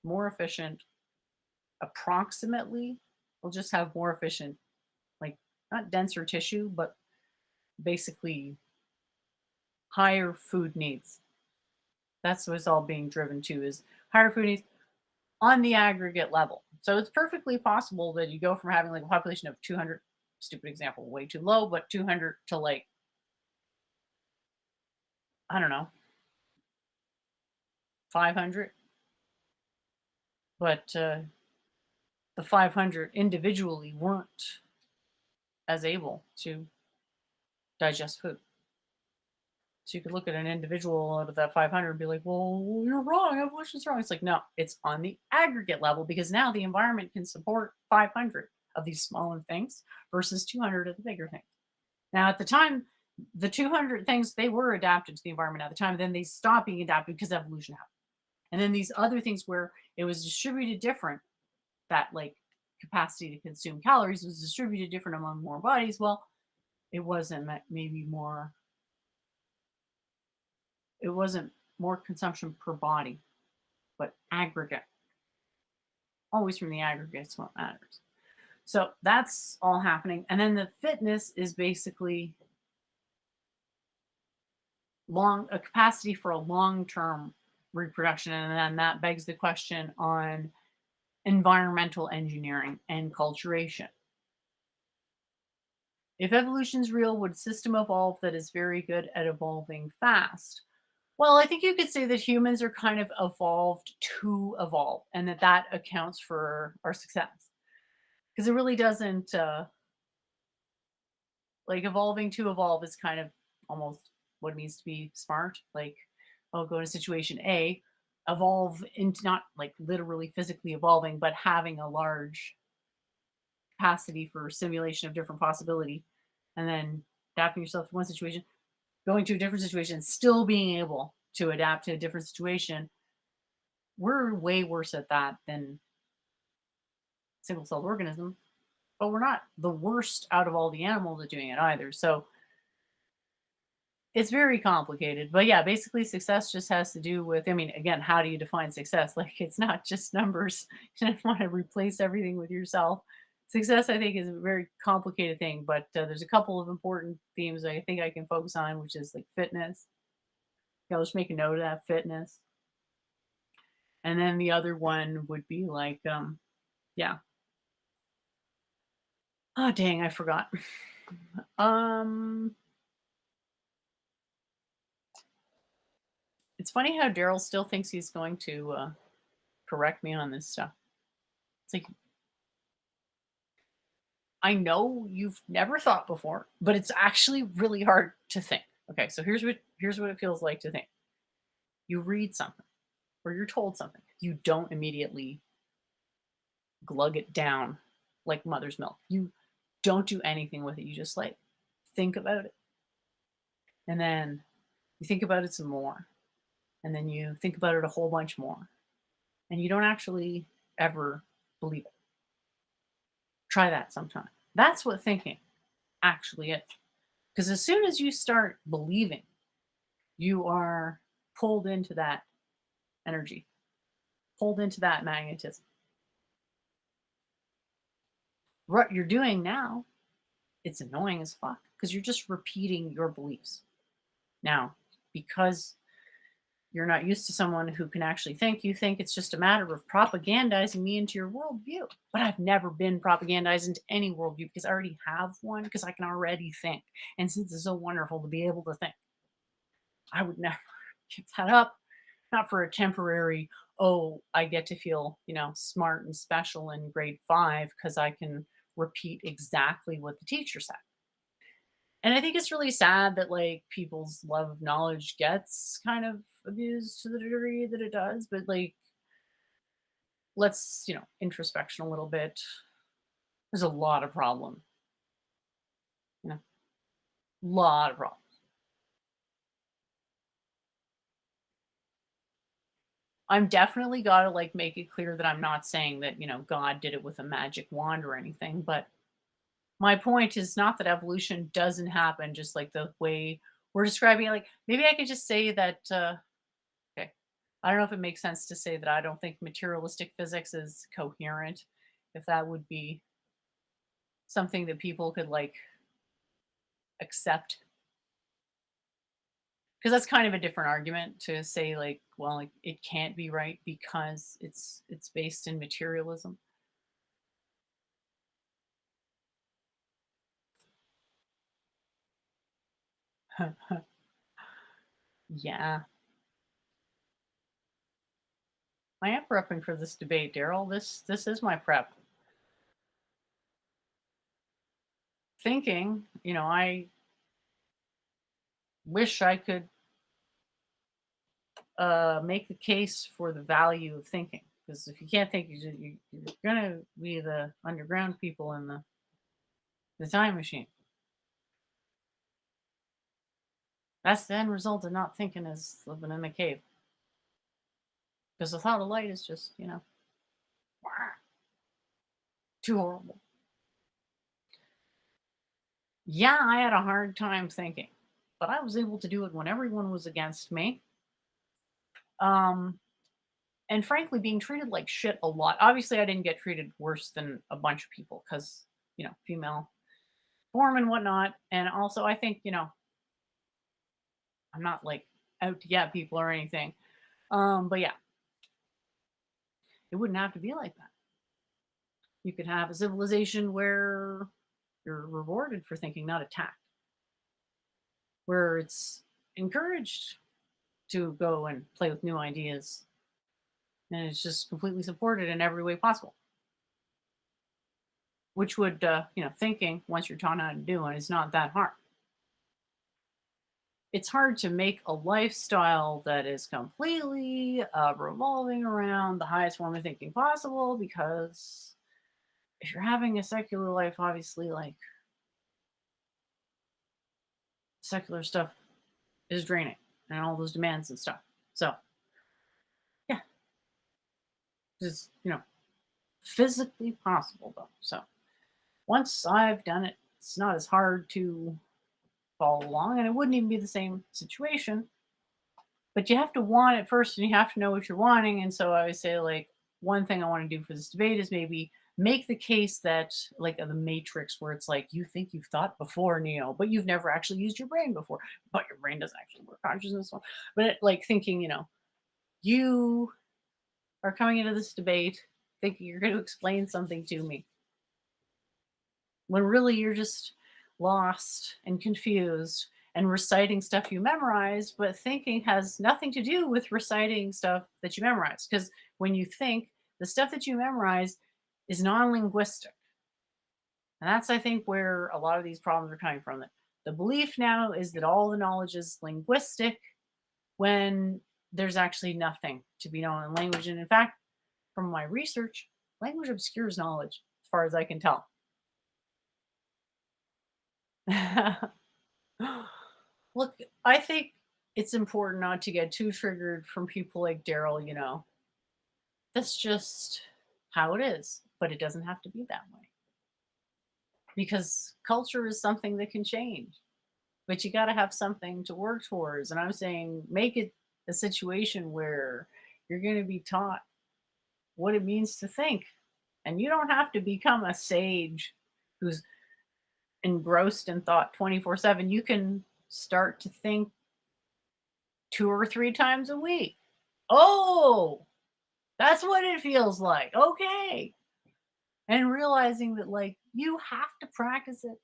more efficient. Approximately, we'll just have more efficient, like, not denser tissue, but basically higher food needs. That's what's all being driven to is higher food needs on the aggregate level. So it's perfectly possible that you go from having like a population of 200, stupid example, way too low, but 200 to like, I don't know, 500. But the 500 individually weren't as able to digest food. So you could look at an individual out of that 500 and be like, well, you're wrong. Evolution's wrong. It's like, no, it's on the aggregate level because now the environment can support 500 of these smaller things versus 200 of the bigger things. Now, at the time, the 200 things, they were adapted to the environment at the time. Then they stopped being adapted because evolution happened. And then these other things where it was distributed different, that like capacity to consume calories was distributed different among more bodies. Well, it wasn't maybe more, it wasn't more consumption per body, but aggregate. Always from the aggregate is what matters. So that's all happening. And then the fitness is basically long a capacity for a long-term reproduction. And then that begs the question on environmental engineering and culturation. If evolution's real, would a system evolve that is very good at evolving fast? Well, I think you could say that humans are kind of evolved to evolve, and that accounts for our success. Because it really doesn't, like, evolving to evolve is kind of almost what it means to be smart. Like, I'll go to situation A, evolve into not like literally physically evolving, but having a large capacity for simulation of different possibility, and then adapting yourself to one situation, going to a different situation, still being able to adapt to a different situation. We're way worse at that than single celled organism, but we're not the worst out of all the animals at doing it either. So It's very complicated, but yeah, basically success just has to do with, I mean, again, how do you define success? Like, it's not just numbers. You don't want to replace everything with yourself. Success, I think, is a very complicated thing, but there's a couple of important themes I think I can focus on, which is like fitness. I'll just make a note of that, fitness. And then the other one would be like, yeah. Oh, dang, I forgot. um, it's funny how Daryl still thinks he's going to correct me on this stuff. It's like, I know you've never thought before, but it's actually really hard to think. Okay, so here's what it feels like to think. You read something or you're told something. You don't immediately glug it down like mother's milk. You don't do anything with it. You just like think about it. And then you think about it some more. And then you think about it a whole bunch more. And you don't actually ever believe it. Try that sometime. That's what thinking actually is. Because as soon as you start believing, you are pulled into that energy, pulled into that magnetism. What you're doing now, it's annoying as fuck because you're just repeating your beliefs. Now, because you're not used to someone who can actually think, you think it's just a matter of propagandizing me into your worldview. But I've never been propagandized into any worldview because I already have one because I can already think. And since it's so wonderful to be able to think, I would never give that up. Not for a temporary, oh, I get to feel, smart and special in grade 5 because I can repeat exactly what the teacher said. And I think it's really sad that like people's love of knowledge gets kind of abused to the degree that it does. But like, let's, introspection a little bit. There's a lot of problem, you know, lot of problem. I'm definitely gotta like make it clear that I'm not saying that, God did it with a magic wand or anything, but my point is not that evolution doesn't happen just like the way we're describing it. Like maybe I could just say that okay. I don't know if it makes sense to say that I don't think materialistic physics is coherent. If that would be something that people could like accept. Because that's kind of a different argument to say like, well, like it can't be right because it's based in materialism. Yeah. I am prepping for this debate, Daryl. This is my prep. Thinking, I wish I could make the case for the value of thinking. Because if you can't think, you're gonna be the underground people in the time machine. That's the end result of not thinking is living in a cave. Because the thought of light is just, too horrible. Yeah, I had a hard time thinking, but I was able to do it when everyone was against me. Um, and frankly, being treated like shit a lot. Obviously, I didn't get treated worse than a bunch of people because, female form and whatnot. And also, I think, I'm not like out to get people or anything. But yeah, it wouldn't have to be like that. You could have a civilization where you're rewarded for thinking, not attacked, where it's encouraged to go and play with new ideas and it's just completely supported in every way possible. Which would, thinking once you're taught how to do it is not that hard. It's hard to make a lifestyle that is completely revolving around the highest form of thinking possible because if you're having a secular life, obviously, like secular stuff is draining and all those demands and stuff. So, yeah, it's, physically possible though. So, once I've done it, it's not as hard to follow along, and it wouldn't even be the same situation. But you have to want it first, and you have to know what you're wanting. And so I would say, like, one thing I want to do for this debate is maybe make the case that, like, the Matrix, where it's like you think you've thought before, Neo, but you've never actually used your brain before. But your brain doesn't actually work consciousness. But like thinking, you are coming into this debate thinking you're going to explain something to me when really you're just lost and confused and reciting stuff you memorized, but thinking has nothing to do with reciting stuff that you memorized. Because when you think, the stuff that you memorize is non linguistic. And that's, I think, where a lot of these problems are coming from. The belief now is that all the knowledge is linguistic when there's actually nothing to be known in language. And in fact, from my research, language obscures knowledge, as far as I can tell. Look, I think it's important not to get too triggered from people like Daryl. That's just how it is, but it doesn't have to be that way because culture is something that can change, but you got to have something to work towards. And I'm saying make it a situation where you're going to be taught what it means to think. And you don't have to become a sage who's engrossed in thought 24/7. You can start to think 2 or 3 times a week. Oh, that's what it feels like. Okay. And realizing that, like, you have to practice it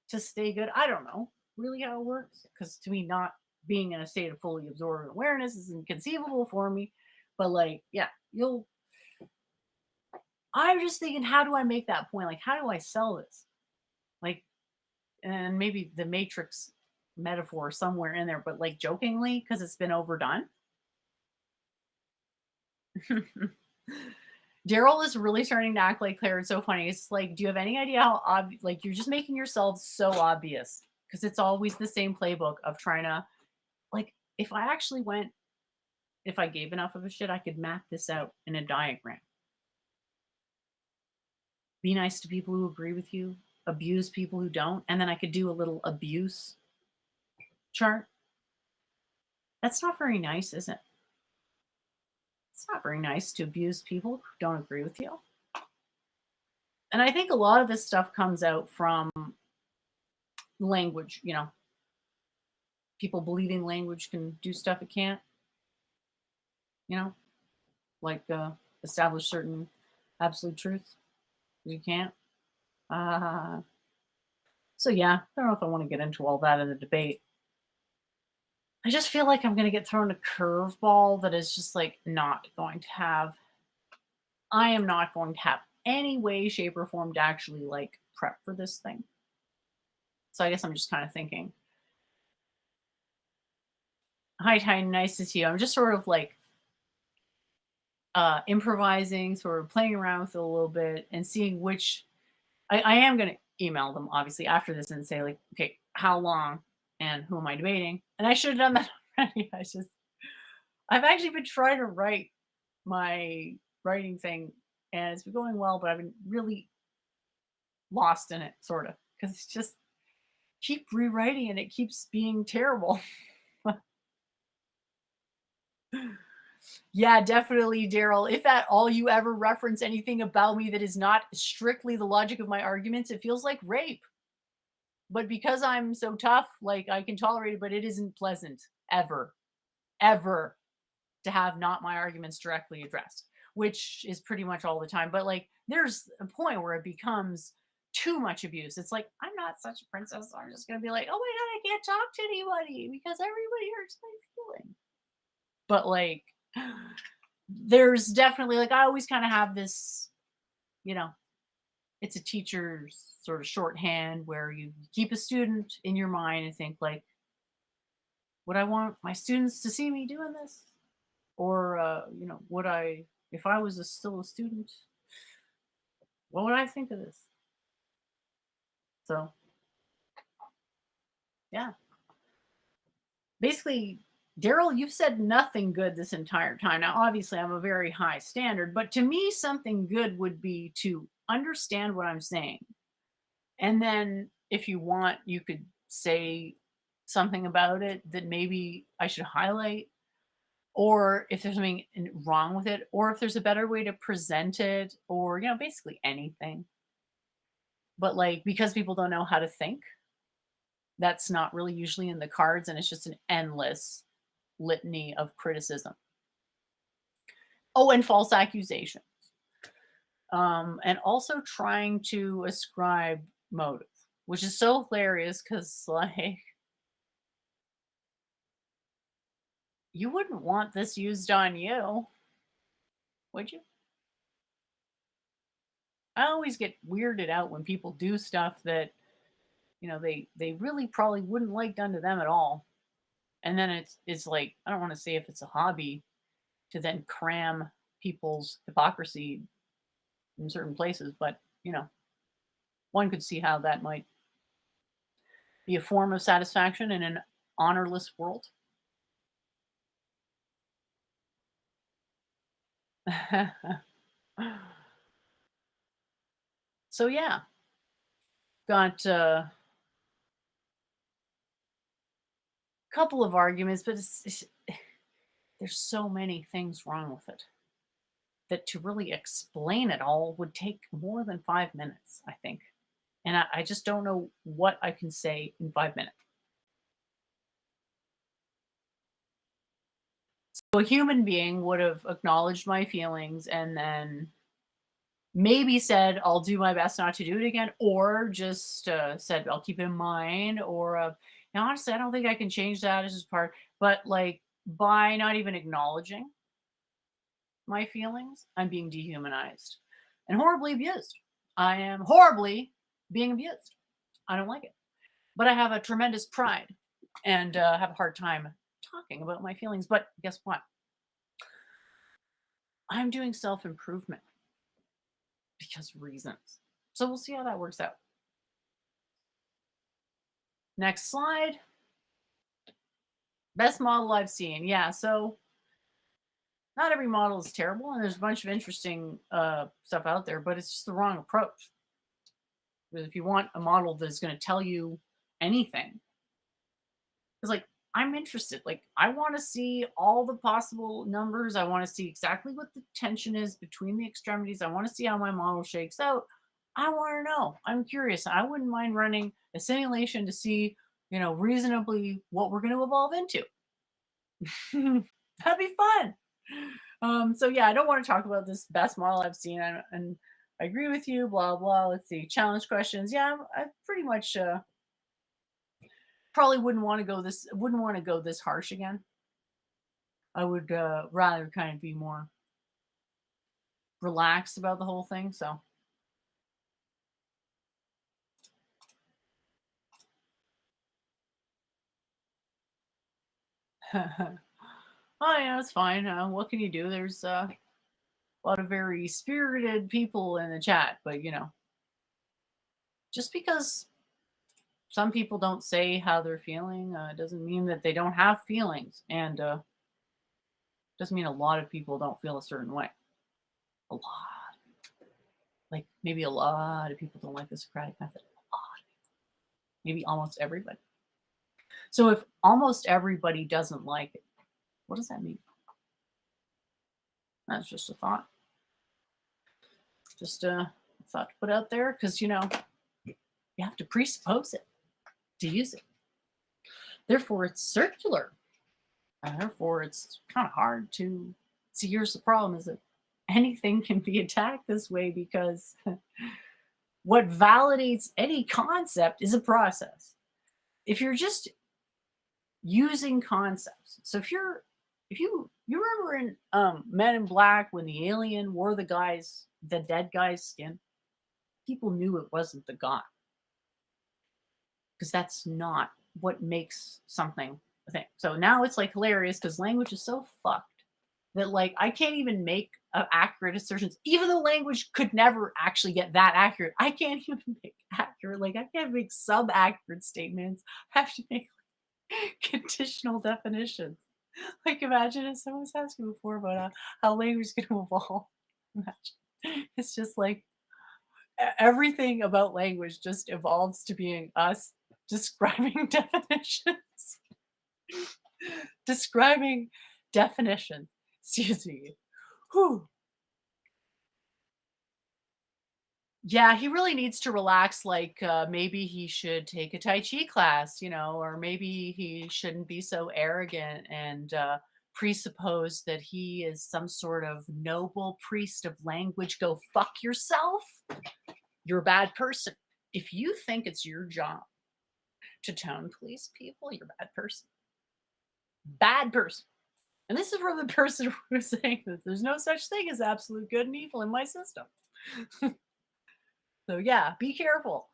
to stay good. I don't know really how it works because to me, not being in a state of fully absorbed awareness is inconceivable for me. But, like, yeah, I'm just thinking, how do I make that point? Like, how do I sell this? Like, and maybe the Matrix metaphor somewhere in there, but like jokingly because it's been overdone. Daryl is really starting to act like Claire. It's so funny. It's like, do you have any idea how obvious? Like, you're just making yourself so obvious because it's always the same playbook of trying to, like, if I gave enough of a shit, I could map this out in a diagram. Be nice to people who agree with you, abuse people who don't, and then I could do a little abuse chart. That's not very nice, is it? It's not very nice to abuse people who don't agree with you. And I think a lot of this stuff comes out from language, people believing language can do stuff it can't, you know, like establish certain absolute truths. You can't. Uh, so, yeah, I don't know if I want to get into all that in the debate. I just feel like I'm going to get thrown a curveball that is just like not going to have, I am not going to have any way, shape, or form to actually like prep for this thing. So I guess I'm just kind of thinking, hi, nice to see you. I'm just sort of like improvising, sort of playing around with it a little bit and seeing which I am going to email them obviously after this and say, like, okay, how long and who am I debating? And I should have done that already. I've actually been trying to write my writing thing and it's been going well, but I've been really lost in it, sort of, because it's just keep rewriting and it keeps being terrible. Yeah, definitely, Daryl. If at all you ever reference anything about me that is not strictly the logic of my arguments, it feels like rape. But because I'm so tough, like I can tolerate it, but it isn't pleasant ever, ever to have not my arguments directly addressed, which is pretty much all the time. But like there's a point where it becomes too much abuse. It's like, I'm not such a princess. So I'm just gonna be like, oh my god, I can't talk to anybody because everybody hurts my feelings. But like there's definitely like I always kind of have this, you know, it's a teacher's sort of shorthand where you keep a student in your mind and think like, would I want my students to see me doing this? Or would I, if I was still a student, what would I think of this? So yeah. Basically, Daryl, you've said nothing good this entire time. Now, obviously, I'm a very high standard, but to me, something good would be to understand what I'm saying. And then if you want, you could say something about it that maybe I should highlight, or if there's something wrong with it, or if there's a better way to present it, or basically anything. But like because people don't know how to think, that's not really usually in the cards, and it's just an endless litany of criticism. Oh, and false accusation. And also trying to ascribe motive, which is so hilarious because, like, you wouldn't want this used on you, would you? I always get weirded out when people do stuff that they really probably wouldn't like done to them at all, and then it's like I don't want to say if it's a hobby to then cram people's hypocrisy in certain places, but one could see how that might be a form of satisfaction in an honorless world. So yeah, got a couple of arguments, but there's so many things wrong with it that to really explain it all would take more than 5 minutes, I think. And I just don't know what I can say in 5 minutes. So a human being would have acknowledged my feelings and then maybe said, "I'll do my best not to do it again," or just said, "I'll keep it in mind." Or, now honestly, I don't think I can change that. It's just part. But like by not even acknowledging my feelings, I'm being dehumanized and horribly abused. I am horribly being abused. I don't like it, but I have a tremendous pride and have a hard time talking about my feelings. But guess what? I'm doing self improvement because reasons. So we'll see how that works out. Next slide. Best model I've seen. Yeah, so not every model is terrible, and there's a bunch of interesting stuff out there, but it's just the wrong approach. Because if you want a model that's going to tell you anything, it's like I'm interested. Like I want to see all the possible numbers. I want to see exactly what the tension is between the extremities. I want to see how my model shakes out. I want to know. I'm curious. I wouldn't mind running a simulation to see, reasonably what we're going to evolve into. That'd be fun. So yeah, I don't want to talk about this best model I've seen, and I agree with you. Blah blah. Let's see. Challenge questions. Yeah, I pretty much probably wouldn't want to go this harsh again. I would rather kind of be more relaxed about the whole thing. So oh yeah, it's fine. What can you do? There's a lot of very spirited people in the chat, but just because some people don't say how they're feeling doesn't mean that they don't have feelings, and doesn't mean a lot of people don't feel a certain way. A lot, like maybe a lot of people don't like the Socratic method. A lot, maybe almost everybody. So if almost everybody doesn't like it, what does that mean? That's just a thought. Just a thought to put out there because you have to presuppose it to use it. Therefore, it's circular. And therefore, it's kind of hard to see. Here's the problem: is that anything can be attacked this way because what validates any concept is a process. If you're just using concepts, so if you remember in Men in Black when the alien wore the dead guy's skin, people knew it wasn't the guy because that's not what makes something a thing. So now it's like hilarious because language is so fucked that like I can't even make accurate assertions, even though language could never actually get that accurate. I can't even make accurate, like I can't make sub-accurate statements. I have to make conditional definitions. Like imagine if someone was asking before about how language is going to evolve. Imagine. It's just like everything about language just evolves to being us describing definitions. Describing definition. Excuse me. Whew. Yeah, he really needs to relax, like, maybe he should take a Tai Chi class, or maybe he shouldn't be so arrogant and, presuppose that he is some sort of noble priest of language. Go fuck yourself. You're a bad person. If you think it's your job to tone police people, you're a bad person. Bad person. And this is from the person who's saying that there's no such thing as absolute good and evil in my system. So yeah, be careful.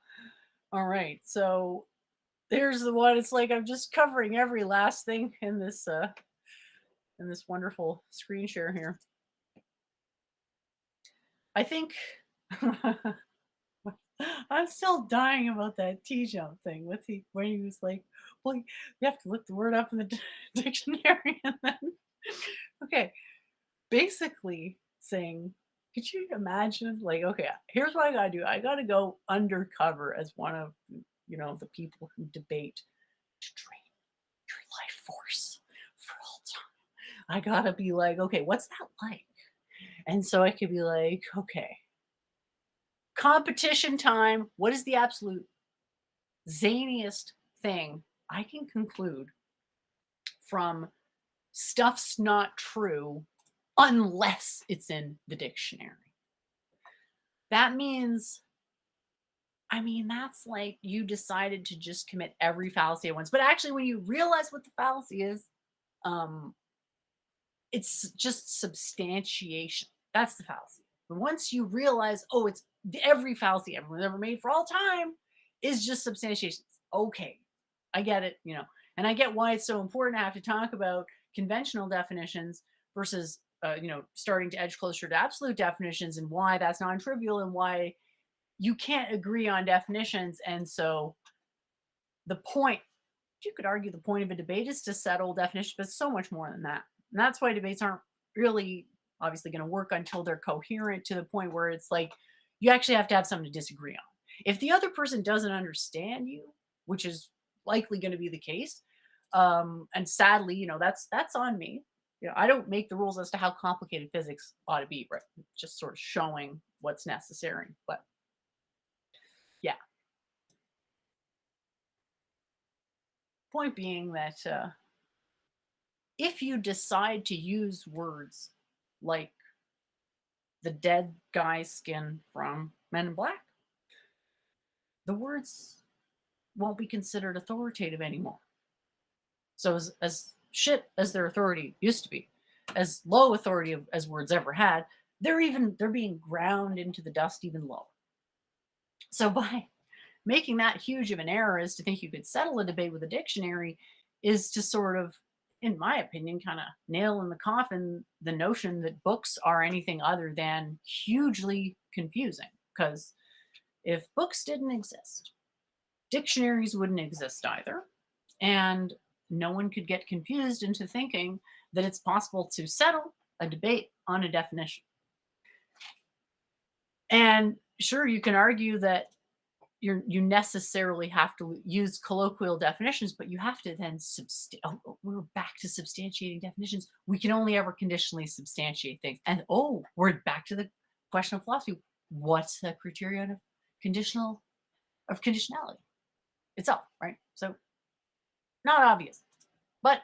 All right. So there's the one. It's like I'm just covering every last thing in this wonderful screen share here. I think I'm still dying about that T jump thing with when he was like, well, you have to look the word up in the dictionary and then okay, basically saying, could you imagine, like, okay, here's what I gotta do. I gotta go undercover as one of, the people who debate to drain your life force for all time. I gotta be like, okay, what's that like? And so I could be like, okay, competition time. What is the absolute zaniest thing I can conclude from stuff's not true unless it's in the dictionary? That means, I mean, that's like you decided to just commit every fallacy at once. But actually, when you realize what the fallacy is, um, it's just substantiation. That's the fallacy. But once you realize, oh, it's every fallacy everyone's ever made for all time is just substantiation. Okay, I get it, and I get why it's so important to have to talk about conventional definitions versus, starting to edge closer to absolute definitions and why that's non-trivial and why you can't agree on definitions. And so the point, you could argue the point of a debate is to settle definitions, but so much more than that. And that's why debates aren't really obviously going to work until they're coherent to the point where it's like you actually have to have something to disagree on. If the other person doesn't understand you, which is likely going to be the case, and sadly, that's on me. I don't make the rules as to how complicated physics ought to be, right? Just sort of showing what's necessary. But yeah, point being that if you decide to use words like the dead guy's skin from Men in Black, the words won't be considered authoritative anymore. So as shit as their authority used to be, as low authority as words ever had, they're being ground into the dust even lower. So by making that huge of an error is to think you could settle a debate with a dictionary is to sort of, in my opinion, kind of nail in the coffin the notion that books are anything other than hugely confusing. Because if books didn't exist, dictionaries wouldn't exist either. And no one could get confused into thinking that it's possible to settle a debate on a definition. And sure, you can argue that you necessarily have to use colloquial definitions, but you have to then we're back to substantiating definitions. We can only ever conditionally substantiate things. And we're back to the question of philosophy. What's the criterion of conditionality itself, right? So not obvious. But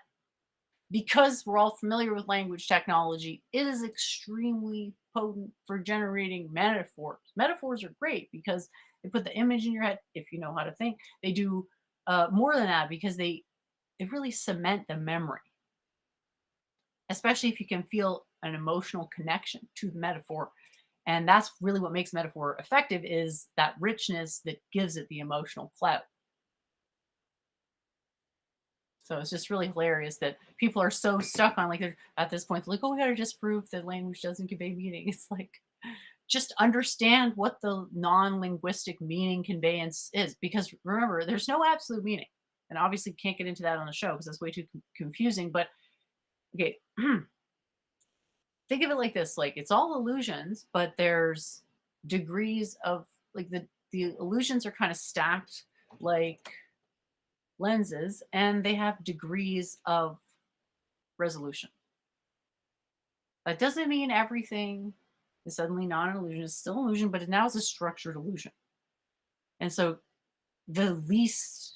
because we're all familiar with language technology, it is extremely potent for generating metaphors. Metaphors are great because they put the image in your head if you know how to think. They do more than that because they really cement the memory, especially if you can feel an emotional connection to the metaphor. And that's really what makes metaphor effective is that richness that gives it the emotional clout. So it's just really hilarious that people are so stuck on, like, they're at this point, like, oh, we gotta just prove that language doesn't convey meaning. It's like, just understand what the non-linguistic meaning conveyance is. Because remember, there's no absolute meaning. And obviously can't get into that on the show because that's way too confusing. But okay, think of it like this: like it's all illusions, but there's degrees of like the illusions are kind of stacked like lenses, and they have degrees of resolution. That doesn't mean everything is suddenly not an illusion. It's still an illusion, but now it's a structured illusion. And so the least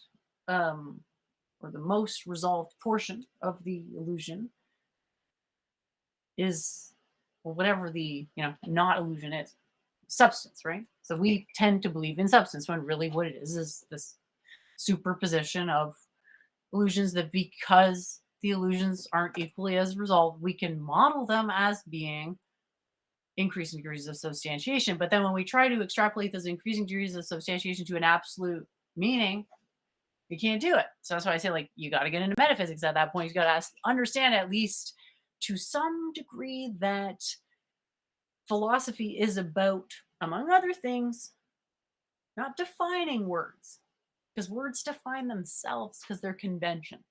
or the most resolved portion of the illusion is, well, whatever the not illusion is, substance, right? So we tend to believe in substance when really what it is this superposition of illusions, that because the illusions aren't equally as resolved, we can model them as being increasing degrees of substantiation. But then when we try to extrapolate those increasing degrees of substantiation to an absolute meaning, you can't do it. So that's why I say, like, you got to get into metaphysics at that point. You got to understand, at least to some degree, that philosophy is about, among other things, not defining words, because words define themselves because they're conventions.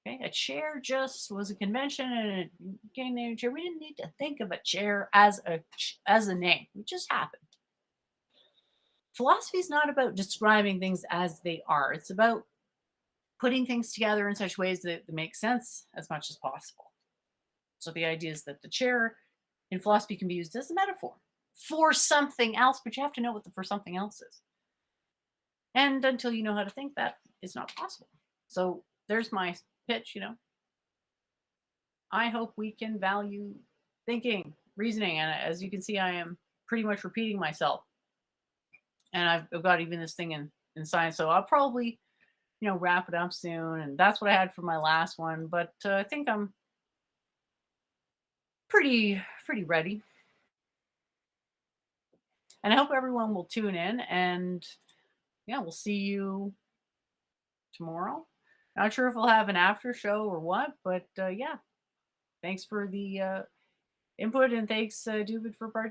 Okay, a chair just was a convention, and it became named chair. We didn't need to think of a chair as a name. It just happened. Philosophy is not about describing things as they are. It's about putting things together in such ways that they make sense as much as possible. So the idea is that the chair in philosophy can be used as a metaphor for something else, but you have to know what the for something else is. And until you know how to think, that is not possible. So there's my pitch. I hope we can value thinking, reasoning, and as you can see, I am pretty much repeating myself. And I've got even this thing in science, so I'll probably wrap it up soon. And that's what I had for my last one. But I think I'm pretty ready, and I hope everyone will tune in. And yeah, we'll see you tomorrow. Not sure if we'll have an after show or what, but yeah, thanks for the input, and thanks, David, for participating.